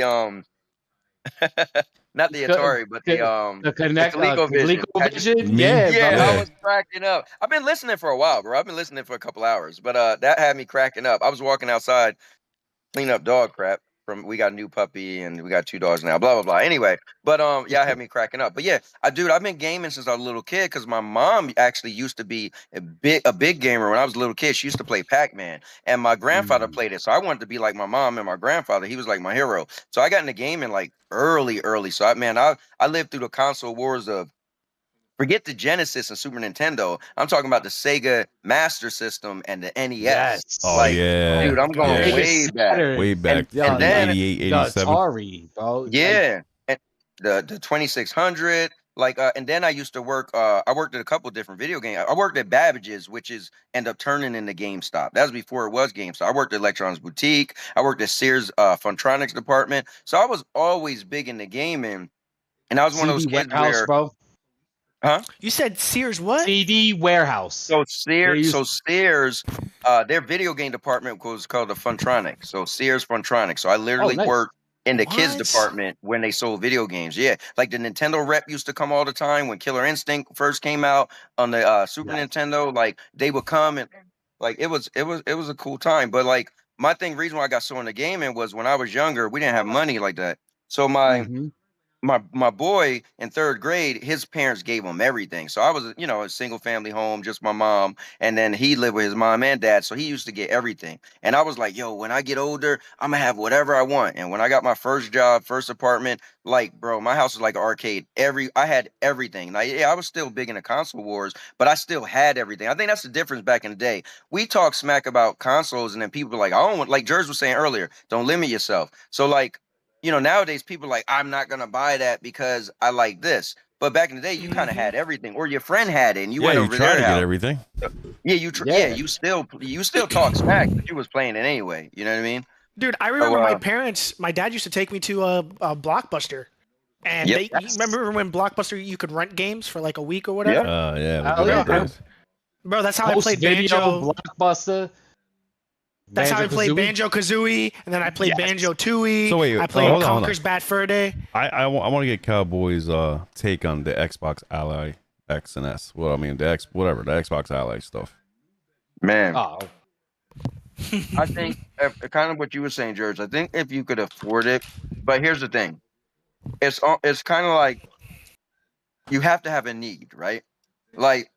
not the Atari, but the ColecoVision? Yeah, I was cracking up. I've been listening for a while, bro. I've been listening for a couple hours, but that had me cracking up. I was walking outside, cleaning up dog crap. We got a new puppy and we got 2 dogs now, blah blah blah. Anyway, but yeah, I had me cracking up. But yeah, I've been gaming since I was a little kid because my mom actually used to be a big gamer when I was a little kid. She used to play Pac-Man, and my grandfather played it. So I wanted to be like my mom and my grandfather. He was like my hero. So I got into gaming like early. So I lived through the console wars of. Forget the Genesis and Super Nintendo. I'm talking about the Sega Master System and the NES. Yes. Oh, yeah. Dude, I'm going way back. Way back. And then 88, 87. Atari, bro. Yeah. And the 2600. And then I used to work, I worked at a couple different video games. I worked at Babbage's, which ended up turning into GameStop. That was before it was GameStop. I worked at Electronics Boutique. I worked at Sears Funtronics department. So I was always big into gaming. And I was one of those kids where... bro. Huh? You said Sears what? CD warehouse. So Sears, their video game department was called the Funtronics. So Sears Funtronics. So I literally worked in the kids department when they sold video games. Yeah, like the Nintendo rep used to come all the time when Killer Instinct first came out on the Super Nintendo. Like they would come and like it was a cool time. But like my reason why I got so into gaming was when I was younger, we didn't have money like that. So my boy in 3rd grade, his parents gave him everything. So I was, a single family home, just my mom. And then he lived with his mom and dad. So he used to get everything. And I was like, yo, when I get older, I'm going to have whatever I want. And when I got my first job, first apartment, like, bro, my house was like an arcade. I had everything. Like, yeah, I was still big into console wars, but I still had everything. I think that's the difference back in the day. We talk smack about consoles and then people are like, I don't want, like Jerz was saying earlier, don't limit yourself. So like, nowadays people are like, I'm not going to buy that because I like this. But back in the day, you kind of had everything, or your friend had it, and you went over there. You tried to get everything. Yeah, you still talk smack, but you was playing it anyway. You know what I mean? Dude, I remember my dad used to take me to a Blockbuster. And you remember when Blockbuster, you could rent games for like a week or whatever? Bro, that's how I played Banjo. Blockbuster. That's how I played Banjo-Kazooie, and then I played Banjo-Tooie. So wait, I played Conker's Bad Fur Day. I want to get Cowboy's take on the Xbox Ally X and S. Well, I mean the Xbox Ally stuff. Man, I think kind of what you were saying, George. I think if you could afford it, but here's the thing: it's kind of like you have to have a need, right? Like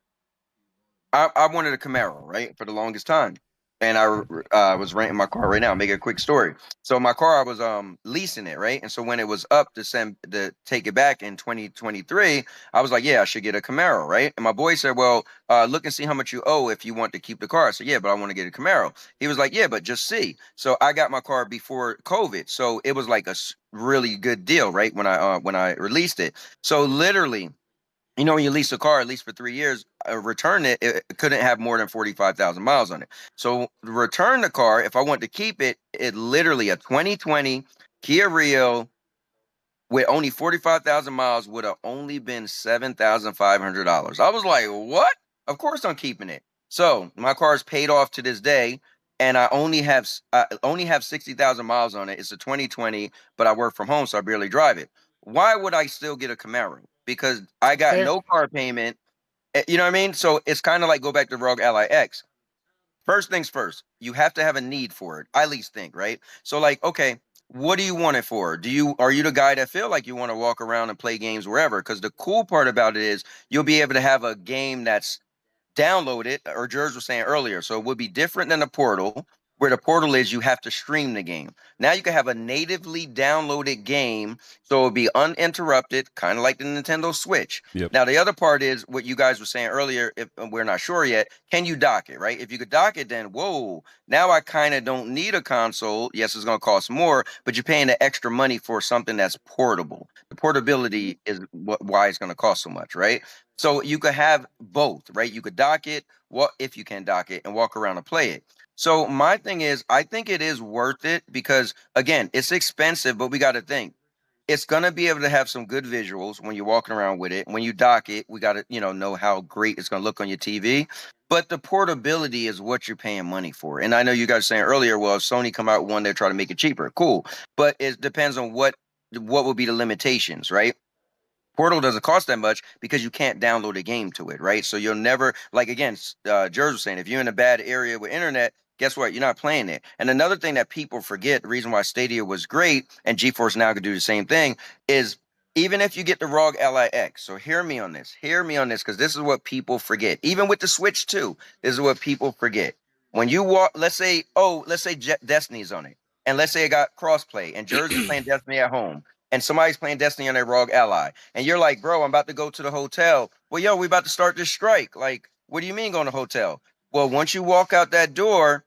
I wanted a Camaro, right, for the longest time. and I was renting my car right now. Make it a quick story. So my car, I was leasing it, right? And so when it was up to take it back in 2023, I was like, yeah, I should get a Camaro, right? And my boy said, well, look and see how much you owe if you want to keep the car. I said, yeah, but I want to get a Camaro. He was like, yeah, but just see. So I got my car before COVID, so it was like a really good deal, right? When I released it. So literally, you know, when you lease a car, at least for 3 years, return it, it couldn't have more than 45,000 miles on it. So return the car, if I want to keep it, it literally a 2020 Kia Rio with only 45,000 miles would have only been $7,500. I was like, what? Of course I'm keeping it. So my car is paid off to this day, and I only have 60,000 miles on it. It's a 2020, but I work from home, so I barely drive it. Why would I still get a Camaro? Because I got no car payment. You know what I mean? So it's kind of like go back to Rogue Ally X. First things first, you have to have a need for it. I at least think, right? So like, okay, what do you want it for? Are you the guy that feel like you want to walk around and play games wherever? Because the cool part about it is you'll be able to have a game that's download it, or Jers was saying earlier. So it would be different than the portal, where the portal is you have to stream the game. Now you can have a natively downloaded game, so it'll be uninterrupted, kind of like the Nintendo Switch. Yep. Now the other part is what you guys were saying earlier. If we're not sure yet, can you dock it? Right? If you could dock it, then whoa, now I kind of don't need a console. Yes, it's going to cost more, but you're paying the extra money for something that's portable. The portability is why it's going to cost so much, right? So you could have both, right? You could dock it, what if you can dock it and walk around and play it. So my thing is, I think it is worth it because again, it's expensive, but we got to think it's going to be able to have some good visuals when you're walking around with it. When you dock it, we got to, know how great it's going to look on your TV. But the portability is what you're paying money for. And I know you guys saying earlier, well, if Sony come out with one, they're trying to make it cheaper. Cool. But it depends on what will be the limitations, right? Portal doesn't cost that much because you can't download a game to it, right? So you'll never, like again, Jers was saying, if you're in a bad area with internet, guess what? You're not playing it. And another thing that people forget, the reason why Stadia was great and GeForce Now could do the same thing, is even if you get the ROG Ally X, so hear me on this, because this is what people forget. Even with the Switch 2, this is what people forget. When you walk, let's say Destiny's on it, and let's say it got crossplay, and Jers is playing Destiny at home, and somebody's playing Destiny on their ROG Ally, and you're like, bro, I'm about to go to the hotel. Well, yo, we about to start this strike. Like, what do you mean going to hotel? Well, once you walk out that door,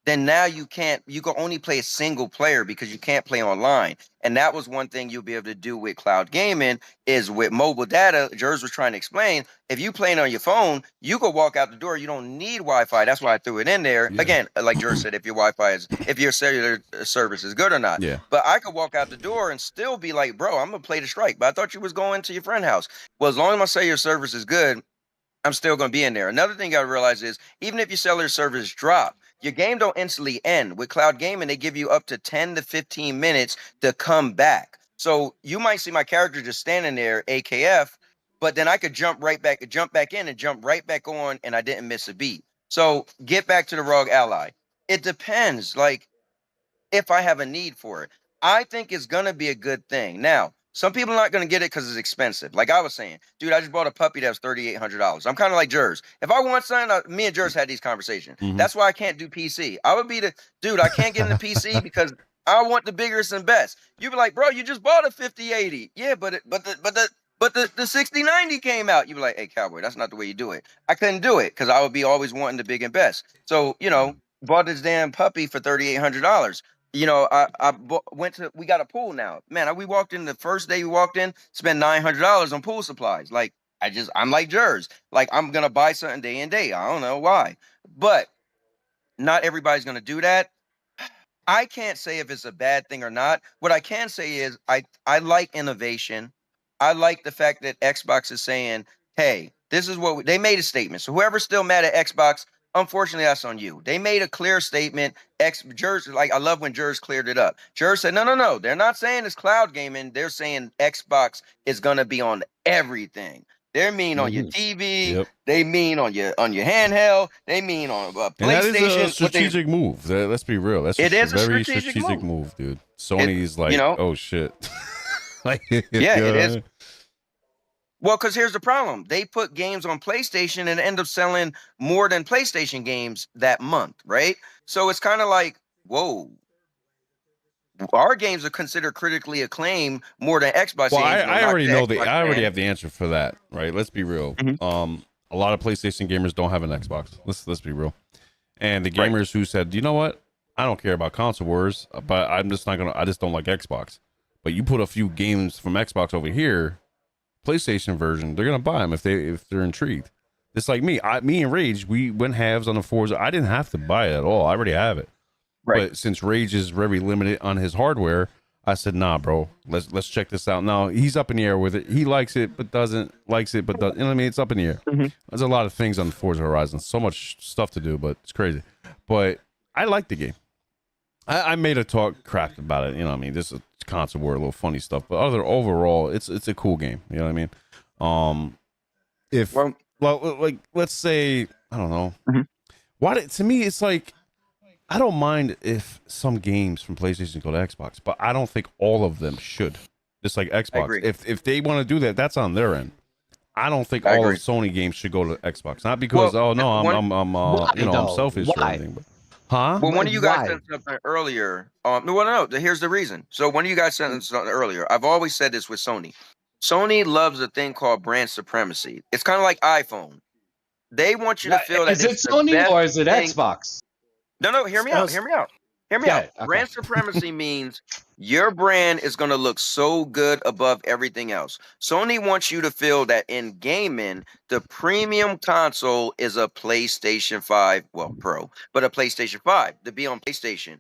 then now you can only play a single player because you can't play online. And that was one thing you'll be able to do with cloud gaming is with mobile data. Jers was trying to explain, if you playing on your phone, you go walk out the door. You don't need Wi-Fi. That's why I threw it in there. Yeah. Again, like Jers said, if your cellular service is good or not. Yeah. But I could walk out the door and still be like, bro, I'm going to play the strike. But I thought you was going to your friend's house. Well, as long as my cellular service is good, I'm still going to be in there. Another thing you got to realize is even if your cellular service drop, your game don't instantly end. With cloud gaming, they give you up to 10 to 15 minutes to come back. So you might see my character just standing there, AKF, but then I could jump back in and jump right back on, and I didn't miss a beat. So get back to the ROG Ally. It depends. Like, if I have a need for it. I think it's going to be a good thing. Now, some people are not going to get it because it's expensive. Like I was saying, dude, I just bought a puppy that was $3,800. I'm kind of like Jers. If I want something, me and Jers had these conversations. Mm-hmm. That's why I can't do PC. I would be I can't get into PC because I want the biggest and best. You'd be like, bro, you just bought a 5080. Yeah, but the 6090 came out. You'd be like, hey, cowboy, that's not the way you do it. I couldn't do it because I would be always wanting the big and best. So, bought this damn puppy for $3,800. We got a pool now. Man, we walked in the first day we walked in, spent $900 on pool supplies. Like, I'm like Jers. Like, I'm going to buy something day in day. I don't know why. But not everybody's going to do that. I can't say if it's a bad thing or not. What I can say is I like innovation. I like the fact that Xbox is saying, hey, this is what they made a statement. So whoever's still mad at Xbox, unfortunately, that's on you. They made a clear statement. Jers, like, I love when Jers cleared it up. Jers said, no. They're not saying it's cloud gaming. They're saying Xbox is going to be on everything. They mean on your TV. Yep. They mean on your handheld. They mean on PlayStation. And that is a strategic move. Let's be real. That's a very strategic move, dude. Sony's oh shit. Like, yeah, it is. Well, because here's the problem. They put games on PlayStation and end up selling more than PlayStation games that month, right? So it's kind of like, whoa, our games are considered critically acclaimed more than Xbox Well, games. I already know I already fan. have the answer for that, right? Let's be real. Mhm. A lot of PlayStation gamers don't have an Xbox. Let's be real. And the gamers who said, you know what, I don't care about console wars, but I just don't like Xbox. But you put a few games from Xbox over here, PlayStation version, they're gonna buy them if they're intrigued. It's like me and Rage, we went halves on the Forza. I didn't have to buy it at all. I already have it. Right. But since Rage is very limited on his hardware, I said, nah, bro, let's check this out. Now he's up in the air with it. He likes it, but doesn't. Likes it, but doesn't. You know what I mean? It's up in the air. Mhm. There's a lot of things on Forza Horizon. So much stuff to do, but it's crazy. But I like the game. I made a talk crap about it. You know what I mean? This is a console war, a little funny stuff. But overall, it's a cool game. You know what I mean? Like let's say, I don't know. Mhm. To me, it's like, I don't mind if some games from PlayStation go to Xbox, but I don't think all of them should. Just like Xbox. If they want to do that, that's on their end. I don't think all of Sony games should go to Xbox. Not because I'm selfish or anything. But, huh? Well, one of you guys said something earlier. No. Here's the reason. So one of you guys said something earlier. I've always said this with Sony. Sony loves a thing called brand supremacy. It's kind of like iPhone. They want you to feel that is it Sony or is it Xbox? No, hear me out. Brand supremacy means your brand is going to look so good above everything else. Sony wants you to feel that in gaming, the premium console is a PlayStation 5, well, Pro, but a PlayStation 5 to be on PlayStation.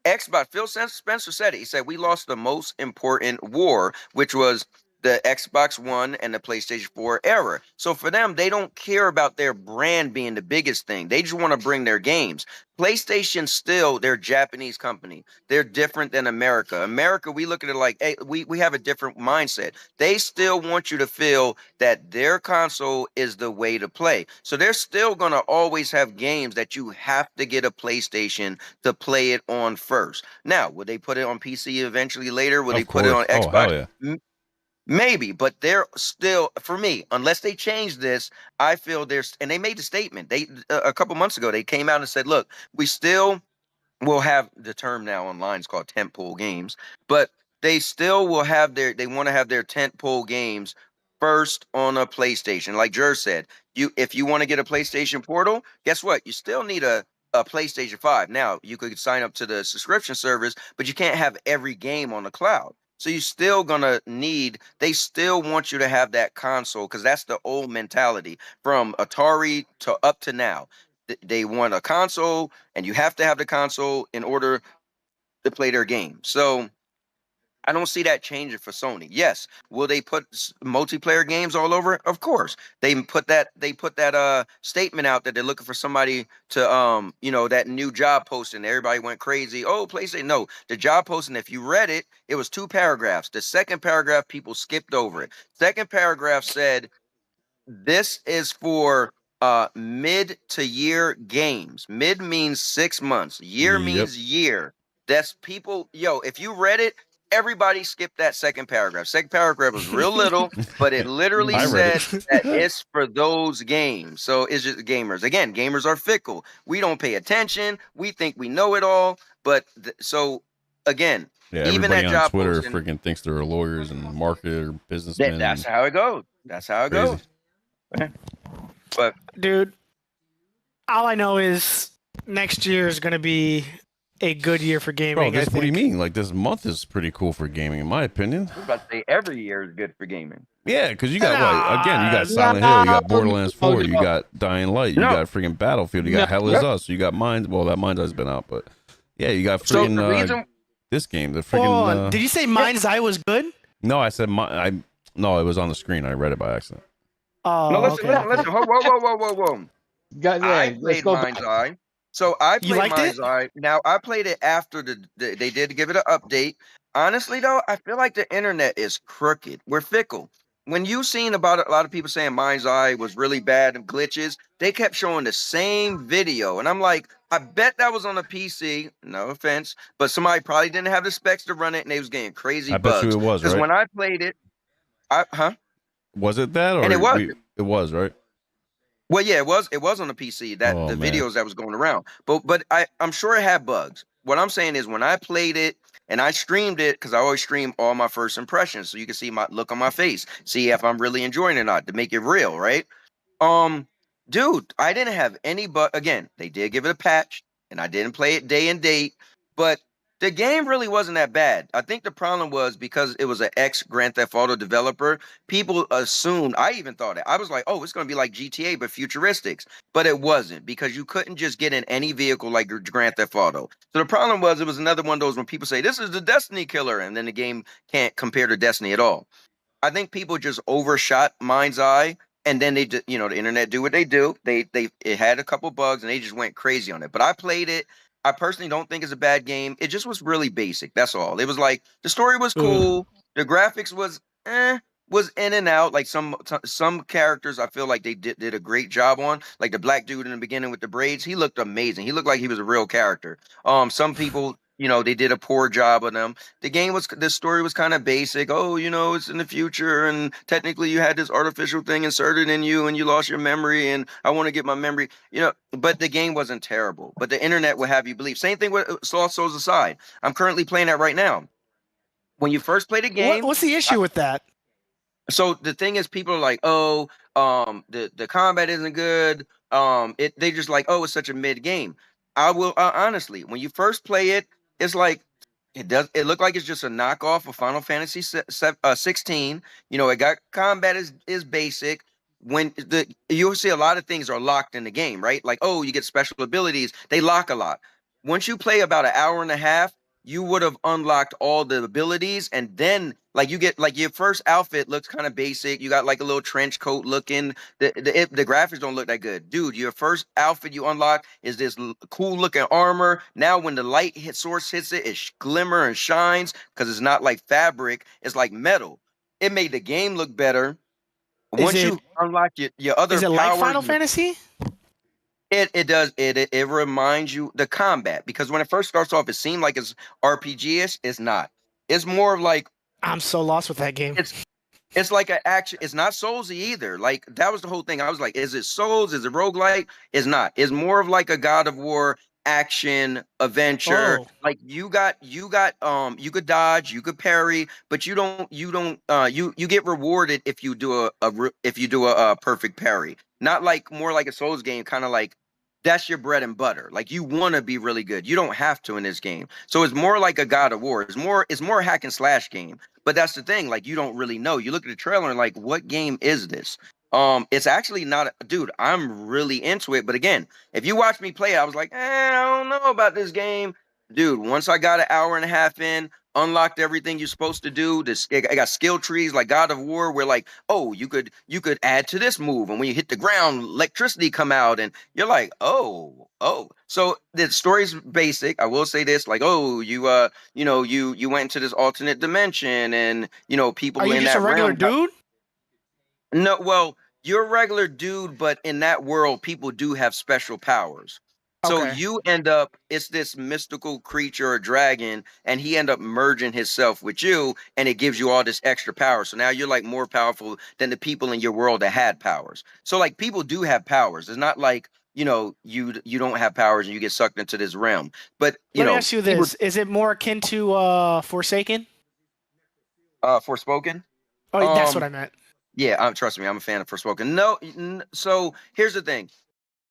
Xbox, Phil Spencer said it. He said, we lost the most important war, which was the Xbox One and the PlayStation 4 era. So for them, they don't care about their brand being the biggest thing. They just want to bring their games. PlayStation still, they're a Japanese company. They're different than America. America, we look at it like, hey, we have a different mindset. They still want you to feel that their console is the way to play. So they're still going to always have games that you have to get a PlayStation to play it on first. Now, would they put it on PC eventually later? Will they put it on Xbox? Hell yeah. Maybe, but they're still, for me, unless they change this, I feel and they made the statement. They a couple months ago, they came out and said, look, we still will have the term now online is called tentpole games, but they still will have they want to have their tentpole games first on a PlayStation. Like Jer said, if you want to get a PlayStation Portal, guess what? You still need a PlayStation 5. Now, you could sign up to the subscription service, but you can't have every game on the cloud. So you're still they still want you to have that console because that's the old mentality from Atari to up to now. They want a console and you have to have the console in order to play their game. So I don't see that changing for Sony. Yes, will they put multiplayer games all over? Of course. They put that statement out that they're looking for somebody to that new job posting. Everybody went crazy. Oh, PlayStation. No, the job posting, if you read it, it was 2 paragraphs. The second paragraph, people skipped over it. Second paragraph said, this is for mid to year games. Mid means 6 months. Year means year. That's people. If you read it, everybody skipped that second paragraph. Second paragraph was real little, but it literally said that it's for those games. So it's just gamers. Again, gamers are fickle. We don't pay attention. We think we know it all. But again, even that on job Twitter posting, freaking thinks they're lawyers and marketer businessmen. That's how it goes. That's how it goes. But dude, all I know is next year is going to be a good year for gaming. Bro, what do you mean? Like, this month is pretty cool for gaming, in my opinion. I was about to say every year is good for gaming. Yeah, because you got what? Again, you got Silent Hill, you got Borderlands 4, you got Dying Light, you got freaking Battlefield, you got Hell Is Us, you got Mines. Well, that Mines has been out, but yeah, you got freaking this game. The freaking. Did you say Mind's Eye was good? No, I said no, it was on the screen. I read it by accident. Oh, no, listen. Whoa. I played Mind's Eye. So I played Mind's Eye. Now, I played it after they did give it an update. Honestly, though, I feel like the internet is crooked. We're fickle. When you seen about a lot of people saying Mind's Eye was really bad and glitches, they kept showing the same video. And I'm like, I bet that was on a PC. No offense. But somebody probably didn't have the specs to run it, and they was getting crazy bugs. I bet you it was, right? Because when I played it, Was it that, or And it was. It was, right? Well, yeah, it was. It was on the PC. That the videos that was going around. But I'm sure it had bugs. What I'm saying is, when I played it and I streamed it, because I always stream all my first impressions, so you can see my look on my face, see if I'm really enjoying it or not, to make it real, right? Dude, I didn't have any, but again, they did give it a patch, and I didn't play it day and date, but the game really wasn't that bad. I think the problem was because it was an ex Grand Theft Auto developer, people assumed, I even thought it. I was like, oh, it's going to be like GTA, but futuristics. But it wasn't, because you couldn't just get in any vehicle like Grand Theft Auto. So the problem was, it was another one of those when people say, this is the Destiny killer, and then the game can't compare to Destiny at all. I think people just overshot Mind's Eye, and then they, the internet do what they do. It had a couple bugs, and they just went crazy on it. But I played it. I personally don't think it's a bad game. It just was really basic. That's all. It was like the story was cool, the graphics was in and out. Like some characters, I feel like they did a great job on. Like the black dude in the beginning with the braids, he looked amazing. He looked like he was a real character. Some people, they did a poor job on them. The story was kind of basic. Oh, it's in the future, and technically you had this artificial thing inserted in you, and you lost your memory, and I want to get my memory. But the game wasn't terrible. But the internet will have you believe. Same thing with Lost Souls Aside. I'm currently playing that right now. When you first play the game, what's the issue with that? So the thing is, people are like, oh, the combat isn't good. They just like, oh, it's such a mid game. I will honestly, when you first play it, it's like it looked like it's just a knockoff of Final Fantasy 16. It got combat is basic. When you'll see a lot of things are locked in the game, right? Like, oh, you get special abilities, they lock a lot. Once you play about an hour and a half, you would have unlocked all the abilities, and then like you get like your first outfit looks kind of basic. You got like a little trench coat looking. The graphics don't look that good, dude. Your first outfit you unlock is this cool looking armor. Now when the light source hits it, it glimmer and shines because it's not like fabric, it's like metal. It made the game look better. Once you unlock your other powers, like Final Fantasy? It does. It reminds you the combat, because when it first starts off, it seemed like it's RPG-ish. It's not. It's more of like, I'm so lost with that game. It's like an action. It's not Soulsy either. Like, that was the whole thing. I was like, is it Souls? Is it roguelike? It's not. It's more of like a God of War action adventure. Like you could dodge, you could parry, but you get rewarded if you do a perfect parry. Not like more like a Souls game, kind of like that's your bread and butter. Like, you want to be really good. You don't have to in this game. So it's more like a God of War. It's more a hack and slash game. But that's the thing. Like, you don't really know. You look at the trailer and like, what game is this? It's actually not, dude, I'm really into it. But again, if you watch me play it, I was like, I don't know about this game. Dude, once I got an hour and a half in, unlocked everything you're supposed to do. I got skill trees like God of War, where like, oh, you could add to this move, and when you hit the ground, electricity come out, and you're like, oh. So the story's basic. I will say this, like, oh, you went into this alternate dimension, and people Are you in just that a regular realm dude? No, well, you're a regular dude, but in that world, people do have special powers. So you end up, it's this mystical creature or dragon, and he end up merging himself with you, and it gives you all this extra power. So now you're like more powerful than the people in your world that had powers. So like, people do have powers. It's not like, you don't have powers and you get sucked into this realm. But let me ask you this: is it more akin to Forsaken? Forspoken? Oh, that's what I meant. Yeah, trust me, I'm a fan of Forspoken. No, so here's the thing.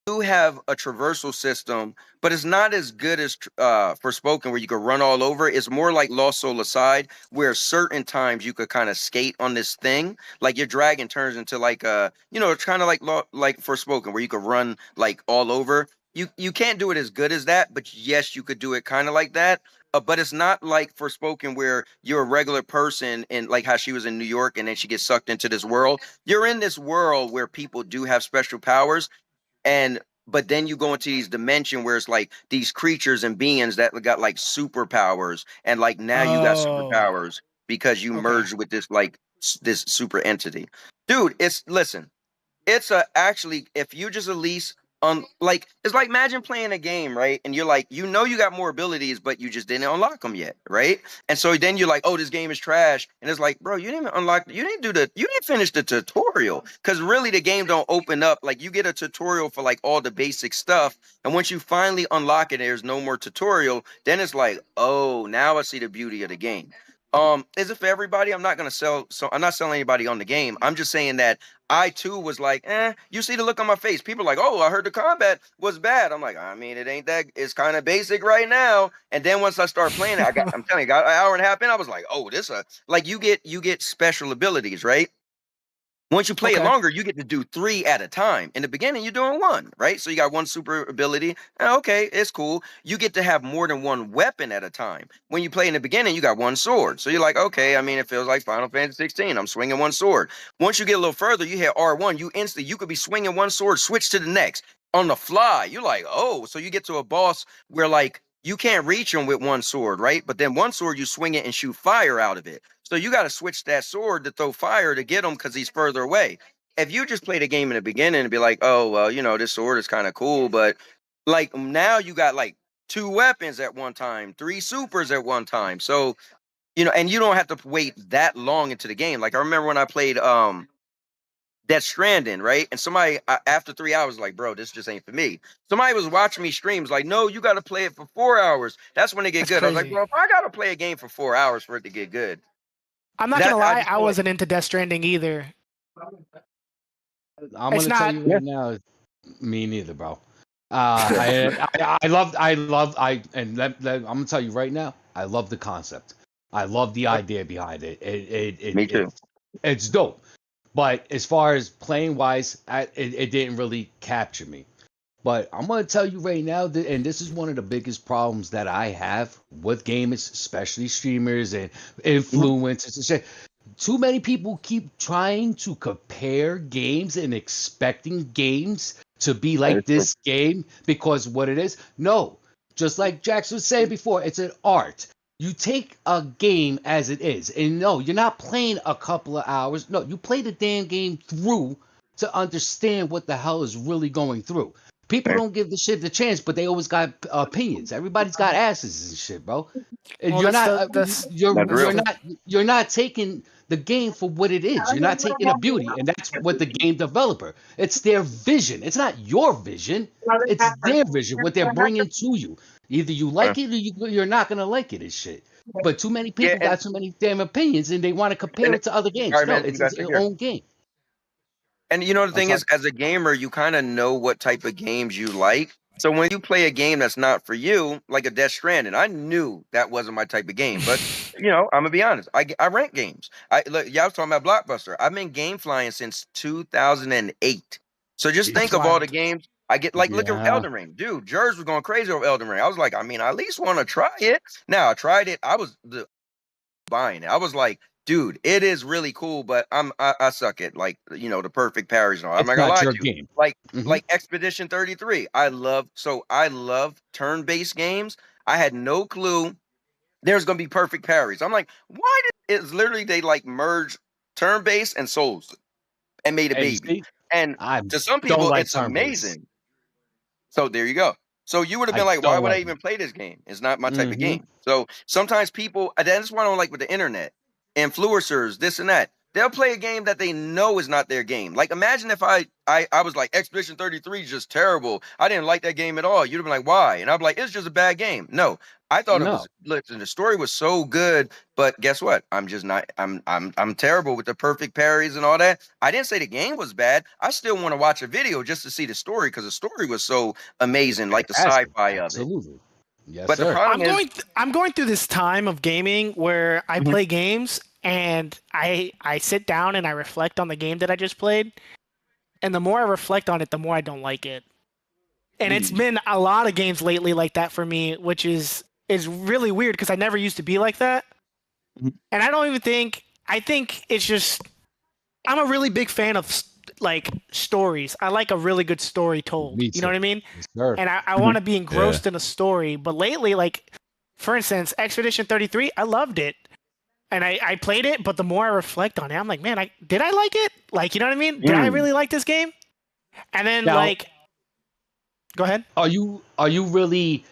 You have a traversal system, but it's not as good as Forspoken, where you could run all over. It's more like Lost Soul Aside, where certain times you could kind of skate on this thing. Like, your dragon turns into like it's kind of like Forspoken, where you could run like all over. You can't do it as good as that, but yes, you could do it kind of like that. But it's not like Forspoken, where you're a regular person, and like how she was in New York and then she gets sucked into this world. You're in this world where people do have special powers, but then you go into these dimension where it's like these creatures and beings that got like superpowers, and like now you got superpowers because you merged with this like this super entity. Dude, listen, it's actually, if you just at least like it's like imagine playing a game, right? And you're like, you know, you got more abilities, but you just didn't unlock them yet, right? And so then you're like, oh, this game is trash, and it's like, bro, you didn't even unlock, you didn't finish the tutorial, because really the game don't open up. Like you get a tutorial for like all the basic stuff, and once you finally unlock it, there's no more tutorial. Then it's like, oh, now I see the beauty of the game. Is it for everybody? I'm not gonna sell, so I'm not selling anybody on the game. I'm just saying that I too was like, you see the look on my face. People are like, oh, I heard the combat was bad. I'm like, I mean, it ain't that, it's kind of basic right now. And then once I start playing it, I'm telling you, got an hour and a half in, I was like, oh, like you get special abilities, right? Once you play it longer, you get to do 3 at a time. In the beginning, you're doing 1, right? So you got 1 super ability. Okay, it's cool. You get to have more than 1 weapon at a time. When you play in the beginning, you got 1 sword. So you're like, okay, I mean, it feels like Final Fantasy 16. I'm swinging 1 sword. Once you get a little further, you hit R1. You could be swinging 1 sword, switch to the next on the fly. You're like, oh, so you get to a boss where like you can't reach him with 1 sword, right? But then 1 sword, you swing it and shoot fire out of it. So you got to switch that sword to throw fire to get him because he's further away. If you just play the game in the beginning and be like, oh, well, you know, this sword is kind of cool, but like now you got like 2 weapons at one time, 3 supers at one time. So, you know, and you don't have to wait that long into the game. Like I remember when I played Death Stranding, right? And somebody after 3 hours, like, bro, this just ain't for me. Somebody was watching me streams, like, no, you got to play it for 4 hours. That's when they get good. Crazy. I was like, bro, if I got to play a game for 4 hours for it to get good. I'm not gonna lie, I wasn't into Death Stranding either. I'm gonna tell you right now, me neither, bro. I'm gonna tell you right now, I love the concept. I love the idea behind it. Me too. It's dope. But as far as playing wise, it didn't really capture me. But I'm going to tell you right now, and this is one of the biggest problems that I have with gamers, especially streamers and influencers and shit. Too many people keep trying to compare games and expecting games to be like this game because what it is. No, just like Jax was saying before, it's an art. You take a game as it is. And no, you're not playing a couple of hours. No, you play the damn game through to understand what the hell is really going through. People don't give the shit the chance, but they always got opinions. Everybody's got asses and shit, bro. And you're not taking the game for what it is. You're not taking a beauty, and that's what the game developer. It's their vision. It's not your vision. It's their vision. What they're bringing to you. Either you like it or you're not gonna like it and shit. But too many people got too many damn opinions, and they want to compare it to other games. No, it's their own game. And you know, the thing is, as a gamer, you kind of know what type of games you like. So when you play a game that's not for you, like a Death Stranding, I knew that wasn't my type of game. But, you know, I'm going to be honest. I rank games. Y'all was talking about Blockbuster. I've been game flying since 2008. So just think of all the games I get. Like, look at Elden Ring. Dude, Jers was going crazy over Elden Ring. I was like, I mean, I at least want to try it. Now, I tried it. I was buying it. I was like, dude, it is really cool, but I suck at, like, you know, the perfect parries and all. I'm not gonna lie to you. Like Expedition 33. I love turn-based games. I had no clue there's gonna be perfect parries. I'm like, why did it's literally they like merge turn-based and Souls and made a baby. And to some people, it's amazing. So there you go. So you would have been like, why would I even play this game? It's not my type of game. So sometimes people, that's what I don't like with the internet. Influencers, this and that. They'll play a game that they know is not their game. Like, imagine if I was like, Expedition 33 is just terrible. I didn't like that game at all. You'd have been like, why? And I'd be like, it's just a bad game. No, I thought it was. Listen, the story was so good, but guess what? I'm just not. I'm terrible with the perfect parries and all that. I didn't say the game was bad. I still want to watch a video just to see the story because the story was so amazing, like the sci-fi of it. Absolutely. Yes, but the problem I'm going through this time of gaming where I play games and I sit down and I reflect on the game that I just played. And the more I reflect on it, the more I don't like it. And it's been a lot of games lately like that for me, which is really weird because I never used to be like that. And I don't even think, I think it's just, I'm a really big fan of like stories. I like a really good story told. You know what I mean? Yes, and I want to be engrossed in a story. But lately, like, for instance, Expedition 33, I loved it. And I played it, but the more I reflect on it, I'm like, man, did I like it? Like, you know what I mean? Did I really like this game? And then, like, Go ahead. Are you really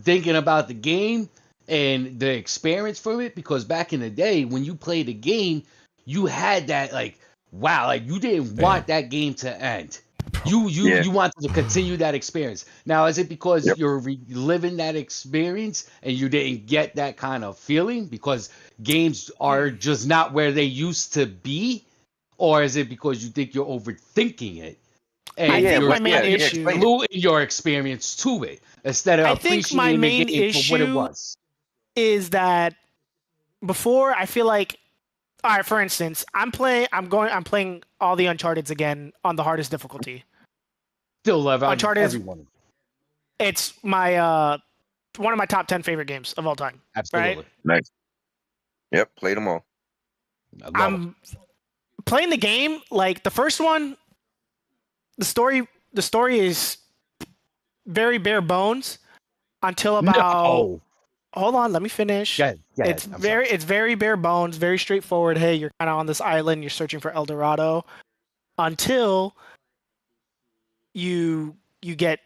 thinking about the game and the experience from it? Because back in the day, when you played the game, you had that like, wow, like you didn't want that game to end. You wanted to continue that experience. Now, is it because you're reliving that experience and you didn't get that kind of feeling because games are just not where they used to be, or is it because you think you're overthinking it? I And think you're my main issue. explain it. gluing your experience to it instead of I think my appreciating the main game for what it issue was. is that before I feel like, all right, for instance, I'm playing all the Uncharted's again on the hardest difficulty. Still love Uncharted everyone. It's my one of my top 10 favorite games of all time. Absolutely. Right? Nice. Yep, played them all. I'm playing the game like the first one. The story is very bare bones until about. No. Hold on, let me finish. Go ahead. It's very bare bones, very straightforward. Hey, you're kind of on this island, you're searching for El Dorado, until you get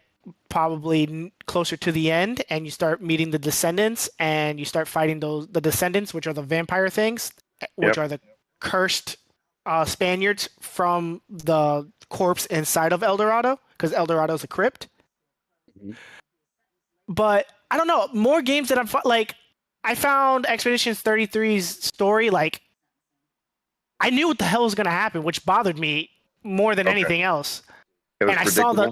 probably closer to the end, and you start meeting the descendants, and you start fighting the descendants, which are the vampire things, which are the cursed Spaniards from the corpse inside of El Dorado, because El Dorado is a crypt. Mm-hmm. But I don't know, more games that I'm like, I found Expeditions 33's story, like, I knew what the hell was going to happen, which bothered me more than anything else. And I saw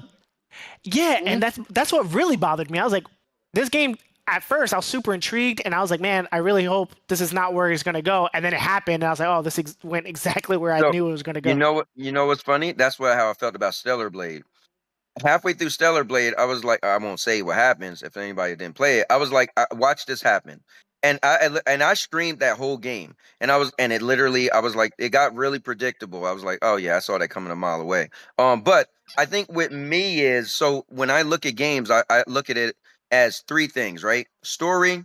and that's what really bothered me. I was like, this game, at first, I was super intrigued, and I was like, man, I really hope this is not where it's going to go. And then it happened, and I was like, oh, this went exactly where I knew it was going to go. You know what's funny? That's how I felt about Stellar Blade. Halfway through Stellar Blade, I was like, I won't say what happens if anybody didn't play it. I was like, watch this happen. And I streamed that whole game, and it literally, I was like, it got really predictable. I was like, oh yeah, I saw that coming a mile away. But I think with me is, so when I look at games, I look at it as three things, right? Story,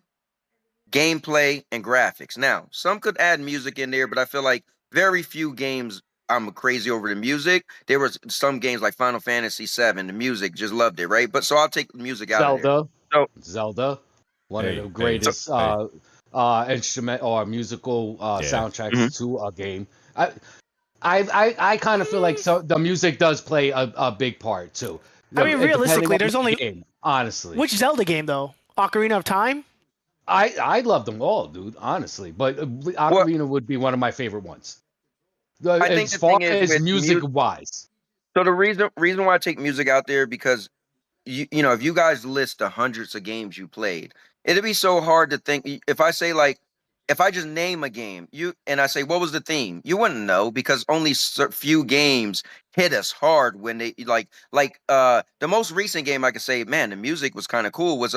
gameplay, and graphics. Now, some could add music in there, but I feel like very few games I'm crazy over the music. There was some games like Final Fantasy VII, the music, just loved it, right? But so I'll take the music out of there. Zelda, one of the greatest instrument or musical soundtracks to a game. I kind of feel like the music does play a big part too. I mean, realistically, there's only game, honestly. Which Zelda game though? Ocarina of Time? I love them all, dude. Honestly, but Ocarina would be one of my favorite ones. I think as far as music wise. So the reason why I take music out there, because you know, if you guys list the hundreds of games you played, it'd be so hard to think. If I say, like, if I just name a game, and I say, what was the theme? You wouldn't know, because only few games hit us hard when they like the most recent game I could say, man, the music was kind of cool, was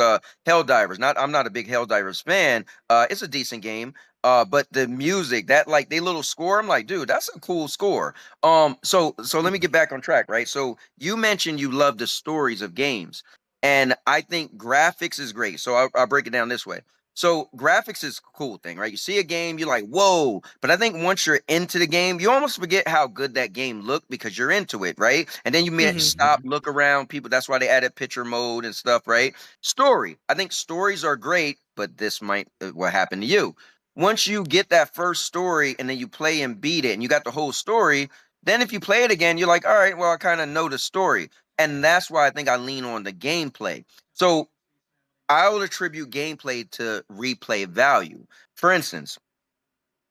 Helldivers. I'm not a big Helldivers fan. It's a decent game. But the music, that, like, they little score, I'm like, dude, that's a cool score. So let me get back on track, right? So you mentioned you love the stories of games, and I think graphics is great. So I'll break it down this way. So graphics is a cool thing, right? You see a game, you're like, whoa. But I think once you're into the game, you almost forget how good that game looked because you're into it, right? And then you may stop, look around people. That's why they added picture mode and stuff, right? Story. I think stories are great, but this might what happened to you. Once you get that first story and then you play and beat it and you got the whole story, then if you play it again, you're like, all right, well, I kind of know the story. And that's why I think I lean on the gameplay. So I will attribute gameplay to replay value. For instance,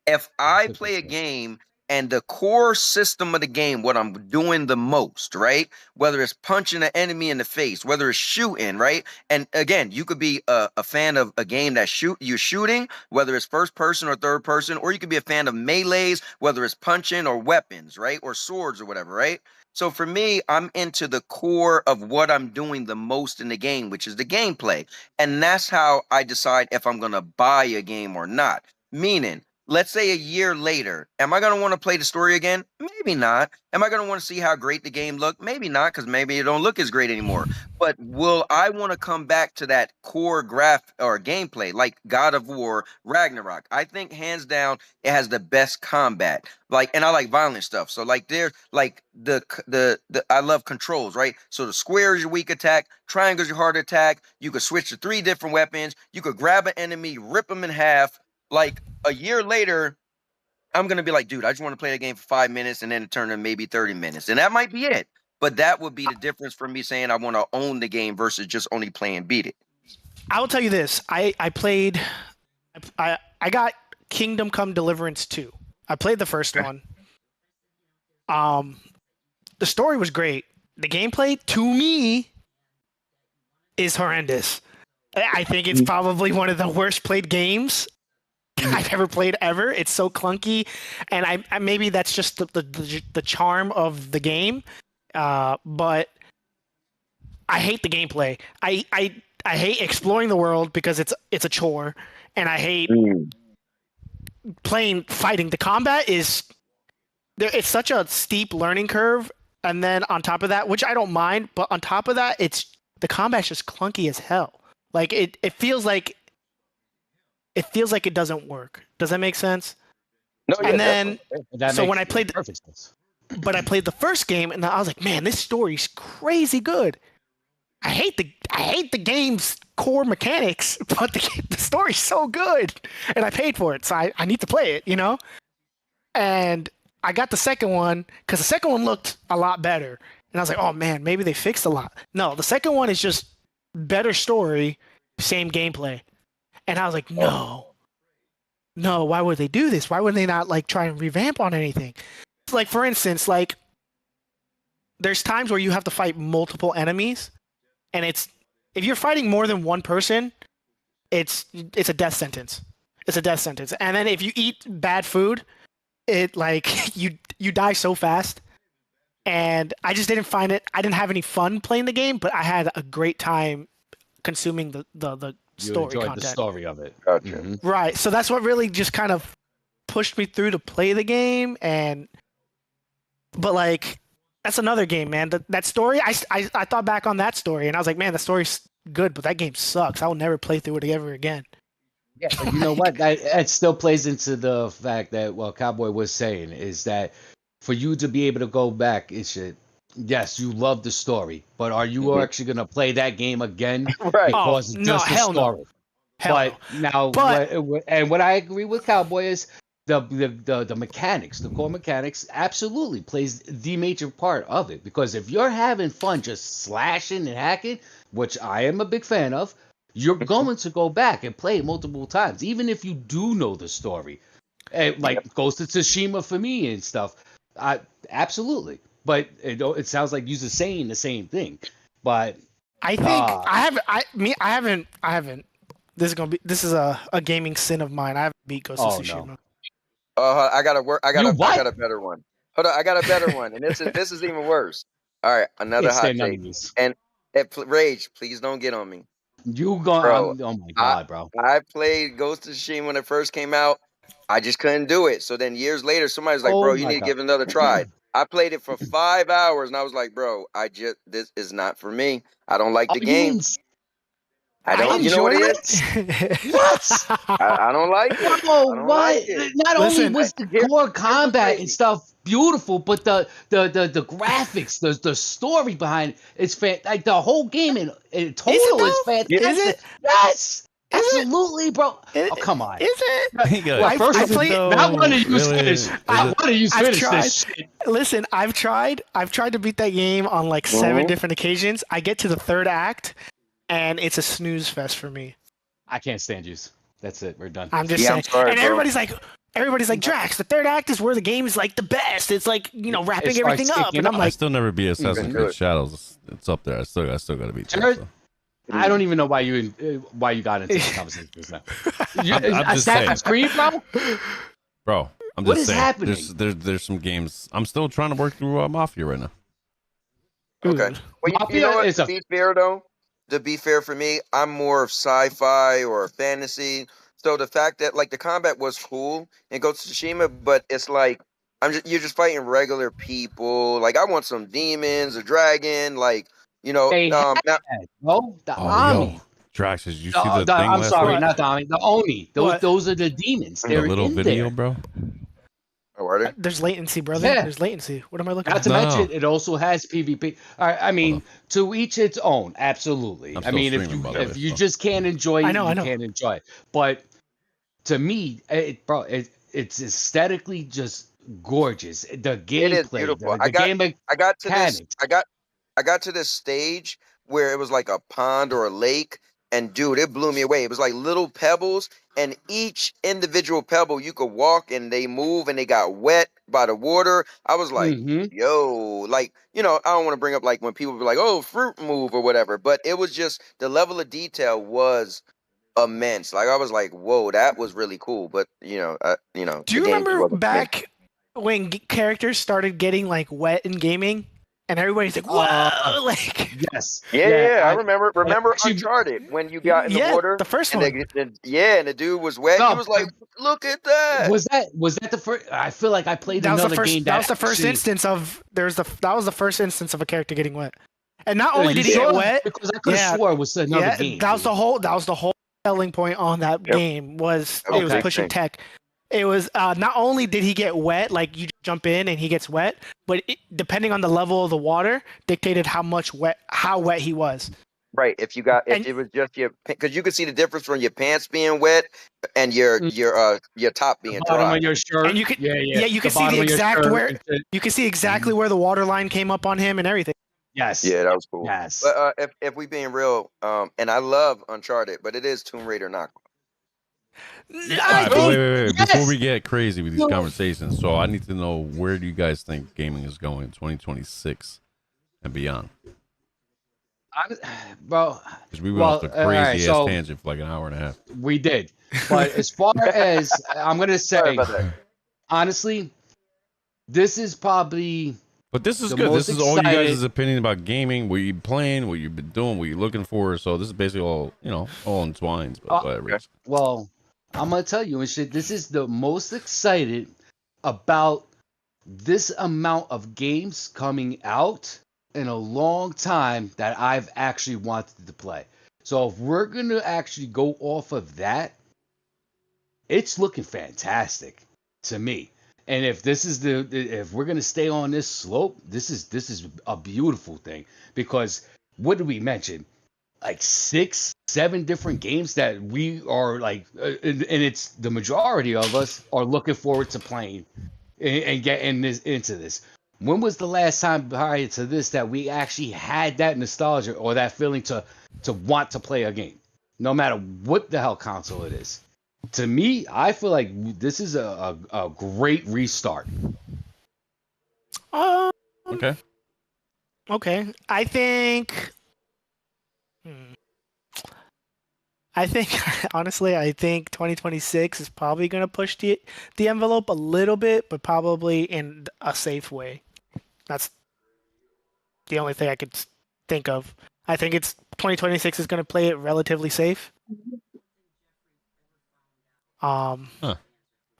if I play a game and the core system of the game, what I'm doing the most, right? Whether it's punching an enemy in the face, whether it's shooting, right? And again, you could be a fan of a game that you're shooting, whether it's first person or third person, or you could be a fan of melees, whether it's punching or weapons, right? Or swords or whatever, right? So for me, I'm into the core of what I'm doing the most in the game, which is the gameplay. And that's how I decide if I'm going to buy a game or not. Meaning, let's say a year later, am I going to want to play the story again? Maybe not. Am I going to want to see how great the game looked? Maybe not, because maybe it don't look as great anymore. But will I want to come back to that core graph or gameplay like God of War, Ragnarok? I think hands down it has the best combat. Like, and I like violent stuff. So like there's like the I love controls, right? So the square is your weak attack, triangle is your hard attack. You could switch to 3 different weapons. You could grab an enemy, rip them in half. Like a year later, I'm going to be like, dude, I just want to play the game for 5 minutes and then turn to maybe 30 minutes. And that might be it. But that would be the difference from me saying I want to own the game versus just only play and beat it. I will tell you this. I got Kingdom Come Deliverance 2. I played the first one. The story was great. The gameplay, to me, is horrendous. I think it's probably one of the worst played games I've ever played ever. It's so clunky, and I maybe that's just the charm of the game. But I hate the gameplay. I hate exploring the world because it's a chore, and I hate fighting. The combat it's such a steep learning curve, and then on top of that, which I don't mind, but on top of that, the combat's just clunky as hell. Like it feels like it doesn't work. Does that make sense? No, yeah, and then so when I played but I played the first game and I was like, man, this story's crazy good. I hate the game's core mechanics, but the story's so good, and I paid for it, so I need to play it, you know. And I got the second one because the second one looked a lot better, and I was like, oh man, maybe they fixed a lot. No, the second one is just better story, same gameplay. And I was like, no, why would they do this? Why would they not like try and revamp on anything? Like, for instance, like there's times where you have to fight multiple enemies, and if you're fighting more than one person, it's a death sentence. It's a death sentence. And then if you eat bad food, it like you die so fast. And I just didn't find it. I didn't have any fun playing the game, but I had a great time consuming the story enjoyed content. The story of it. Gotcha. Mm-hmm. Right. So that's what really just kind of pushed me through to play the game. But like, that's another game, man. That story, I thought back on that story and I was like, man, the story's good, but that game sucks. I will never play through it ever again. Yeah, but you know what? That still plays into the fact that what Cowboy was saying is that for you to be able to go back, yes, you love the story, but are you actually going to play that game again? Right. Because it's just a story. No. Hell no. What I agree with Cowboy is the mechanics, the core mechanics, absolutely plays the major part of it. Because if you're having fun just slashing and hacking, which I am a big fan of, you're going to go back and play it multiple times, even if you do know the story. Like Ghost of Tsushima for me and stuff. Absolutely. But it sounds like you're saying the same thing. But I think I haven't. This is a gaming sin of mine. I haven't beat Ghost of Tsushima. No. I got a better one. Hold on, I got a better one, and this is even worse. All right, another hot take. And Rage, please don't get on me. You go. Oh my god, bro! I played Ghost of Tsushima when it first came out. I just couldn't do it. So then years later, somebody's like, "Bro, you need to give it another try." I played it for 5 hours, and I was like, "Bro, this is not for me. I don't like the game. I don't. You know what it is? What? I don't like it. Oh, what? Not only was the core combat and stuff beautiful, but the graphics, the story behind it's like the whole game in total is fantastic. Is it? Yes. Absolutely, bro. Oh, come on. Is it? Not one of you finished. Not one of you finished this shit. Listen, I've tried to beat that game on like 7 different occasions. I get to the 3rd act, and it's a snooze fest for me. I can't stand you. That's it. We're done. I'm just saying. I'm sorry, and everybody's like, Drax, the 3rd act is where the game is like the best. It's like, wrapping everything up. And I'm like, I still never beat Assassin's Creed Shadows. It's up there. I still got to beat that. I don't even know why you got into this conversation just now. I'm just saying. Assassin's Creed, bro. I'm what just is saying. happening? There's some games. I'm still trying to work through Mafia right now. Okay. Well, you know what? To be fair for me, I'm more of sci-fi or fantasy. So the fact that like the combat was cool in Ghost of Tsushima, but it's like you're just fighting regular people. Like I want some demons, a dragon, like They now, the Yo, Ami. Drax, did you see the thing I'm last sorry, night? not the Ami, the Oni. Those are the demons. The They're little in video, there. bro. Oh, are they? There's latency, brother. Yeah. There's latency. What am I looking Not at? to No. mention, it also has PvP. I mean, to each its own. Absolutely. I'm I mean, still if streaming, by the way, you so. just can't enjoy it, I know. you can't enjoy it. But to me, it's aesthetically just gorgeous. The gameplay, It is beautiful. the game I got to this. mechanics. I got to this stage where it was like a pond or a lake, and dude, it blew me away. It was like little pebbles, and each individual pebble you could walk and they move and they got wet by the water. I was like, yo, like, I don't want to bring up like when people be like, oh, fruit move or whatever, but it was just the level of detail was immense. Like I was like, whoa, that was really cool. But Do the you game remember wasn't for me. back when characters started getting like wet in gaming, and everybody's like, "Whoa!" Like, Yes. Yeah, I remember. Remember actually- Uncharted when you got in the water, the first and one. and the dude was wet. No, He was like, "Look at that!" Was that the first? I feel like I played That was the another first. game. That was the first actually- instance of. That was the first instance of a character getting wet, and not Are only you did he sure? get wet, Because I could have swore it was another game. that was the whole selling point on that game was That was it was a big pushing thing. tech. It was not only did he get wet, like you jump in and he gets wet, but depending on the level of the water, dictated how wet he was. Right. If it was just your, because you could see the difference from your pants being wet and your top being bottom dry. of your shirt. And you could, yeah, you can see the exact you can see exactly where the water line came up on him and everything. Yes. Yeah, that was cool. Yes. But if we being real, and I love Uncharted, but it is Tomb Raider knockoff. Right, wait. Before we get crazy with these conversations, so I need to know, where do you guys think gaming is going in 2026 and beyond? Bro, Because we went off the crazy ass tangent for like an hour and a half. We did. But as far as I'm gonna say, honestly, this is probably. But this is good. This is all you guys' opinion about gaming, what you've been playing, what you've been doing, what you're looking for. So this is basically all, all entwined. But whatever. Well, I'm gonna tell you and shit. This is the most excited about this amount of games coming out in a long time that I've actually wanted to play. So if we're gonna actually go off of that, it's looking fantastic to me. And if this is if we're gonna stay on this slope, this is a beautiful thing, because what did we mention? Like 6, 7 different games that we are like, and it's the majority of us are looking forward to playing and getting into this. When was the last time prior to this that we actually had that nostalgia or that feeling to want to play a game, no matter what the hell console it is? To me, I feel like this is a great restart. Okay. I think. Honestly, I think 2026 is probably going to push the envelope a little bit, but probably in a safe way. That's the only thing I could think of. I think 2026 is going to play it relatively safe.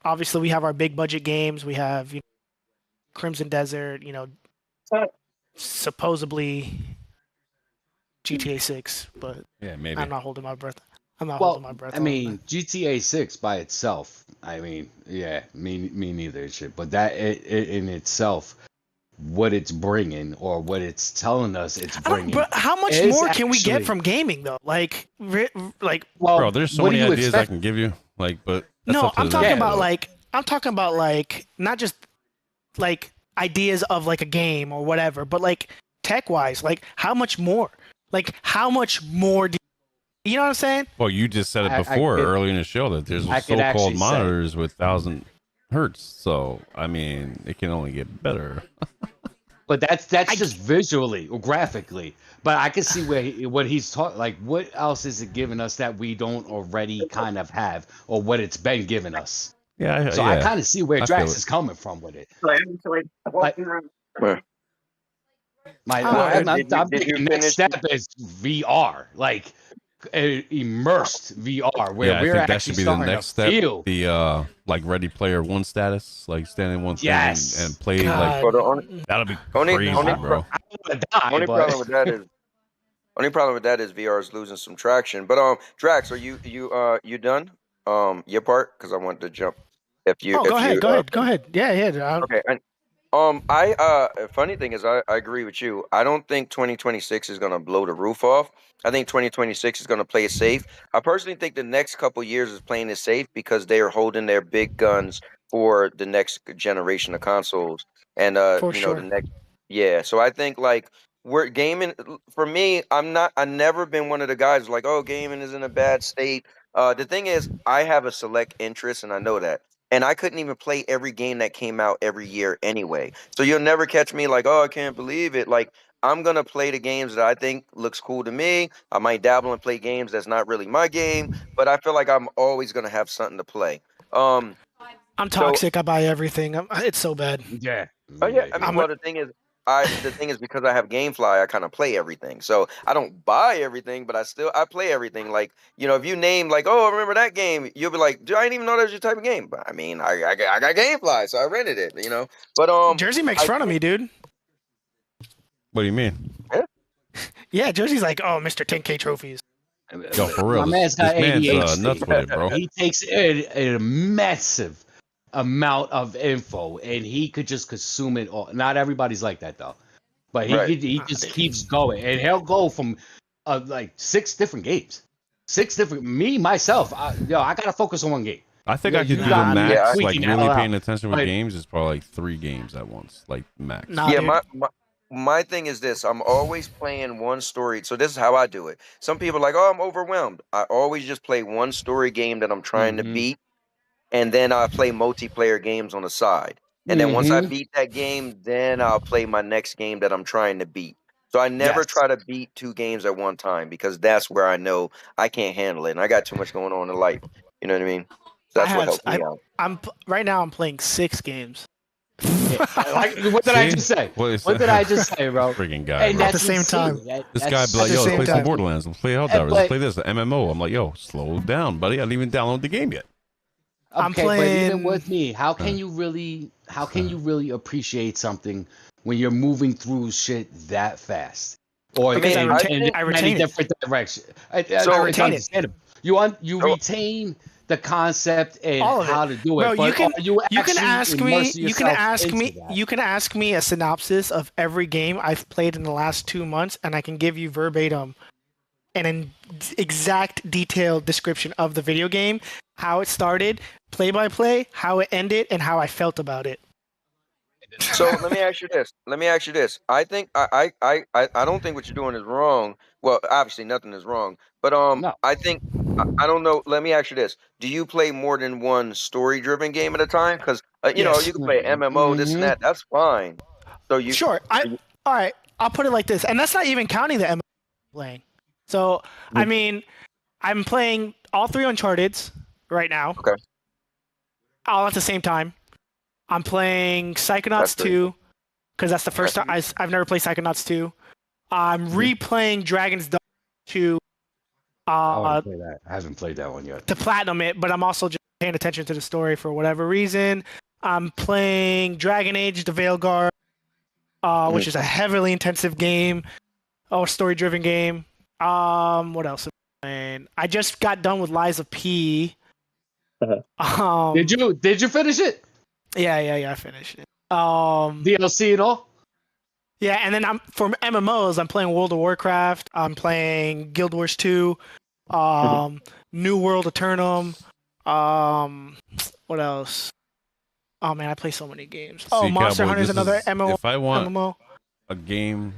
Obviously, we have our big budget games. We have Crimson Desert. Supposedly GTA 6, but yeah, maybe. I'm not holding my breath. Holding my breath. I mean, GTA 6 by itself. I mean, yeah, me neither. Shit, but that in itself, what it's bringing or what it's telling us it's bringing. But how much more can we get from gaming though? Like, bro, there's so many ideas I can give you. Like, but no, I'm talking about like not just like ideas of like a game or whatever, but like tech wise, like how much more? Like how much more do you know what I'm saying? Well, you just said it before earlier in the show that there's so-called monitors with 1,000 hertz. So I mean, it can only get better. But that's just visually or graphically. But I can see what he's talking. Like, what else is it giving us that we don't already kind of have, or what it's been giving us? Yeah. I kind of see where Drax is coming from with it. I'm thinking next step is VR. Like, immersed VR where Yeah, I we're think that actually should be the starting next to step. feel. The like Ready Player One status, like stand in one thing Yes. and play God. like So the only that'll be only crazy, only, bro. I don't want to die, only but problem with that is only problem with that is VR is losing some traction. But Drax, are you done? Your part because I wanted to jump. Oh, go ahead. Go ahead. Yeah, yeah. Okay. Funny thing is, I agree with you. I don't think 2026 is gonna blow the roof off. I think 2026 is gonna play it safe. I personally think the next couple years is playing it safe because they are holding their big guns for the next generation of consoles, and For you know, sure. the next, yeah. So I think like we're gaming. For me, I never been one of the guys like, oh, gaming is in a bad state. The thing is, I have a select interest, and I know that. And I couldn't even play every game that came out every year anyway. So you'll never catch me like, oh, I can't believe it. Like I'm gonna play the games that I think looks cool to me. I might dabble and play games that's not really my game, but I feel like I'm always gonna have something to play. Um, I'm so toxic. I buy everything. It's so bad. yeah. oh yeah, I Yeah. mean, well the thing is because I have GameFly, I kind of play everything. So I don't buy everything, but I play everything. Like if you name like, oh, I remember that game, you'll be like, I didn't even know that was your type of game. But I mean, I got GameFly, so I rented it. But Jersey makes I fun of think me, dude. What do you mean? Yeah, Jersey's like, oh, Mr. 10K trophies. Yo, for real, My man's got this man's ADHD. nuts with it, bro. He takes a massive amount of info and he could just consume it all. Not everybody's like that though, but Right. he just keeps going and he'll go from like 6 different games. 6 different. Me myself, I gotta focus on one game. I think Yeah, I could you do got the me max, tweaking like the really hell paying out. attention with But- games is probably like 3 games at once, like max. Nah, Yeah, dude. my thing is this. I'm always playing one story. So this is how I do it. Some people are like, oh, I'm overwhelmed. I always just play one story game that I'm trying to beat, and then I play multiplayer games on the side. And then once I beat that game, then I'll play my next game that I'm trying to beat. So I never Yes. try to beat 2 games at one time because that's where I know I can't handle it, and I got too much going on in life. You know what I mean? So that's what helps me out. Right now I'm playing 6 games. Like, what did I just say? What did I just say, bro? Freaking guy, And bro. At the same time. This guy be like, the yo, let's same play some time. Borderlands. Let's play Helldivers. Let's play this, the MMO. I'm like, yo, slow down, buddy. I didn't even download the game yet. I'm Okay, but even playing- with me, how can you really appreciate something when you're moving through shit that fast? Or Because in I retain many it. different directions. So- I retain it. understand it. You So- retain the concept and All of it. how to do it. Bro, but you can actually ask me immerse you can yourself ask into me that? you can ask me a synopsis of every game I've played in the last 2 months and I can give you verbatim an exact detailed description of the video game, how it started, play by play, how it ended, and how I felt about it. So let me ask you this. I think I don't think what you're doing is wrong. Well, obviously nothing is wrong. But No. I think I don't know. Let me ask you this: do you play more than one story-driven game at a time? Because you Yes. can play MMO, this and that. That's fine. So you Sure. All right. I'll put it like this, and that's not even counting the MMO playing. So I mean, I'm playing all 3 Uncharted's right now. Okay. All at the same time. I'm playing Psychonauts That's great. 2 because that's the first time I've never played Psychonauts 2. I'm replaying Dragon's Dogma 2 I want to play that. I haven't played that one yet. to platinum it, but I'm also just paying attention to the story for whatever reason. I'm playing Dragon Age: The Veilguard, which is a heavily intensive game, story-driven game. What else am I playing? I just got done with Lies of P. Did you finish it? Yeah, I finished it. DLC and all? Yeah, and then for MMOs, I'm playing World of Warcraft. I'm playing Guild Wars 2, New World Eternum. What else? Oh man, I play so many games. See, Monster Cowboy, Hunter's this another is- MMO. If I want MMO. a game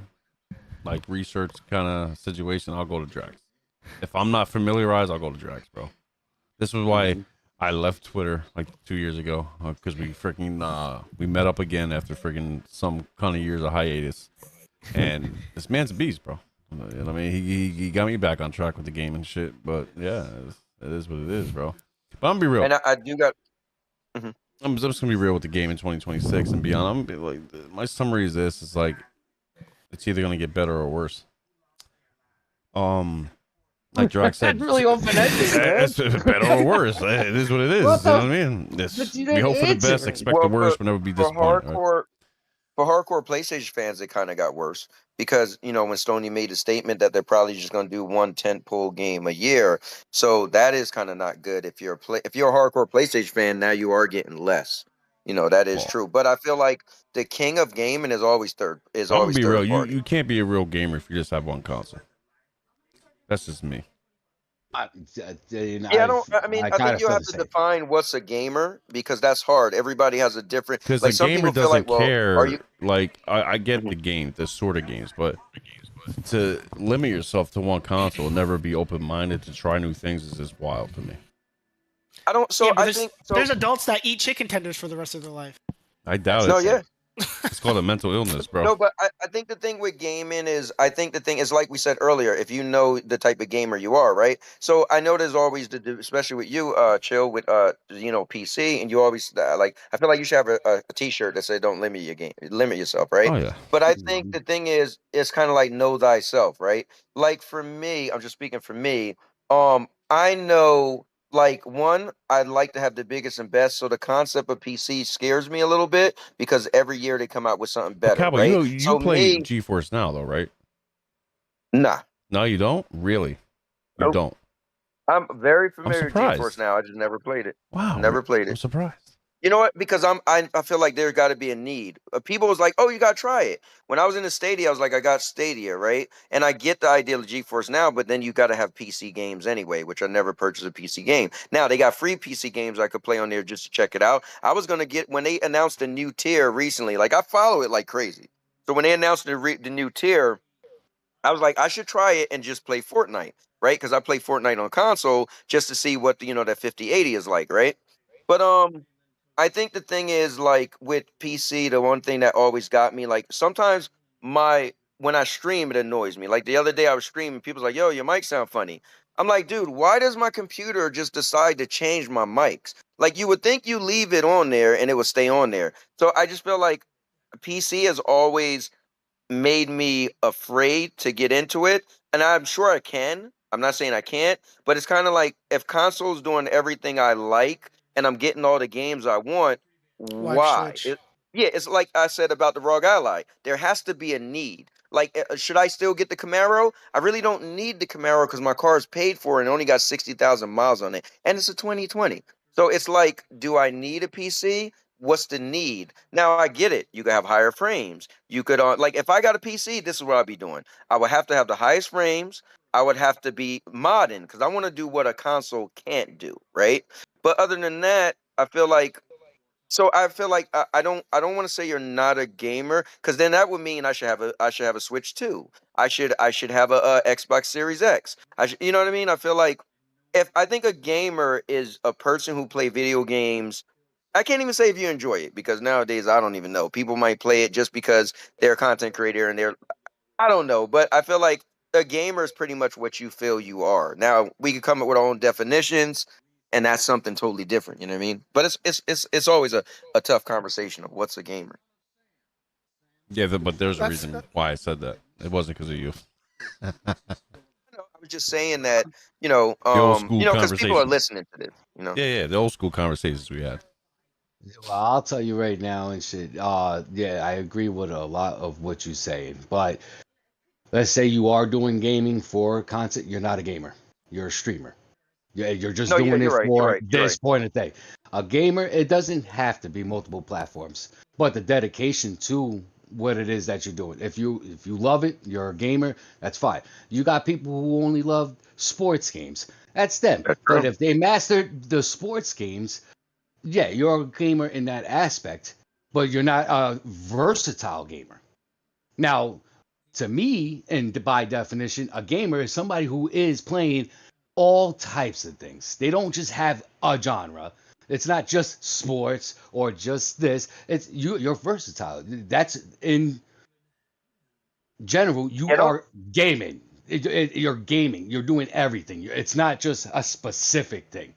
like research kind of situation, I'll go to Drax. If I'm not familiarized, I'll go to Drax, bro. This was why I left Twitter like 2 years ago because we freaking we met up again after freaking some kind of years of hiatus, and this man's a beast, bro. You know what I mean, he got me back on track with the game and shit. But yeah, it is what it is, bro. But I'm gonna be real. And I do got. I'm just gonna be real with the game in 2026 and beyond. I'm gonna be like, my summary is this: it's like it's either gonna get better or worse. Like Drax said, That's really open-ended, man. It's better or worse. It is what it is. What You know the- what I mean? But you We didn't hope for the answer best, it. expect the worst, but never be for disappointed. Right? hardcore PlayStation fans, it kind of got worse because when Sony made a statement that they're probably just going to do one tentpole game a year, so that is kind of not good. If you're a hardcore PlayStation fan, now you are getting less. That is true. But I feel like the king of gaming is always third. I'm gonna be real. Party. You can't be a real gamer if you just have one console. That's just me. I think you have to define what's a gamer because that's hard. Everybody has a different. Because like, the some gamer people feel doesn't like, care. Are you? Like I get the game, the sort of games, but to limit yourself to one console and never be open minded to try new things is just wild to me. I don't. So I think there's adults that eat chicken tenders for the rest of their life. I doubt it. No, yeah. It's called a mental illness, bro. No, but I think the thing with gaming is, like we said earlier, if you know the type of gamer you are, right? So I know there's always especially with you, Chill, with PC, and you always I feel like you should have a T-shirt that says "Don't limit yourself," right? Oh yeah. But I think the thing is, it's kind of like know thyself, right? Like for me, I'm just speaking for me. I know. Like I'd like to have the biggest and best. So the concept of PC scares me a little bit because every year they come out with something better. Cowboy, right? you play GeForce Now though, right? Nah. No, you don't? Really? Nope. You don't? I'm very familiar with GeForce Now. I just never played it. Wow. Never played it. I'm surprised. You know what? Because I feel like there's got to be a need. People was like, "Oh, you got to try it." When I was in the Stadia, I was like, "I got Stadia, right?" And I get the idea of GeForce Now, but then you got to have PC games anyway, which I never purchased a PC game. Now they got free PC games I could play on there just to check it out. I was gonna get when they announced a new tier recently. Like I follow it like crazy. So when they announced the new tier, I was like, I should try it and just play Fortnite, right? Because I play Fortnite on console just to see what that 5080 is like, right? But I think the thing is like with PC, the one thing that always got me, like sometimes when I stream, it annoys me. Like the other day I was streaming, people's like, "Yo, your mic sound funny." I'm like, dude, why does my computer just decide to change my mics? Like you would think you leave it on there and it would stay on there. So I just feel like PC has always made me afraid to get into it. And I'm sure I can. I'm not saying I can't, but it's kind of like if console's doing everything I like and I'm getting all the games I want, why? Yeah, it's like I said about the ROG Ally. There has to be a need. Like, should I still get the Camaro? I really don't need the Camaro because my car is paid for and only got 60,000 miles on it. And it's a 2020. So it's like, do I need a PC? What's the need? Now I get it. You could have higher frames. You could like if I got a PC, this is what I'd be doing. I would have to have the highest frames. I would have to be modding because I want to do what a console can't do, right? But other than that, I feel like I don't want to say you're not a gamer because then that would mean I should have a Switch too. I should have a Xbox Series X. You know what I mean? I feel like I think a gamer is a person who play video games. I can't even say if you enjoy it because nowadays I don't even know. People might play it just because they're a content creator and I don't know, but I feel like a gamer is pretty much what you feel you are. Now we can come up with our own definitions, and that's something totally different. You know what I mean? But it's always a tough conversation of what's a gamer. Yeah, but there's a reason why I said that. It wasn't because of you. I was just saying that because people are listening to this. Yeah, the old school conversations we had. Well, I'll tell you right now and shit. Yeah, I agree with a lot of what you're saying. But let's say you are doing gaming for content. You're not a gamer. You're a streamer. You're just doing it for this point of thing. A gamer, it doesn't have to be multiple platforms, but the dedication to what it is that you're doing. If you love it, you're a gamer. That's fine. You got people who only love sports games. That's them. But if they mastered the sports games, yeah, you're a gamer in that aspect, but you're not a versatile gamer. Now, to me, and by definition, a gamer is somebody who is playing all types of things. They don't just have a genre. It's not just sports or just this. It's you're versatile. That's in general. You are gaming. You're gaming. You're doing everything. It's not just a specific thing.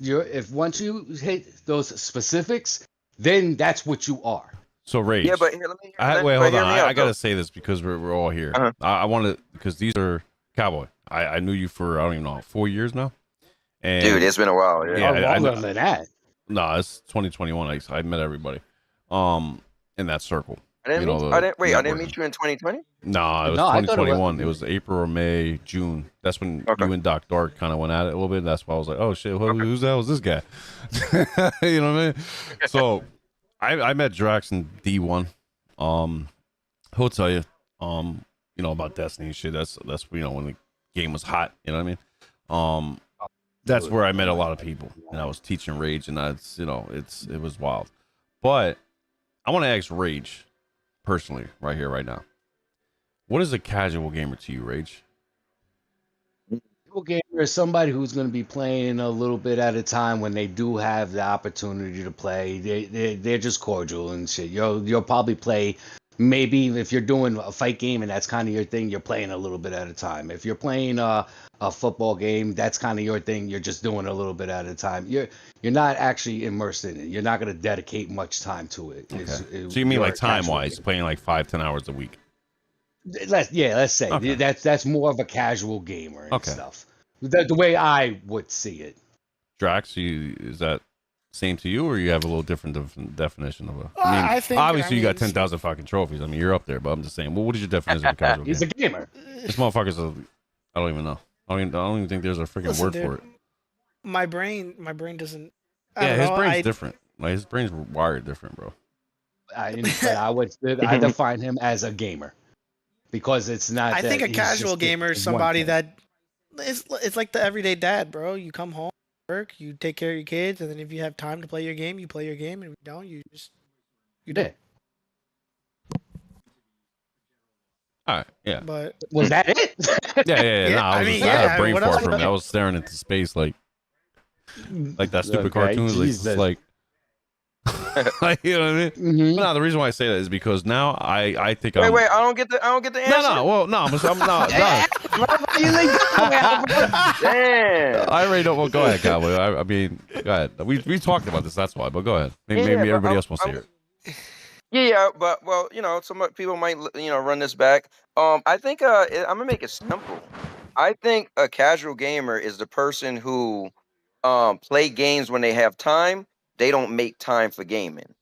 If once you hit those specifics, then that's what you are. So Rage. Yeah, but here, let me wait, hold on. I gotta say this because we're all here. I want to because these are Cowboy, I knew you for, I don't even know, 4 years now. And Dude, it's been a while. Yeah. Longer than that. No, it's 2021. I met everybody, in that circle. I didn't meet you in 2020. No, it was 2021. It was April or May, June. That's when you and Doc Dark kind of went at it a little bit. That's why I was like, oh shit, who's the hell is this guy? You know what I mean? So I met Drax in D1. He'll tell you, about Destiny and shit. That's when the game was hot. You know what I mean? That's where I met a lot of people, and I was teaching Rage, and it was wild. But I want to ask Rage personally, right here, right now. What is a casual gamer to you, Rage? Casual gamer is somebody who's going to be playing a little bit at a time when they do have the opportunity to play. They're just cordial and shit. You'll probably play. Maybe if you're doing a fight game and that's kind of your thing, you're playing a little bit at a time. If you're playing a football game, that's kind of your thing. You're just doing a little bit at a time. You're not actually immersed in it. You're not going to dedicate much time to it. Okay. So you mean like time-wise, playing like 5-10 hours a week? Let's say that's more of a casual gamer and stuff. The way I would see it. Drax, is that same to you, or you have a little different definition of I think obviously you got 10,000 fucking trophies. I mean, you're up there, but I'm just saying. Well, what is your definition of a casual gamer? He's a gamer. This motherfucker's I don't even know. I don't even think there's a freaking word for it. My brain doesn't. His brain's different. Like his brain's wired different, bro. I define him as a gamer because it's not. I think a casual gamer is somebody that it's like the everyday dad, bro. You come home, work, you take care of your kids, and then if you have time to play your game, you play your game, and if you don't, you don't. All right, yeah. But was that it? Yeah. No, I had a brain fart from it. I was staring into space like that stupid cartoon. It's like, you know what I mean? Mm-hmm. No, the reason why I say that is because now I think wait, I don't get the answer. No. I'm not. Damn. I already don't. Well, go ahead, Cowboy. I mean, go ahead. We talked about this. That's why. But go ahead. Maybe everybody else wants to hear it. Yeah, but some people might run this back. I think I'm gonna make it simple. I think a casual gamer is the person who play games when they have time. They don't make time for gaming.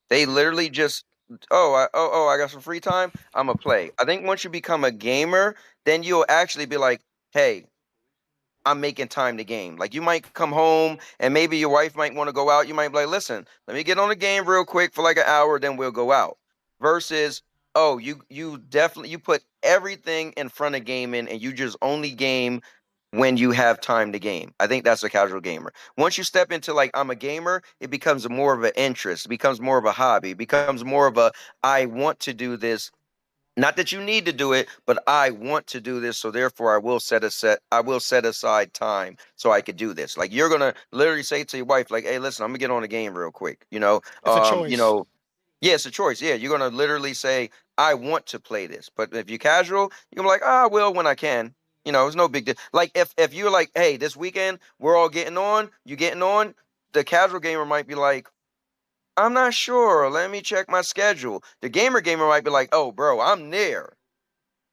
They literally just I got some free time. I'm gonna play. I think once you become a gamer, then you'll actually be like, hey, I'm making time to game. Like you might come home and maybe your wife might want to go out. You might be like, listen, let me get on the game real quick for like an hour, then we'll go out. Versus, you definitely put everything in front of gaming and you just only game when you have time to game. I think that's a casual gamer. Once you step into like I'm a gamer, it becomes more of an interest, it becomes more of a hobby, it becomes more of a I want to do this. Not that you need to do it, but I want to do this, so therefore I will set aside time so I could do this. Like you're gonna literally say to your wife, like, "Hey, listen, I'm gonna get on the game real quick." It's a choice. Yeah, it's a choice. Yeah, you're gonna literally say, "I want to play this." But if you're casual, you're like, "I will when I can." It's no big deal. Like if you're like, "Hey, this weekend we're all getting on," you getting on, the casual gamer might be like, I'm not sure. Let me check my schedule. The gamer might be like, oh, bro, I'm there.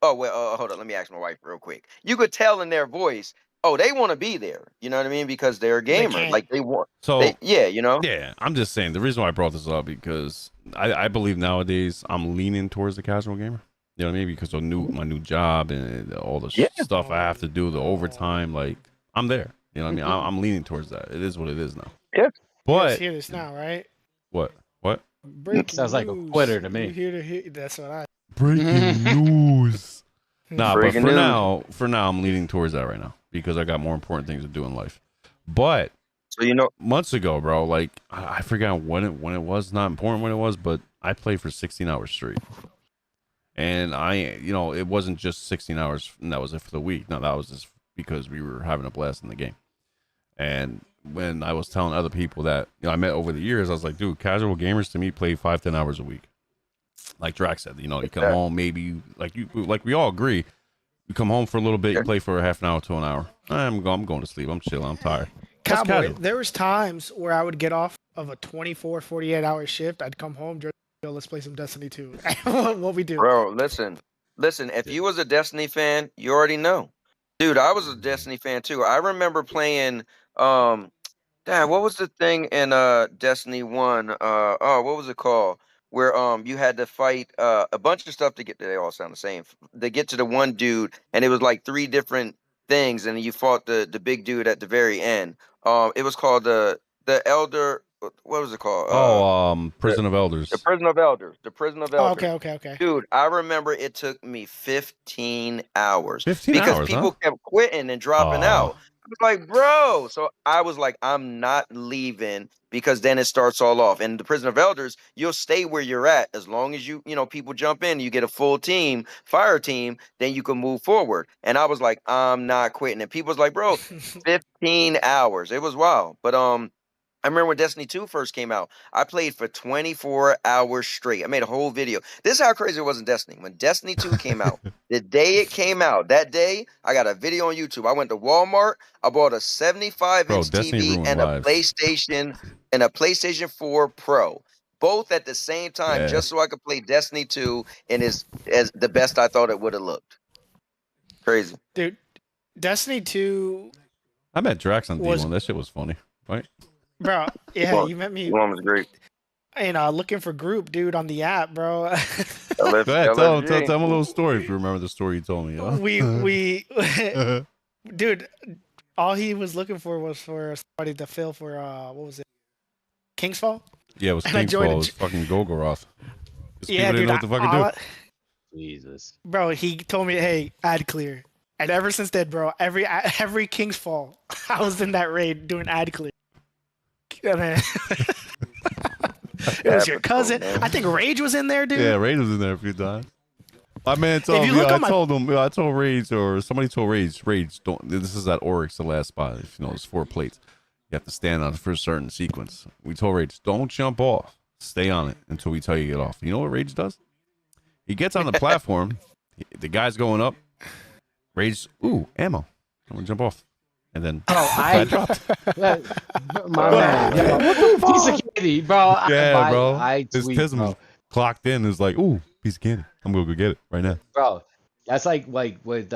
Oh, well, hold on. Let me ask my wife real quick. You could tell in their voice, oh, they want to be there. You know what I mean? Because they're a gamer. Like they want. So, Yeah, I'm just saying the reason why I brought this up because I believe nowadays I'm leaning towards the casual gamer. You know what I mean? Because of my new job and all the stuff I have to do, the overtime, like I'm there. You know what I mean? I'm leaning towards that. It is what it is now. Yeah. But let's hear this now, right? What? Sounds like a quitter to me. That's what I. Breaking news. But for now, I'm leaning towards that right now because I got more important things to do in life. But months ago, bro, like I forgot when it was. Not important when it was, but I played for 16 hours straight, and it wasn't just 16 hours, and that was it for the week. No, that was just because we were having a blast in the game, and when I was telling other people that I met over the years, I was like, dude, casual gamers to me play 5-10 hours a week. Like Drax said, you come home, maybe like we all agree, you come home for a little bit, you play for a half an hour to an hour. I'm going to sleep. I'm chilling. I'm tired. Cowboy, there was times where I would get off of a 24, 48 hour shift. I'd come home, let's play some Destiny 2. What we do. Bro, listen. If you was a Destiny fan, you already know. Dude, I was a Destiny fan too. I remember playing Dad, what was the thing in Destiny 1? What was it called? Where you had to fight a bunch of stuff to get, they all sound the same. To get to the one dude, and it was like 3 different things, and you fought the big dude at the very end. It was called the Elder, what was it called? Prison of Elders. The Prison of Elders. The Prison of Oh, Elders. okay. Dude, I remember it took me 15 hours 15 because hours, people kept quitting and dropping out. I was like, bro. So I was like, I'm not leaving because then it starts all off. And the Prison of Elders, you'll stay where you're at as long as people jump in, you get a full team, fire team, then you can move forward. And I was like, I'm not quitting. And people was like, bro, 15 hours. It was wild. But I remember when Destiny 2 first came out, I played for 24 hours straight. I made a whole video. This is how crazy it was in Destiny. When Destiny 2 came out, the day it came out, that day, I got a video on YouTube. I went to Walmart, I bought a 75-inch TV and a PlayStation 4 Pro. Both at the same time, just so I could play Destiny 2 and as the best I thought it would have looked. Crazy. Dude, Destiny 2. I met Drax on D1. That shit was funny, right? Bro, yeah, you met me. One was great. And looking for group, dude, on the app, bro. Go ahead, tell him a little story if you remember the story you told me. We dude, all he was looking for was for somebody to fill for what was it? Kingsfall? Yeah, it was Kingsfall. It was fucking Golgoroth. Yeah, dude. Know what to fucking do. Jesus. Bro, he told me, hey, ad clear. And ever since then, bro, every Kingsfall, I was in that raid doing ad clear. Man. It was your cousin. I think Rage was in there, dude. Yeah, Rage was in there a few times. My man told me, I told Rage, or somebody told Rage, don't, this is at Oryx, the last spot. If you know, there's 4 plates. You have to stand on it for a certain sequence. We told Rage, don't jump off. Stay on it until we tell you to get off. You know what Rage does? He gets on the platform. The guy's going up. Rage, ooh, ammo. I'm going to jump off. And then I dropped. My man. What the fuck? Piece of candy, bro. Yeah, bro. His Tism was clocked in. It was like, ooh, piece of candy. I'm going to go get it right now. Bro, that's like with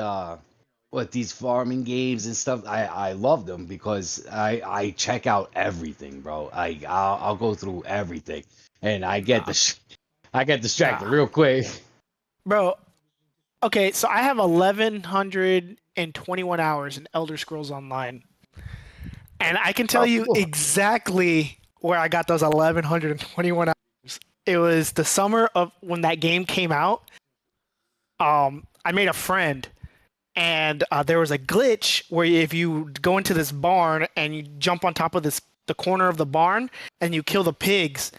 these farming games and stuff. I love them because I check out everything, bro. I'll go through everything. And I get distracted real quick. Bro, okay, so I have 1,121 hours in Elder Scrolls Online. And I can tell you exactly where I got those 1,121 hours. It was the summer of when that game came out. I made a friend, and there was a glitch where if you go into this barn and you jump on top of the corner of the barn and you kill the pigs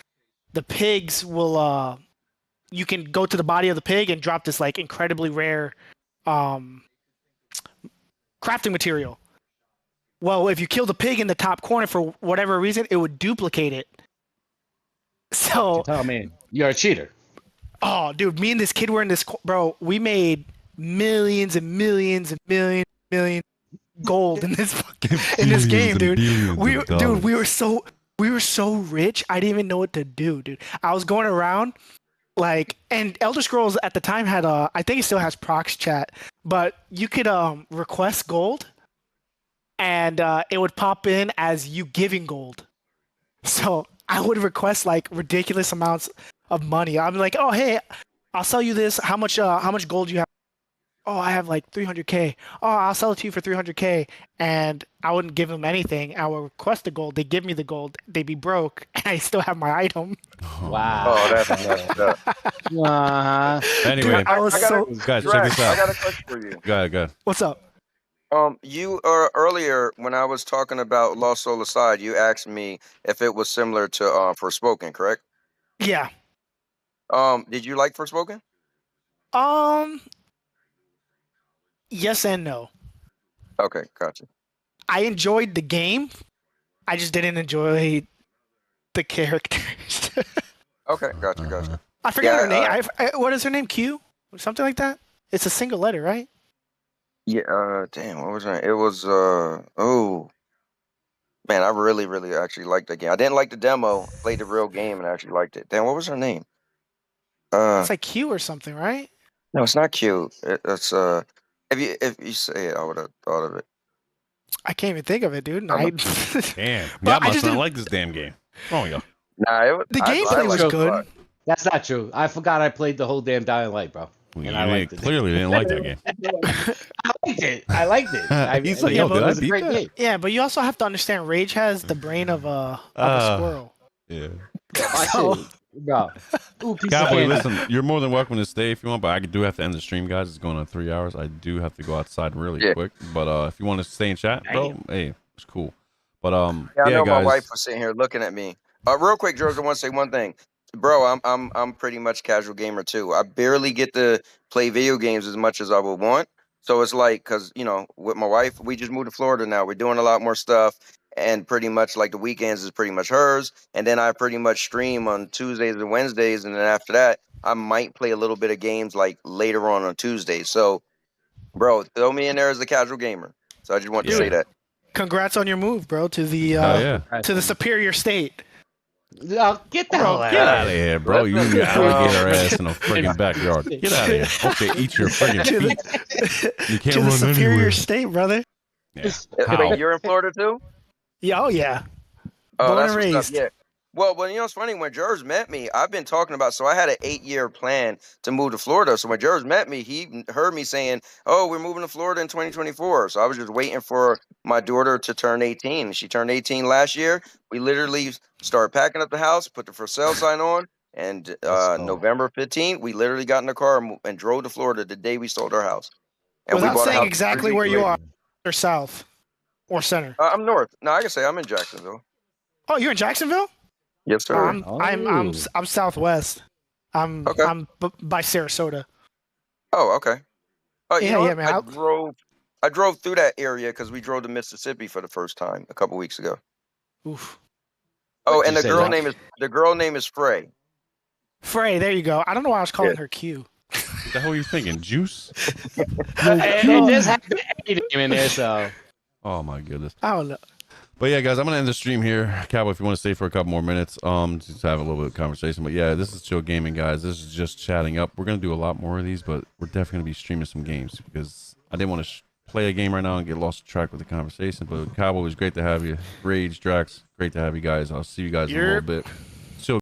will you can go to the body of the pig and drop this like incredibly rare crafting material. Well, if you kill the pig in the top corner for whatever reason, it would duplicate it. So, oh man, you're a cheater. Oh, dude, me and this kid were in this, bro. We made millions and millions and millions gold in this game, dude. We were so rich. I didn't even know what to do, dude. I was going around. Like, and Elder Scrolls at the time had I think it still has prox chat, but you could request gold, and it would pop in as you giving gold. So I would request like ridiculous amounts of money. I'd be like, oh hey, I'll sell you this. How much gold do you have? Oh, I have like 300K. Oh, I'll sell it to you for 300K. And I wouldn't give them anything. I would request the gold. They give me the gold. They'd be broke, and I still have my item. Wow. Oh, that's messed up. Anyway, dude, guys, check this out. I got a question for you. Go ahead. What's up? You earlier when I was talking about Lost Soul Aside, you asked me if it was similar to Forspoken, correct? Yeah. Did you like Forspoken? Yes and no. Okay, gotcha. I enjoyed the game. I just didn't enjoy the characters. Okay, gotcha. I forgot her name. What is her name? Q? Or something like that? It's a single letter, right? Yeah, damn, what was her name? It was oh man, I really actually liked that game. I didn't like the demo, played the real game and actually liked it. Damn, what was her name? It's like Q or something, right? No, it's not Q. If you say it, I would have thought of it. I can't even think of it, dude. Damn. Yeah, I must not like this damn game. Oh, yeah. Nah, the gameplay was good. That's not true. I forgot I played the whole damn Dying Light, bro. And I liked it. Clearly didn't like that game. I liked it. He's like, yo, did I beat that? Game. Yeah, but you also have to understand, Rage has the brain of a squirrel. Yeah. Bro. Ooh, Cowboy, listen, you're more than welcome to stay if you want, but I do have to end the stream, guys. It's going on 3 hours. I do have to go outside really quick. But if you want to stay and chat, bro, hey, it's cool. But I know guys. my wife was sitting here looking at me. Real quick, George, I want to say one thing. Bro, I'm pretty much casual gamer too. I barely get to play video games as much as I would want. So it's like, cause with my wife, we just moved to Florida now. We're doing a lot more stuff, and pretty much like the weekends is pretty much hers. And then I pretty much stream on Tuesdays and Wednesdays, and then after that, I might play a little bit of games like later on Tuesdays. So, bro, throw me in there as a casual gamer. So I just want to say that. Congrats on your move, bro, to the to the superior state. Get the hell out of here, bro. You and your alligator ass in a friggin' backyard. Get out of here. Okay, eat your friggin' feet. You can't to run the superior anywhere. state, brother. Yeah. Wait, you're in Florida too? Yeah, oh yeah. Oh, Born that's and what's raised. up. Yeah. Well, it's funny, when George met me, I've been talking about, so I had an 8-year plan to move to Florida. So when George met me, he heard me saying, oh, we're moving to Florida in 2024. So I was just waiting for my daughter to turn 18. She turned 18 last year. We literally started packing up the house, put the for sale sign on, and November 15th, we literally got in the car and drove to Florida the day we sold our house. And Without we bought a saying house exactly 3 where weeks you later. are, or south, or center. I'm north. No, I can say I'm in Jacksonville. Oh, you're in Jacksonville? Yes, sir. I'm southwest. I'm by Sarasota. Oh, okay. Oh, man. I drove through that area because we drove to Mississippi for the first time a couple weeks ago. Oof. Oh, and the girl name is Frey. Frey, there you go. I don't know why I was calling her Q. What the hell are you thinking? Juice? It does have a name in there, so. Oh my goodness. I don't know. But yeah, guys, I'm gonna end the stream here. Cowboy, if you want to stay for a couple more minutes, just have a little bit of conversation. But yeah, this is Chill Gaming, guys. This is just chatting up. We're gonna do a lot more of these, but we're definitely gonna be streaming some games because I didn't want to play a game right now and get lost track with the conversation. But Cowboy, it was great to have you. Rage, Drax, great to have you guys. I'll see you guys in a little bit.